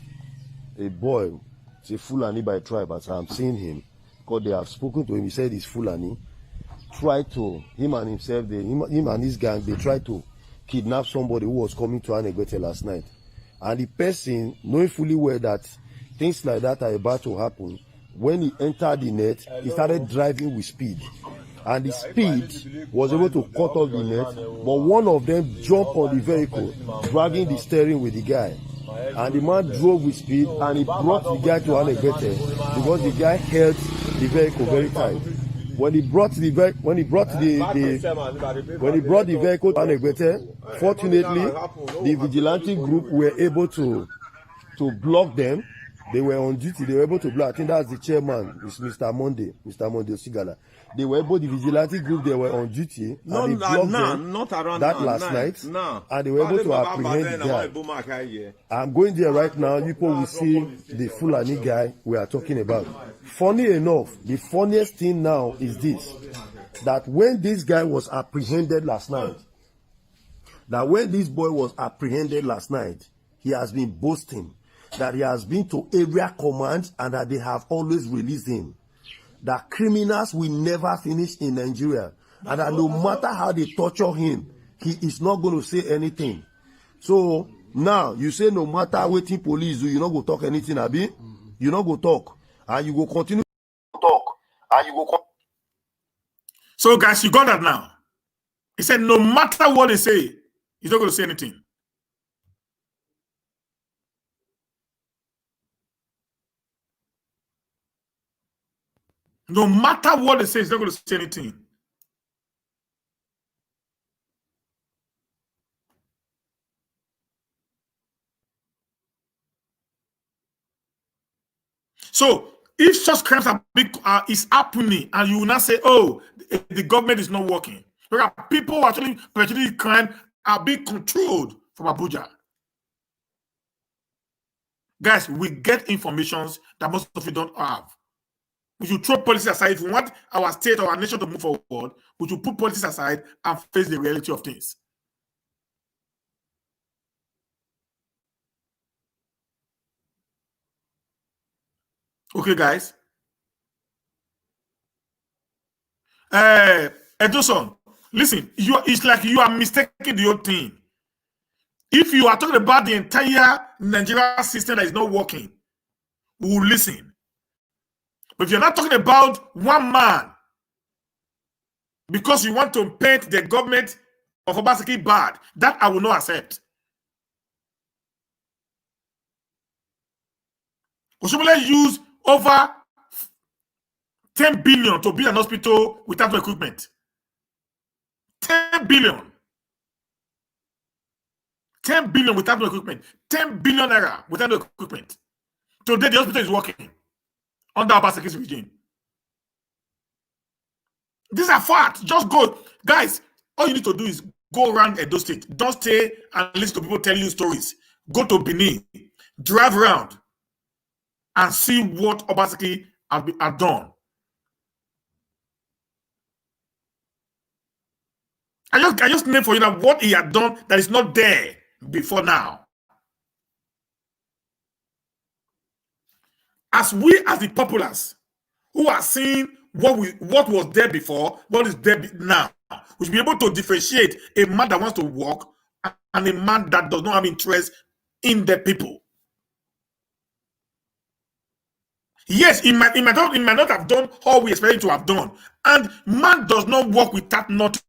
a boy, it's a Fulani by tribe, as I'm seeing him, because they have spoken to him. He said he's Fulani. Him and himself, him and his gang, they tried to kidnap somebody who was coming to Anegbete last night. And the person, knowing fully well that things like that are about to happen, when he entered the net, he started driving with speed. And the speed was able to cut off the net, but one of them jumped on the vehicle, dragging the steering with the guy. And the man drove with speed, and he brought the guy to Anegbete because the guy held the vehicle very tight. When he brought the vehicle to Anegbete, fortunately, the Vigilante group were able to block them. They were on duty. They were able to block. I think that's the chairman, it's Mr. Monday Osigala. They were able, the Vigilante group, they were on duty. And they blocked them that last night. And they were able to apprehend the guy. I'm going there right now. People will see the Fulani guy we are talking about. Funny enough, the funniest thing now is this, that when this guy was apprehended last night, he has been boasting that he has been to area command and that they have always released him. That criminals will never finish in Nigeria. And that no matter how they torture him, he is not going to say anything. So now you say no matter what the police do, you not go talk anything, Abi. You not go talk. And you go continue to talk. So guys, you got that now. He said no matter what they say, he's not going to say anything. No matter what they say, he's not going to say anything. So, if such crimes is happening, and you will not say, "Oh, the government is not working," because people who actually perpetrating crime are being controlled from Abuja. Guys, we get information that most of you don't have. We should throw policy aside. If we want our state or our nation to move forward, we should put policies aside and face the reality of things. Okay, guys. Edison, listen, it's like you are mistaking the whole thing. If you are talking about the entire Nigerian system that is not working, we will listen. But if you're not talking about one man, because you want to paint the government of Obaseki bad, that I will not accept. Oshomole used over 10 billion to build an hospital without no equipment. 10 billion. 10 billion without no equipment. 10 billion naira without no equipment. Today, the hospital is working under Obaseki's regime. These are facts. Just go. Guys, all you need to do is go around Edo State. Don't stay and listen to people telling you stories. Go to Benin. Drive around and see what Obaseki has done. I just name for you now what he had done that is not there before now. As we, as the populace, who are seeing what was there before, what is there now, we should be able to differentiate a man that wants to work and a man that does not have interest in the people. Yes, he might not have done all we expect him to have done. And man does not work without nothing.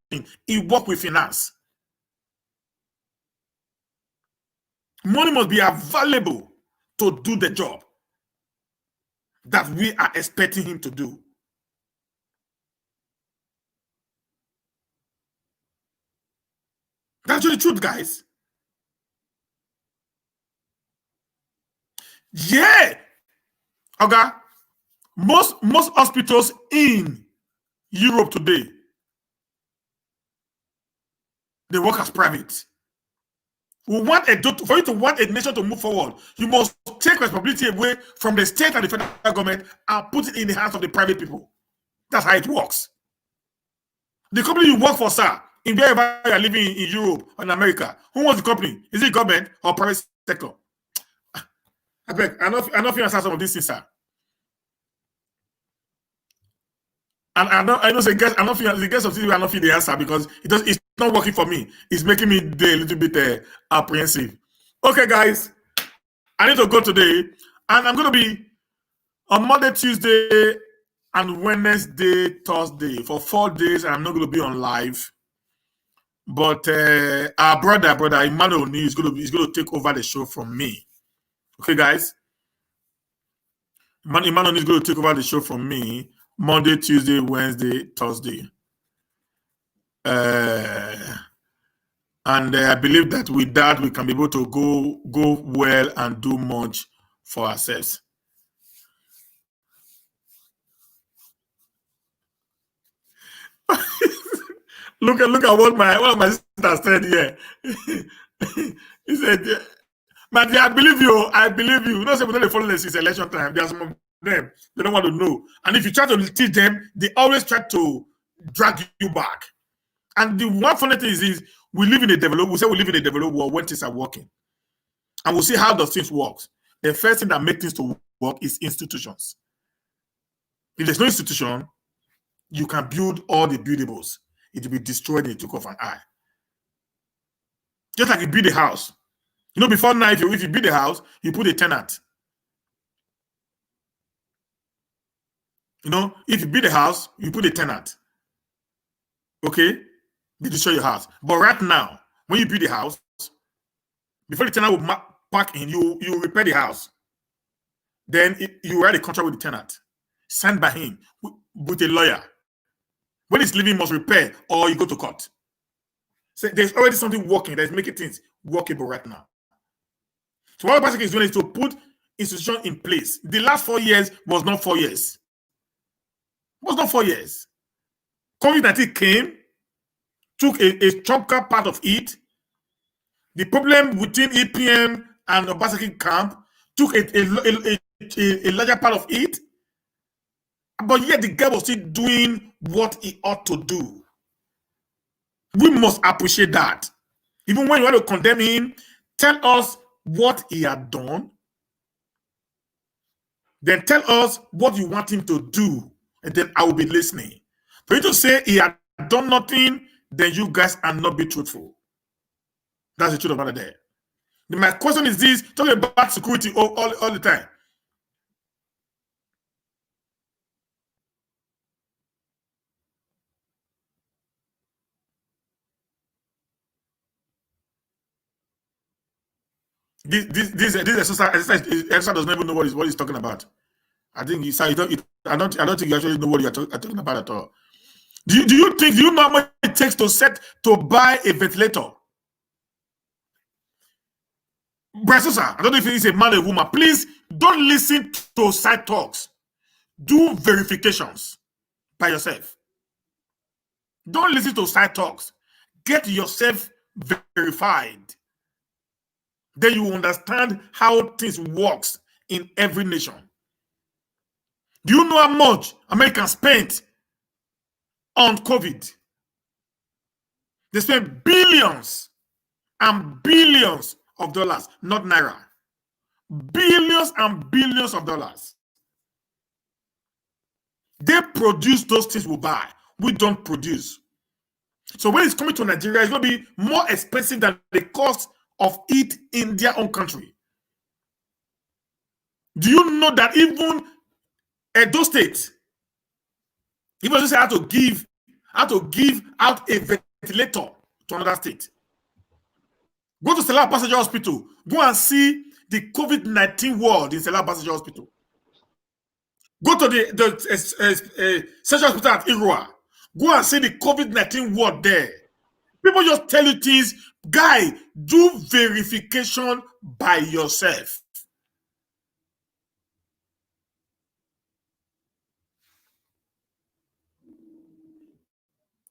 He works with finance. Money must be available to do the job that we are expecting him to do. That's the truth, guys. Yeah. Okay. Most hospitals in Europe today, they work as private. We want for you to want a nation to move forward, you must take responsibility away from the state and the federal government and put it in the hands of the private people. That's how it works. The company you work for, sir, in wherever you are living in Europe or in America, who owns the company? Is it government or private sector? I beg, I don't answer some of these things, sir. And I know say guess I don't feel the guess of things I don't feel the answer because it's not working for me. It's making me a little bit apprehensive. Okay, guys, I need to go today, and I'm going to be on Monday, Tuesday, and Wednesday, Thursday for 4 days. I'm not going to be on live, but our brother Emmanuel is going to take over the show from me. Okay, guys, Emmanuel is going to take over the show from me. Monday, Tuesday, Wednesday, Thursday. And I believe that with that, we can be able to go well and do much for ourselves. look at what my sister said here. He said, "Man, I believe you. I believe you. You know, say we don't follow this. It's election time. There are some of them they don't want to know, and if you try to teach them, they always try to drag you back. And the one funny thing is we live in a developed. We say we live in a developed world when things are working, and we'll see how those things work. The first thing that makes things to work is institutions. If there's no institution, you can build all the buildables. It will be destroyed in the twinkle of an eye. Just like you build a house. You know, before now, if you build a house, you put a tenant. You know, if you build a house, you put a tenant. Okay? They destroy your house. But right now, when you build a house, before the tenant will park in, you repair the house. Then you write a contract with the tenant, signed by him with a lawyer. When he's leaving, must repair or you go to court. So there's already something working that's making things workable right now. So what the person is doing is to put institution in place. The last 4 years was not 4 years. It was not 4 years. COVID-19 came, took a chunker part of it. The problem within EPM and Obaseki camp took a larger part of it. But yet the guy was still doing what he ought to do. We must appreciate that. Even when you want to condemn him, tell us what he had done. Then tell us what you want him to do. And then I will be listening. For you to say he had done nothing, then you guys are not be truthful. That's the truth about it there. My question is this, talking about security all the time. This exercise doesn't even know what he's talking about. I think I don't think you actually know what you're talking about at all. Do you know how much it takes to buy a ventilator? Brasusa, I don't know if he's a man or a woman. Please don't listen to side talks. Do verifications by yourself. Don't listen to side talks. Get yourself verified. Then you understand how things works in every nation. Do you know how much Americans spent on COVID? They spent billions and billions of dollars, not naira. Billions and billions of dollars. They produce those things we buy. We don't produce. So when it's coming to Nigeria, it's going to be more expensive than the cost of it in their own country. Do you know that even Edo State, even just had to give out a ventilator to another state? Go to Stella Passenger Hospital. Go and see the COVID-19 ward in Stella Basseter Hospital. Go to the Central Hospital at Irua. Go and see the COVID-19 ward there. People just tell you things. Guy, do verification by yourself.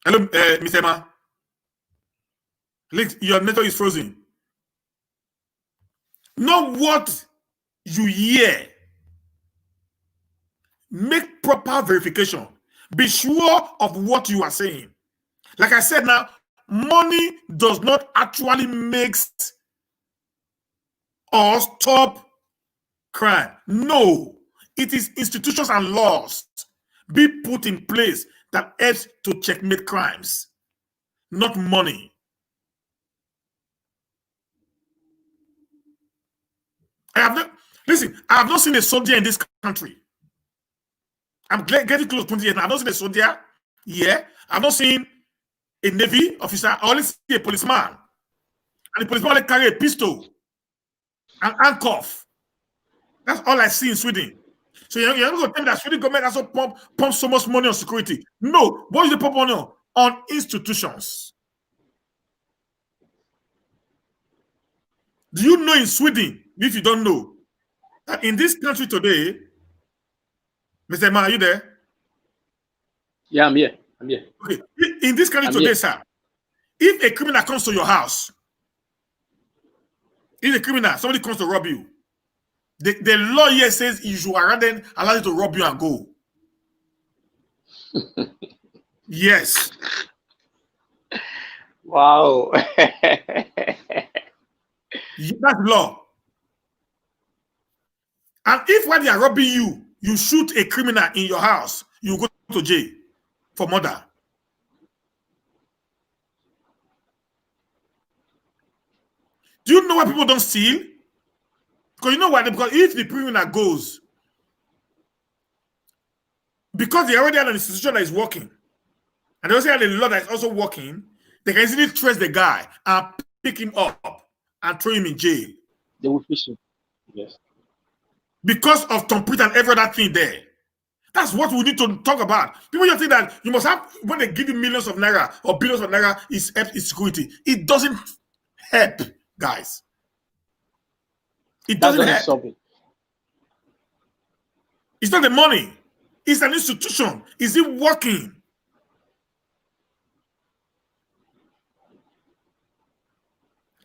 Hello, Mr. Emma. Your network is frozen. Know what you hear. Make proper verification. Be sure of what you are saying. Like I said now, money does not actually make or stop crime. No, it is institutions and laws be put in place that helps to checkmate crimes, not money. I have not seen a soldier in this country. I'm getting close to 20 years now. I've not seen a soldier. Yeah. I've not seen a Navy officer. I only see a policeman. And the policeman only carry a pistol and handcuff. That's all I see in Sweden. So you're not going to tell me that Sweden government also pump so much money on security. No. What is the pump money on? On institutions. Do you know in Sweden, if you don't know, that in this country today, Mr. Man, are you there? Yeah, I'm here. Okay. In this country today, sir, if a criminal comes to your house, somebody comes to rob you, the law here says you should allow you to rob you and go. Yes. Wow. That's law. And if when they are robbing you, you shoot a criminal in your house, you go to jail for murder. Do you know why people don't steal? Because you know why? Because if the criminal goes, because they already have an institution that is working, and they also have a law that is also working, they can easily trace the guy and pick him up and throw him in jail. They will fish him. Yes. Because of Tom and every other thing there. That's what we need to talk about. People just think that you must have, when they give you millions of naira or billions of naira, it's security. It doesn't help, guys. It doesn't help. It's not the money. It's an institution. Is it working?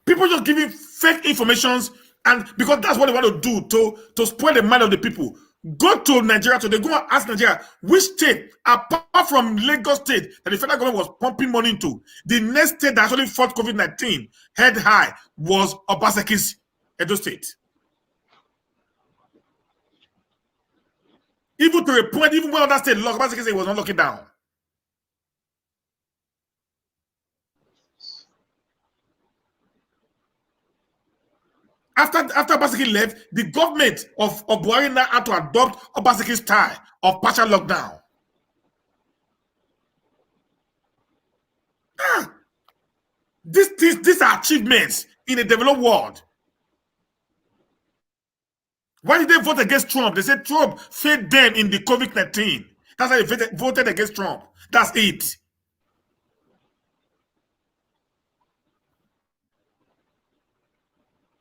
People just giving fake informations, and because that's what they want to do to spoil the mind of the people. Go to Nigeria today. Go and ask Nigeria which state, apart from Lagos State, that the federal government was pumping money into, the next state that actually fought COVID-19 head high was Obaseki's Edo State. Even to a point, even when other state locked, Obaseki said it was not locking down. After Obaseki left, the government of Buhari now had to adopt Obaseki's style of partial lockdown. These are achievements in a developed world. Why did they vote against Trump? They said Trump failed them in the COVID-19. That's why they voted against Trump. That's it.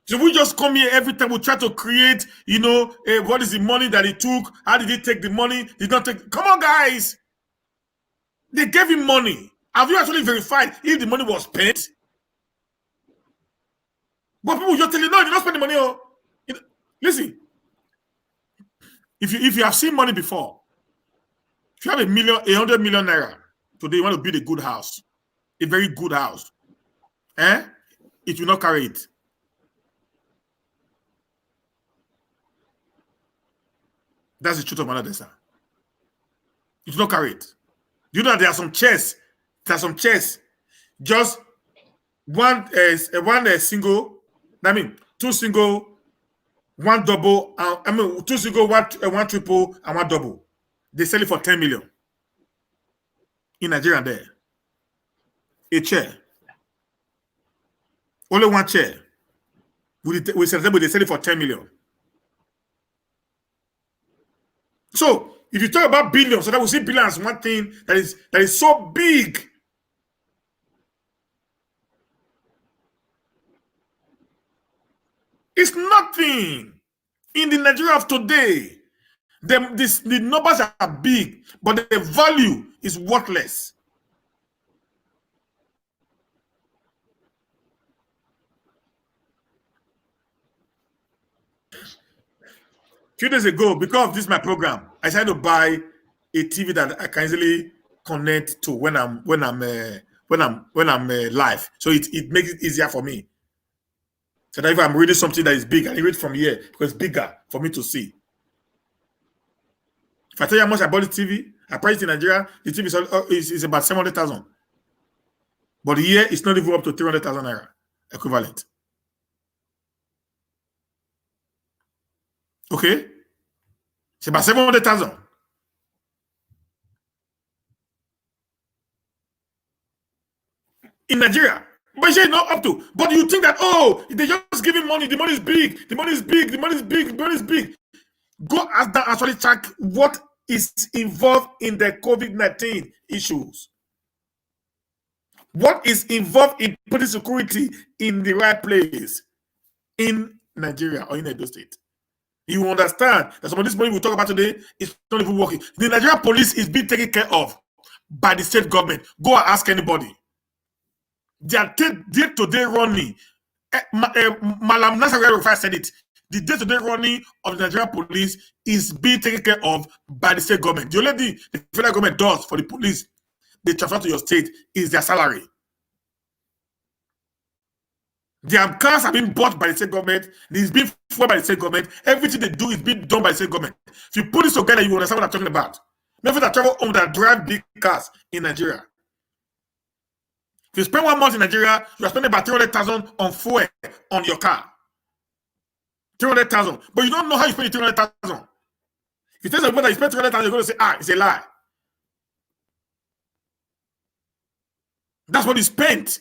So we just come here every time we try to create, what is the money that he took? How did he take the money? Did not take. Come on, guys. They gave him money. Have you actually verified if the money was spent? But people just tell you, no, you did not spend the money. Oh. Listen, if you have seen money before, if you have 100 million naira today, you want to build a good house, a very good house, it will not carry it. That's the truth of another, sir. It will not carry it. You know that there are some chairs. Just one single. I mean, two single, one double. Two single, one triple, and one double. They sell it for 10 million in Nigeria. There, a chair, only one chair. We sell it for 10 million. So if you talk about billions, so that we see billion as one thing that is so big. It's nothing. In the Nigeria of today, the numbers are big, but the value is worthless. A few days ago, because of this my program, I decided to buy a TV that I can easily connect to when I'm live. So it makes it easier for me. So that if I'm reading something that is big, I can read from here because it's bigger for me to see. If I tell you how much I bought the TV, I priced in Nigeria, the TV is about 700,000. But here it's not even up to 300,000 naira equivalent. Okay? It's about 700,000. In Nigeria. But it's not up to. But you think that, oh, they're just giving money. The money is big. The money is big. The money is big. The money is big. Go ask that actually check what is involved in the COVID-19 issues. What is involved in putting security in the right place in Nigeria or in Edo State? You understand that some of this money we talk about today is not even working. The Nigerian police is being taken care of by the state government. Go and ask anybody. Their day-to-day running, Malam Nasarawa said it, the day-to-day running of the Nigerian police is being taken care of by the state government. The only thing the federal government does for the police, they transfer to your state, is their salary. Their cars are being bought by the state government. It's being fueled by the state government. Everything they do is being done by the state government. If you put this together, you understand what I'm talking about. Maybe that travel home that drive big cars in Nigeria. If you spend 1 month in Nigeria, you are spending about 300,000 on fuel on your car. 300,000. But you don't know how you spend 300,000. If you tell someone that you spend 300,000, you're going to say, it's a lie. That's what you spent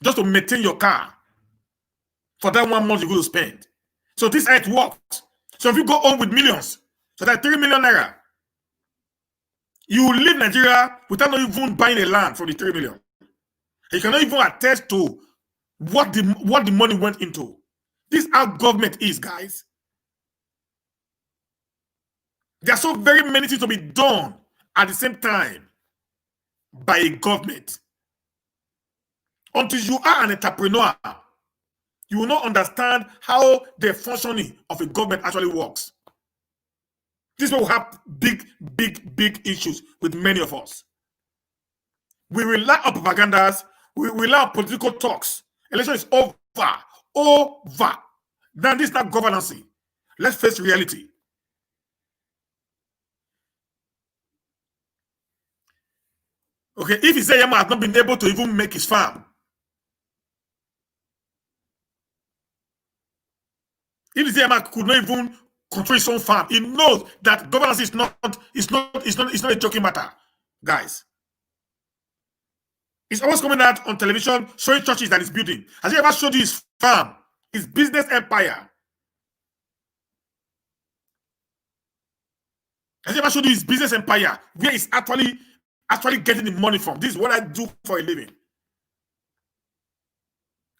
just to maintain your car. For that 1 month you're going to spend. So this is how it works. So if you go home with millions, so that's 3 million naira, you will leave Nigeria without not even buying a land for the 3 million. You cannot even attest to what the money went into. This is how government is, guys. There are so very many things to be done at the same time by a government. Until you are an entrepreneur, you will not understand how the functioning of a government actually works. This is why we have big issues with many of us. We rely on propagandas. We rely on political talks. Election is over. Now this is not governance. Let's face reality. Okay, if Ize-Iyamu has not been able to even make his farm, if Ize-Iyamu could not even control his own farm, he knows that governance is not a joking matter, guys. He's always coming out on television showing churches that he's building. Has he ever showed you his farm, his business empire? Has he ever showed you his business empire, where he's actually getting the money from? This is what I do for a living.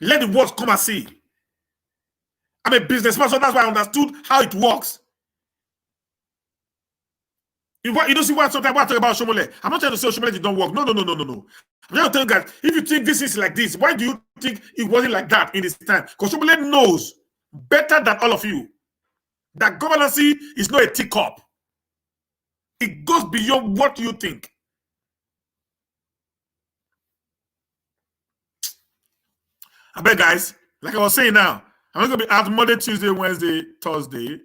Let the world come and see. I'm a businessman, so that's why I understood how it works. You don't see what sometimes I talk about Shomole. I'm not trying to say Shomole don't work. No. I'm trying to tell you guys, if you think this is like this, why do you think it wasn't like that in this time? Because Shomole knows better than all of you that governance is not a teacup. It goes beyond what you think. I bet, guys, like I was saying now, I'm going to be out Monday, Tuesday, Wednesday, Thursday.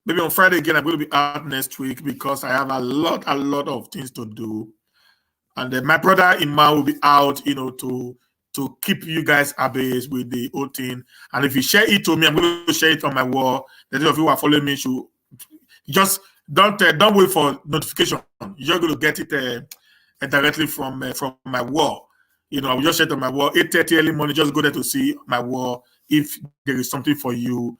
Maybe on Friday again, I'm going to be out next week because I have a lot of things to do. And then my brother-in-law will be out, to keep you guys abased with the whole thing. And if you share it to me, I'm going to share it on my wall. The those of you who are following me should just don't wait for notification. You're going to get it directly from my wall. I will just share it on my wall. 8:30 early morning, just go there to see my wall. if there is something for you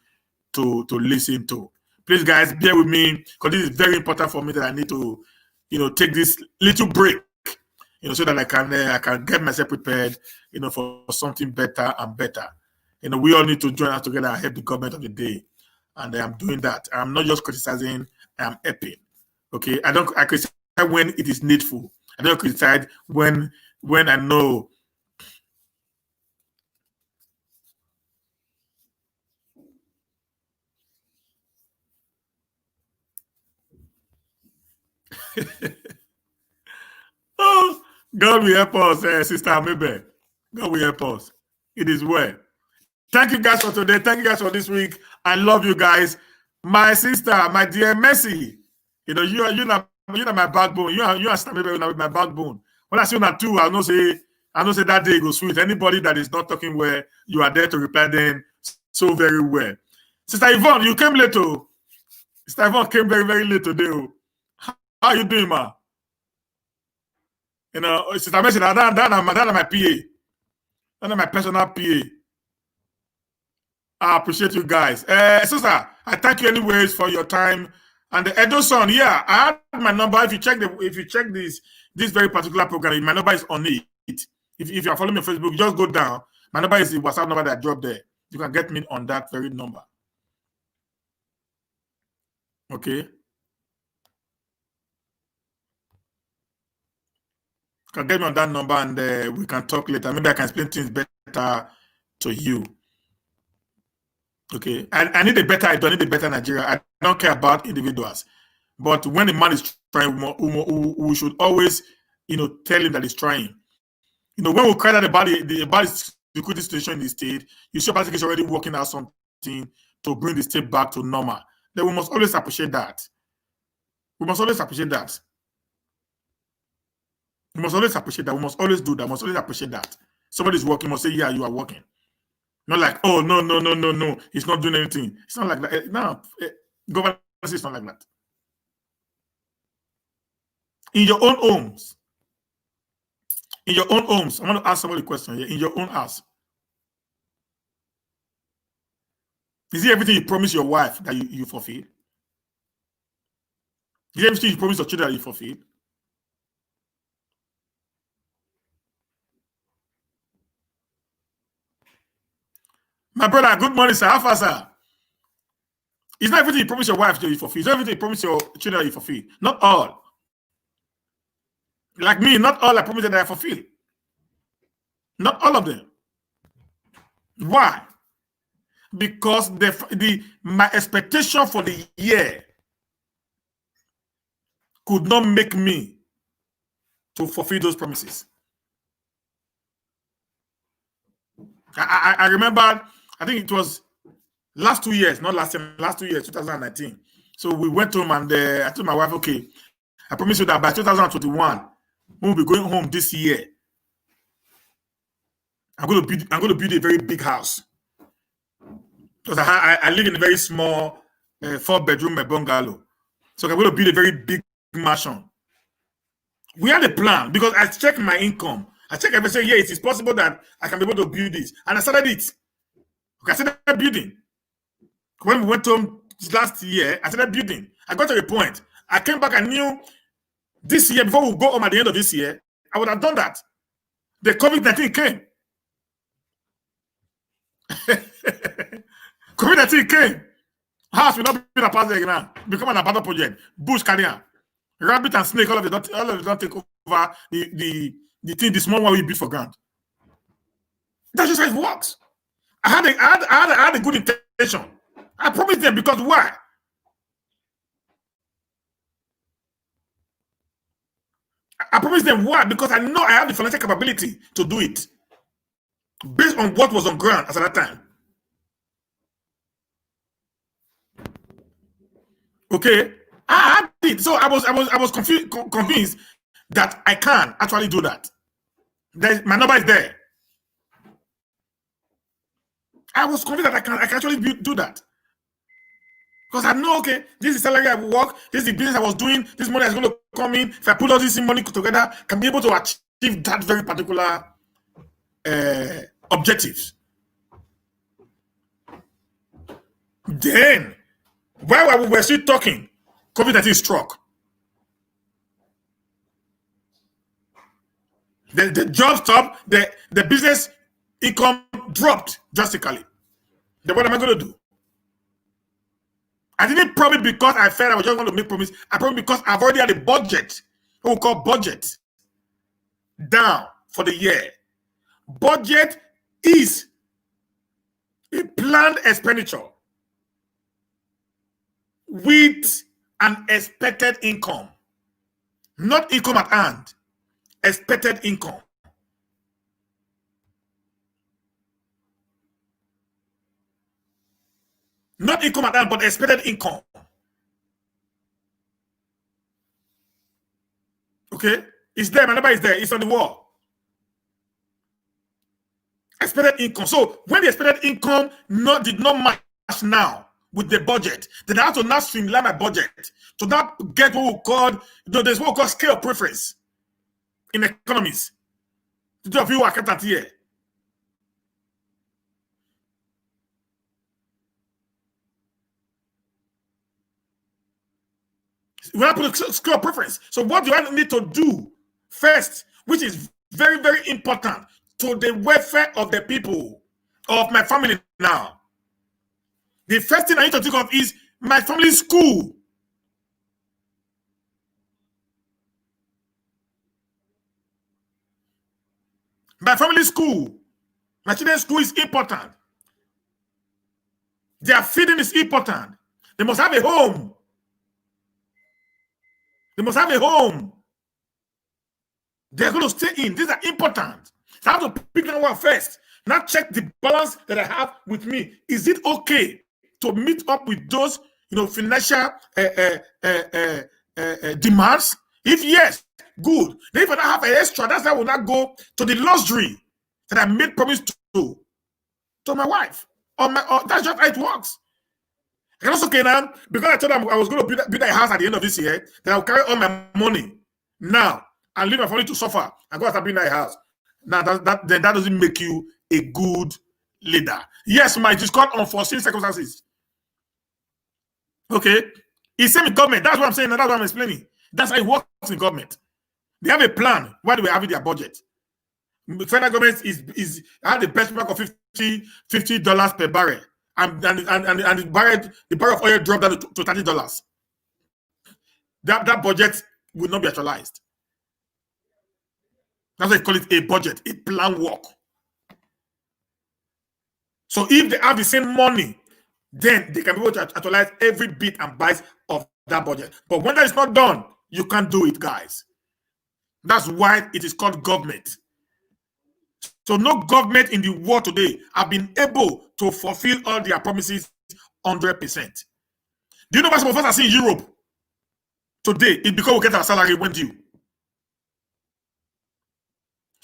to listen to. Please, guys, bear with me because this is very important for me that I need to, take this little break, so that I can get myself prepared, for something better and better. We all need to join us together and help the government of the day, and I'm doing that. I'm not just criticizing; I'm helping. Okay, I criticize when it is needful. I don't criticize when I know. Oh, God will help us, Sister Amebe. God will help us. It is well. Thank you guys for today. Thank you guys for this week. I love you guys. My sister, my dear Mercy, you are my backbone. You are Sister Amebe, my backbone. When I see you too, I know say that day goes sweet. Anybody that is not talking well, you are there to reply them so very well. Sister Yvonne, you came late. Sister Yvonne came very, very late today. How are you doing, ma? Sister Mercy, that's my PA. That's my personal PA. I appreciate you guys. Sister, I thank you anyways for your time. And the Edo son, yeah, I have my number. If you check this very particular program, my number is on it. If you are following me on Facebook, just go down. My number is the WhatsApp number that I dropped there. You can get me on that very number. Okay. You can get me on that number and we can talk later. Maybe I can explain things better to you. Okay. I need a better I need a better Nigeria. I don't care about individuals. But when a man is trying, we should always, tell him that he's trying. When we cry that the security situation in the state, you see is already working out something to bring the state back to normal. Then we must always appreciate that. We must always appreciate that. We must always appreciate that. We must always do that. We must always appreciate that. Somebody's working, must say, yeah, you are working. Not like, oh, no. He's not doing anything. It's not like that. No, governance is not like that. In your own homes, I want to ask somebody a question here. In your own house, is it everything you promise your wife that you fulfill? Is it everything you promise your children that you fulfill? My brother, good morning, sir. How far, sir? It's not everything you promise your wife that you fulfill. It's not everything you promise your children that you fulfill. Not all. Like me, not all I promise that I fulfill. Not all of them. Why? Because my expectation for the year could not make me to fulfill those promises. I remember, I think it was last 2 years, not last year, last 2 years, 2019. So we went home and I told my wife, okay, I promise you that by 2021, we'll be going home this year. I'm going to build a very big house. Because I live in a very small 4-bedroom bungalow. So I'm going to build a very big mansion. We had a plan because I checked my income. I checked everything. Yeah, it is possible that I can be able to build this. And I started it. Okay, I started building. When we went home last year, I started building. I got to a point. I came back and knew this year, before we go home at the end of this year, I would have done that. The COVID-19 came. COVID-19 came. House will not be a part again. Become an abandoned project. Bush carrier. Rabbit and snake, all of it don't take over the small one we built for ground. That's just how it works. I had a good intention. I promised them because why? I promised them why? Because I know I have the financial capability to do it. Based on what was on ground at that time. Okay. I had it. So I was convinced that I can actually do that. My number is there. I was convinced that I can actually do that. Because I know, okay, this is salary I will work, this is the business I was doing, this money is going to come in. If I put all this money together, I can be able to achieve that very particular objectives. Then, while we were still talking, COVID-19 struck. The job stopped, the business income dropped drastically. Then what am I going to do? I didn't promise because I felt I was just going to make promise. I promised because I've already had a budget, what we call budget, down for the year. Budget is a planned expenditure with an expected income. Not income at hand, expected income. Not income at hand, but expected income. Okay? It's there, my number is there, it's on the wall. Expected income. So when the expected income did not match now with the budget, then I have to now streamline my budget to now get what we call, there's what we call scale preference in economies. To do a few work at here. We have to put a scale preference. So what do I need to do first, which is very, very important to the welfare of the people, of my family now? The first thing I need to think of is my family's school. My family's school. My children's school is important. Their feeding is important. They must have a home. They must have a home. They're going to stay in. These are important. So I have to pick that one first. Now check the balance that I have with me. Is it okay to meet up with those, financial demands? If yes, good. Then if I don't have an extra, that's why I will not go to the luxury that I made promise to my wife. Or that's just how it works. And also, okay, now, because I told them I was going to build a house at the end of this year, then I'll carry all my money now and leave my family to suffer and go and build a house. Now, that doesn't make you a good leader. Yes, it is called unforeseen circumstances. Okay? It's same in government. That's what I'm saying. That's what I'm explaining. That's how it works in government. They have a plan. Why do we have their budget? The federal government is had the benchmark of $50 per barrel. And the barrel of oil dropped down to $30. That budget will not be actualized. That's why they call it a budget, a plan work. So if they have the same money, then they can be able to actualize every bit and byte of that budget. But when that is not done, you can't do it, guys. That's why it is called government. So no government in the world today have been able to fulfill all their promises 100%. Do you know what some of us are seeing in Europe today? It's because we get our salary when due.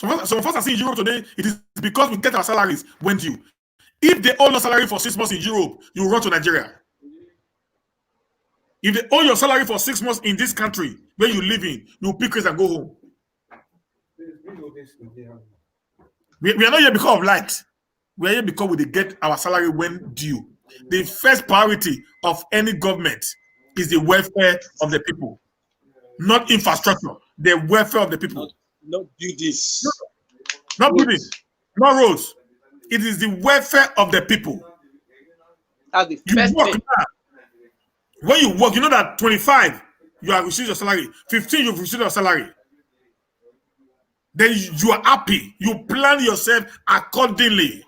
Some of us are seeing in Europe today, it is because we get our salaries when due. If they owe your salary for 6 months in Europe, you run to Nigeria. If they owe your salary for 6 months in this country where you live in, you pick it and go home. We are not here because of light. We are here because we get our salary when due. The first priority of any government is the welfare of the people, not infrastructure. The welfare of the people. Not buildings. Not buildings. Not roads. It is the welfare of the people. That's the first thing. When you work, you know that 25, you have received your salary. 15, you've received your salary. Then you are happy. You plan yourself accordingly.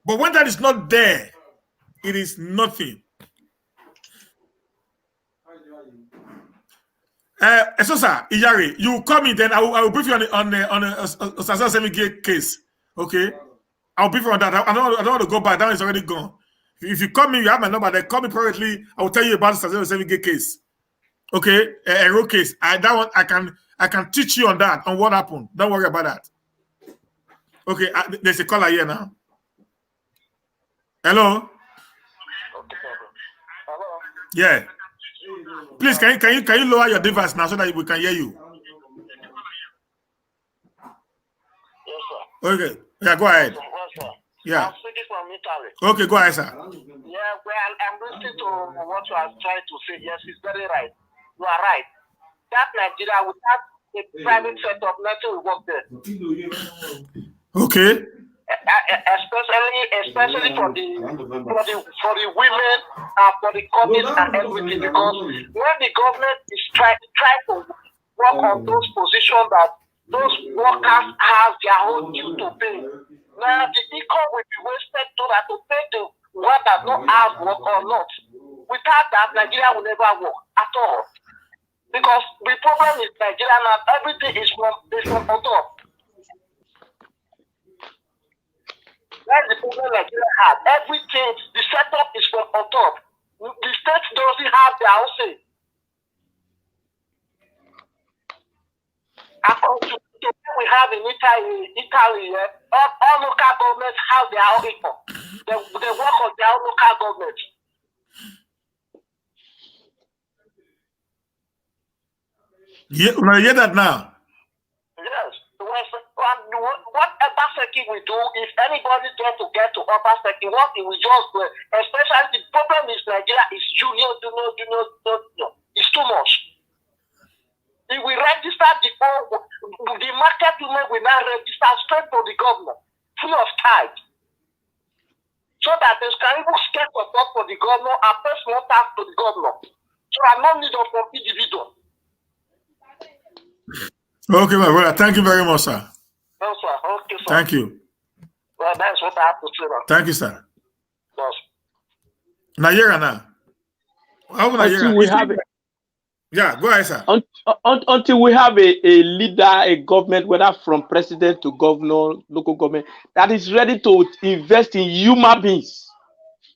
But when that is not there, it is nothing. So sir, Iyare, you come in, then I will brief you on a Saraki case. Okay, I'll brief you on that. I don't want to go back. That is already gone. If you come in, you have my number. Then call me privately. I will tell you about the Saraki case. Okay, a road case. That one I can teach you on that, on what happened. Don't worry about that. Okay, there's a caller here now. Hello. Hello. Yeah. Please, can you lower your device now so that we can hear you? Yes, sir. Okay. Yeah, go ahead. Yes, sir. Yeah. I'm speaking from Italy. Okay, go ahead, sir. Yeah, well, I'm listening to what you are trying to say. Yes, it's very right. You are right. That Nigeria without a private sector, nothing will work there. Okay. Especially for the women and for the courts and everything, because when the government is trying to work on those positions that those workers have their own due to pay, now the income will be wasted to pay the one that don't have work or not. Without that, Nigeria will never work at all. Because the problem is Nigeria now, everything is from on top. That's the problem Nigeria has. Everything, the setup is from on top. The state doesn't have their own say. According to what we have in Italy, all local governments have their own income. They work on their own local government. Yeah, I hear that now. Yes. What Advocacy will do, if anybody tries to get to Advocacy, what he will just do, especially the problem is Nigeria is junior. It's too much. If we register the market women will now register straight to the government, free of charge. So that they can even get support for the governor and pay small tax to the governor. So I no need of an individual. Okay, my brother. Thank you very much, sir. No, sir. Okay, sir. Thank you. Well, that's what I have to say now. Thank you, sir. Yes. Nigeria now. How will Nigeria? We have it. Yeah, go ahead, sir. Until we have a leader, a government, whether from president to governor, local government, that is ready to invest in human beings.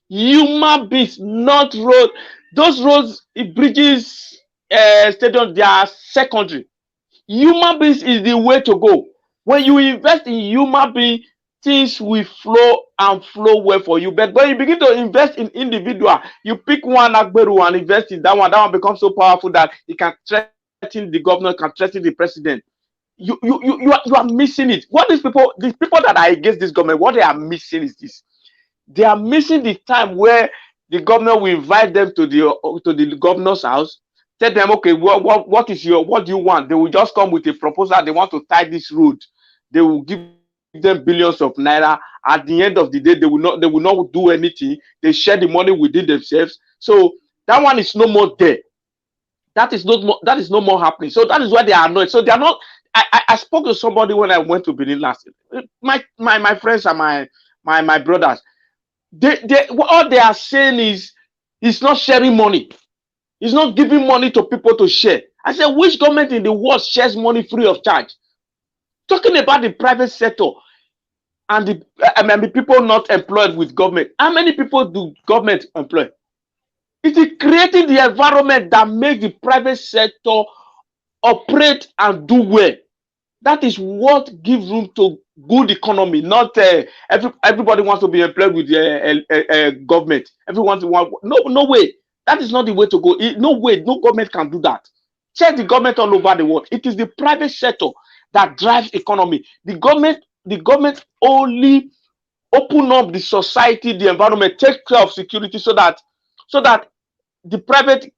Human beings, not road. Those roads, bridges, stadiums, they are secondary. Human beings is the way to go. When you invest in human beings, things will flow and flow well for you. But when you begin to invest in individual, you pick one Agberu and invest in that one becomes so powerful that it can threaten the governor, can threaten the president. You are missing it. What these people that are against this government, what they are missing is this. They are missing the time where the governor will invite them to the governor's house, tell them, okay, what do you want? They will just come with a proposal. They want to tie this road. They will give them billions of naira. At the end of the day, they will not do anything. They share the money within themselves. So that one is no more there. That is no more happening. So that is why they are annoyed. So they are not. I spoke to somebody when I went to Benin last year. My friends and my brothers. All they are saying is it's not sharing money. It's not giving money to people to share. I said, which government in the world shares money free of charge? Talking about the private sector and the people not employed with government. How many people do government employ? It is creating the environment that makes the private sector operate and do well. That is what gives room to good economy. Not everybody wants to be employed with government. No way. That is not the way to go. No way. No government can do that. Check the government all over the world. It is the private sector that drives economy. The government only open up the society, the environment, take care of security so that the private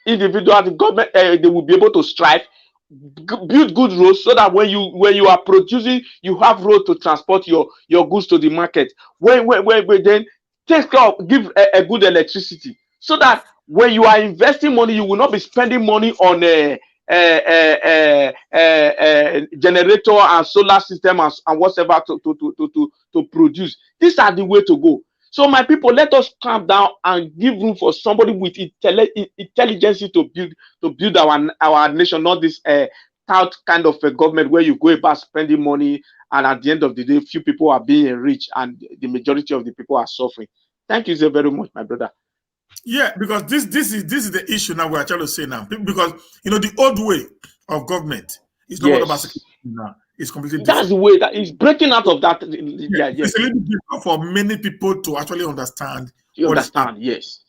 individual, the government, they will be able to strive, build good roads so that when you are producing, you have road to transport your goods to the market. When then take care of, give a good electricity so that when you are investing money, you will not be spending money on a generator and solar system and whatever to produce. These are the way to go. So my people, let us calm down and give room for somebody with intelligence to build our nation, not this tout kind of a government where you go about spending money and at the end of the day, few people are being rich and the majority of the people are suffering. Thank you so very much, my brother. Yeah, because this is the issue now we are trying to say now. Because the old way of government is not about security now. It's completely different. That's the way that is breaking out of that. It's a little difficult for many people to actually understand. Yes.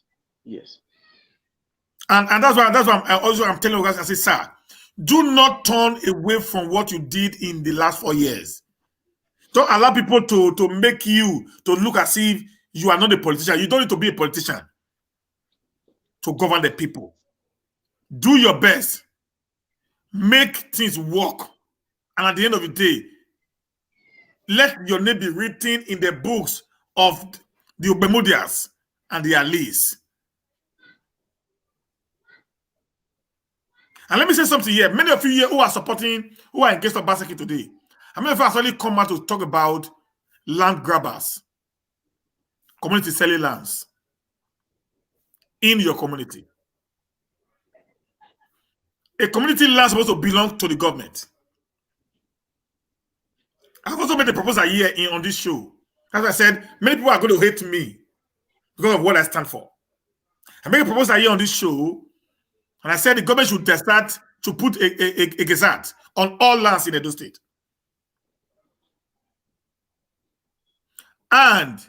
And that's why I'm telling you guys, I say, sir, do not turn away from what you did in the last 4 years. Don't allow people to make you to look as if you are not a politician. You don't need to be a politician to govern the people. Do your best. Make things work. And at the end of the day, let your name be written in the books of the Obemudias and the Alis. And let me say something here. Many of you here who are supporting, who are against Obaseki today, how many of you actually come out to talk about land grabbers, community selling lands in your community? A community land is supposed to belong to the government. I've also made a proposal here on this show. As I said, many people are going to hate me because of what I stand for. I made a proposal here on this show, and I said the government should start to put a gazette on all lands in Edo State. And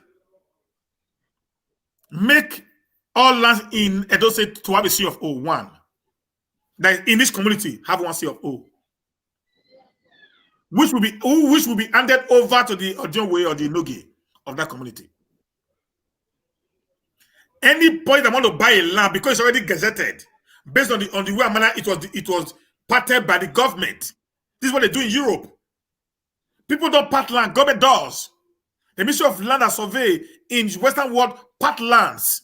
make all lands in Edo State to have a C of O, one. That in this community have one C of O. Which will be handed over to the Ojonwe or the Noge of that community. Any point that want to buy a land because it's already gazetted, based on the way manner it was parted by the government. This is what they do in Europe. People don't part land, government does. The Ministry of Land and Survey in Western world part lands.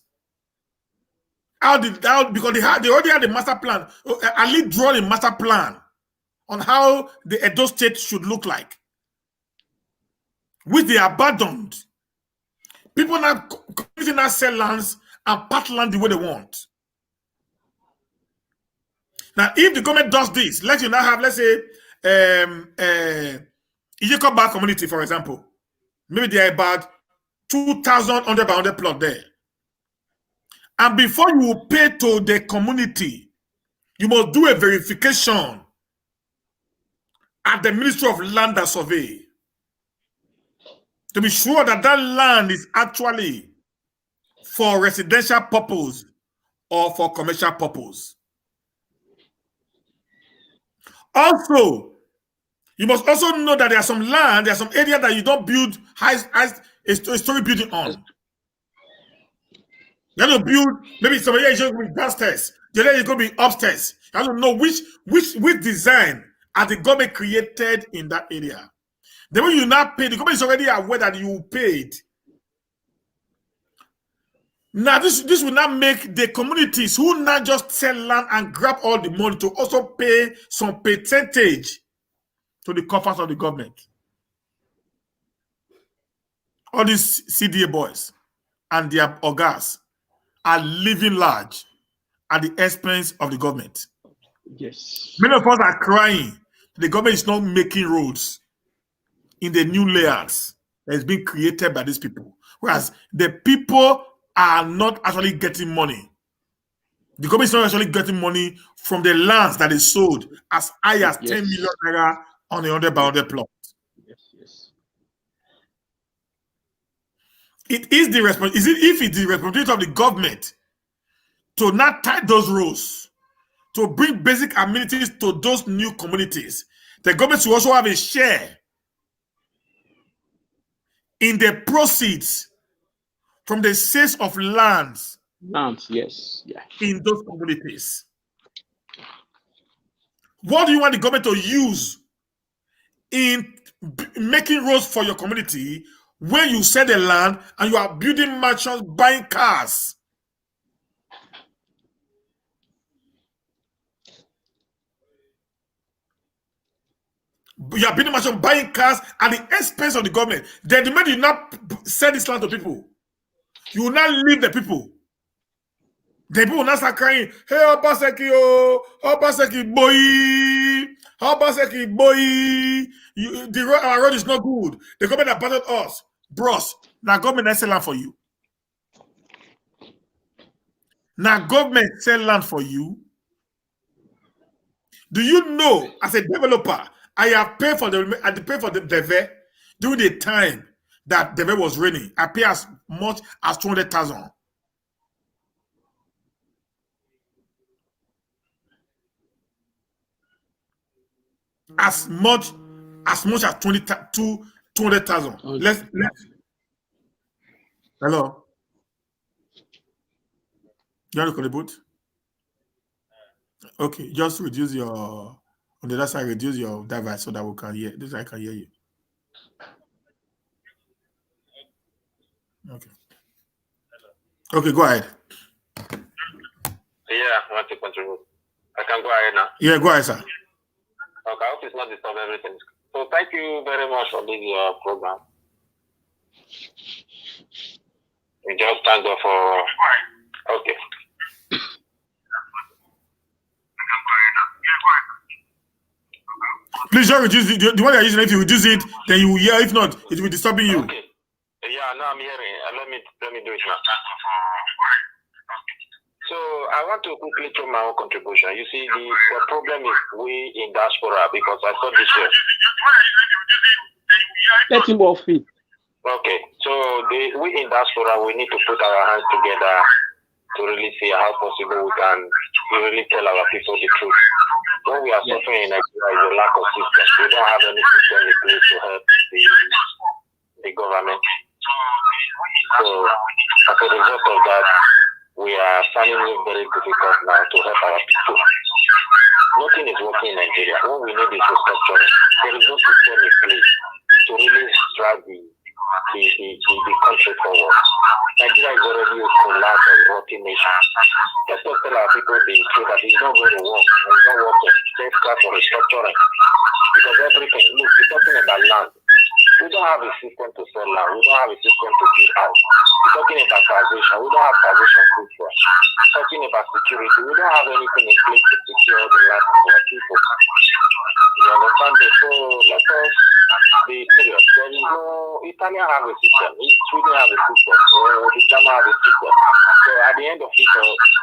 Because they already had a master plan, at least draw a master plan on how the Edo State should look like, which they abandoned. People now sell lands and part land the way they want. Now, if the government does this, let you now have, let's say, Ize-Iyamu community, for example. Maybe there are about 2,000 100 by 100 plot there. And before you will pay to the community, you must do a verification at the Ministry of Land and Survey to be sure that that land is actually for residential purpose or for commercial purpose. Also, you must also know that there are some land, there are some areas that you don't build a story building on. You have to build, maybe some areas you're going to be downstairs, the other is going to be upstairs. You have to know which design are the government created in that area. Then when you not pay, the government is already aware that you paid. Now, this will not make the communities who not just sell land and grab all the money to also pay some percentage to the coffers of the government. All these CDA boys and their ogas are living large at the expense of the government. Yes. Many of us are crying. The government is not making roads in the new layers that is being created by these people. Whereas the people are not actually getting money. The government is not actually getting money from the lands that is sold as high as 10 million naira on a 100 by 100 plot. Yes. If it's the responsibility of the government to not tie those rules, to bring basic amenities to those new communities, the government should also have a share in the proceeds from the sales of lands. Yes. Yeah. In those communities. What do you want the government to use in making roads for your community when you sell the land and you are building mansions, buying cars? You are building mansions, buying cars at the expense of the government. Then the moment you not sell this land to people, you will not leave the people. The people will not start crying, hey, Obaseki, oh, Obaseki, boy, Obaseki, boy, our road is not good. The government abandoned us. Bros, now government sell land for you. Now government sell land for you. Do you know, as a developer, I have paid for the Deve during the time that Deve was raining. I pay as much as 200,000. As much as 22 200,000. Let's hello. You want to contribute? Okay, just reduce your on the other side, reduce your device so that we can hear. This I can hear you. Okay. Okay, go ahead. Yeah, I want to contribute. I can go ahead now. Yeah, go ahead, sir. Okay, I hope it's not disturb everything. So thank you very much for this program. We just thank God for. Okay. Please just reduce the one you're using. If you reduce it, then you will hear. If not, it will be disturbing you. Okay. Yeah, now I'm hearing. Let me do it now. So I want to quickly throw my own contribution. You see, the problem is we in diaspora, because I saw this here. Let him off it. Okay, so we in diaspora, we need to put our hands together to really see how possible we can really tell our people the truth. What we are suffering in Nigeria is a lack of system. We don't have any system in place to help the government. So as a result of that, we are finding it very difficult now to help our people. Nothing is working in Nigeria. What we need is restructuring. There is no system in place to really drive the country forward. Nigeria is already a collapsed and rotten nation. Let's not tell our people the truth that it's not going to work. It's not working. Let's start for restructuring. Because everything, look, we're talking about land. We don't have a system to sell land. We don't have a system to build house. We're talking about taxation. We don't have taxation system. We're talking about security. We don't have anything in place to secure the life of our people. You understand me? So let us be serious. There is no Italian have a system. Sweden have a system. The German have a system. So at the end of it,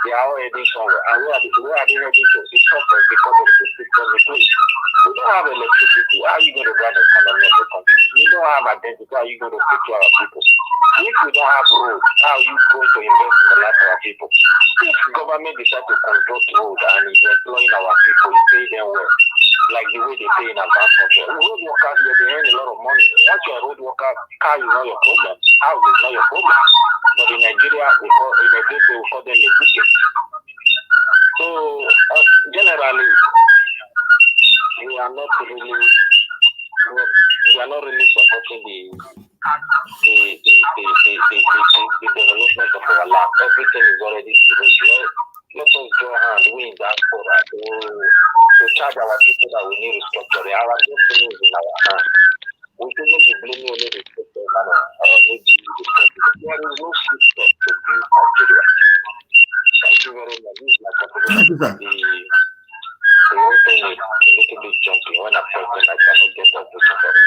they are all heading somewhere. And where are they heading to? It's suffering because of the system in place. We don't have electricity. How are you going to run the economy of the country? We don't have identity. How are you going to take care of our people? If we don't have roads, how are you going to invest in the life of our people? If government decide to construct road and is employing our people, is paying them well, like the way they pay in advance country. Road workers here, they earn a lot of money. Once you're a road worker, car is not your problem. House is not your problem. But in Nigeria, we call them implicate. So generally, we are not really supporting the development of our land. Everything is already derailed. Let us draw hand, we in diaspora to charge our people that we need restructuring. Our destiny is in our hands. We shouldn't be blaming only the system and maybe the president. There is no system to build Nigeria. Thank you very much. This is my contribution. The whole thing is a little bit jumpy. When I'm talking, I cannot get up to something.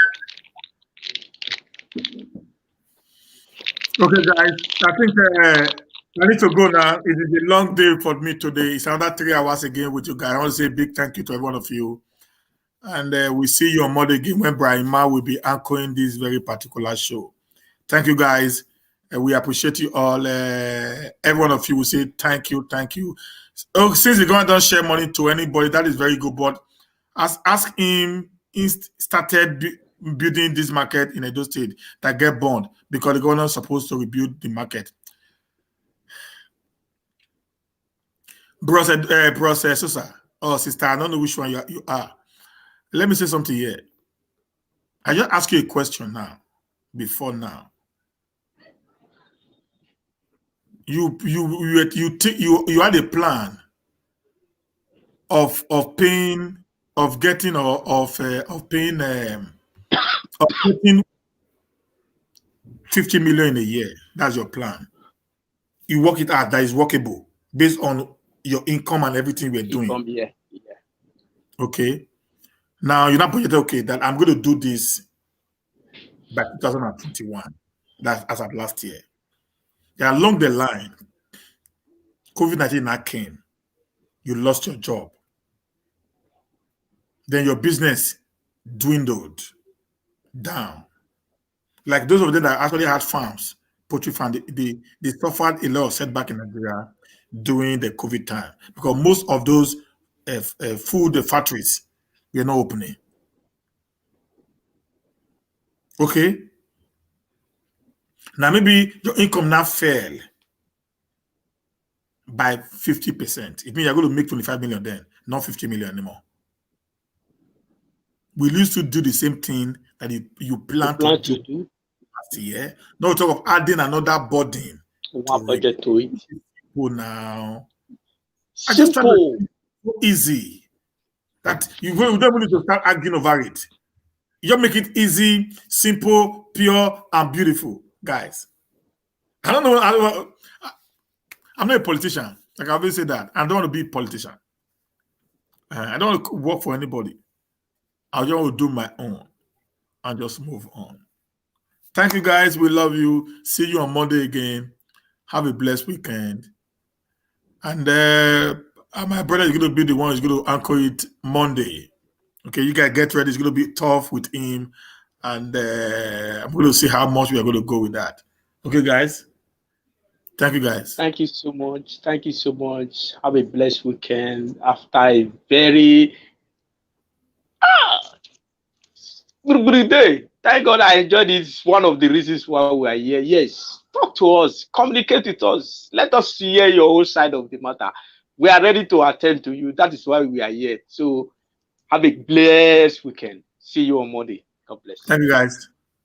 Okay, guys. I think I need to go now. It is a long day for me today. It's another 3 hours again with you guys. I want to say a big thank you to every one of you. And we see you on Monday again when Brahima will be anchoring this very particular show. Thank you, guys. We appreciate you all. Every one of you will say thank you, thank you. Oh, since the government don't share money to anybody, that is very good. But ask him, he started building this market in Edo State that get burned because the government is supposed to rebuild the market. Processor or sister, I don't know which one you are. Let me say something here. I just ask you a question now. Before now, you had a plan of paying 50 million in a year. That's your plan. You work it out. That is workable based on your income and everything we're doing. Yeah. Okay. Now you're not budgeted. Okay, that I'm going to do this by 2021. That's as of last year. Yeah, along the line, COVID-19 came. You lost your job. Then your business dwindled down. Like those of them that actually had farms, poultry farm, they suffered a lot of setback in Nigeria during the COVID time because most of those food factories were not opening. Okay. Now maybe your income now fell by 50%. It means you're going to make 25 million then, not 50 million anymore. We used to do the same thing that you plan to do last year. No talk of adding another burden One budget to it. Now. Simple. I just try to make it so easy that you don't need to start arguing over it. You make it easy, simple, pure, and beautiful, guys. I don't know. I'm not a politician. Like I always say that. I don't want to be a politician. I don't want to work for anybody. I just want to do my own and just move on. Thank you, guys. We love you. See you on Monday again. Have a blessed weekend. And my brother is going to be the one who's going to anchor it Monday. Okay, you guys get ready. It's going to be tough with him. And I'm going to see how much we are going to go with that. Okay, guys. Thank you, guys. Thank you so much. Thank you so much. Have a blessed weekend after a very good day. Thank God I enjoyed it. It's one of the reasons why we are here. Yes, talk to us. Communicate with us. Let us hear your whole side of the matter. We are ready to attend to you. That is why we are here. So have a blessed weekend. See you on Monday. God bless. Thank you, guys.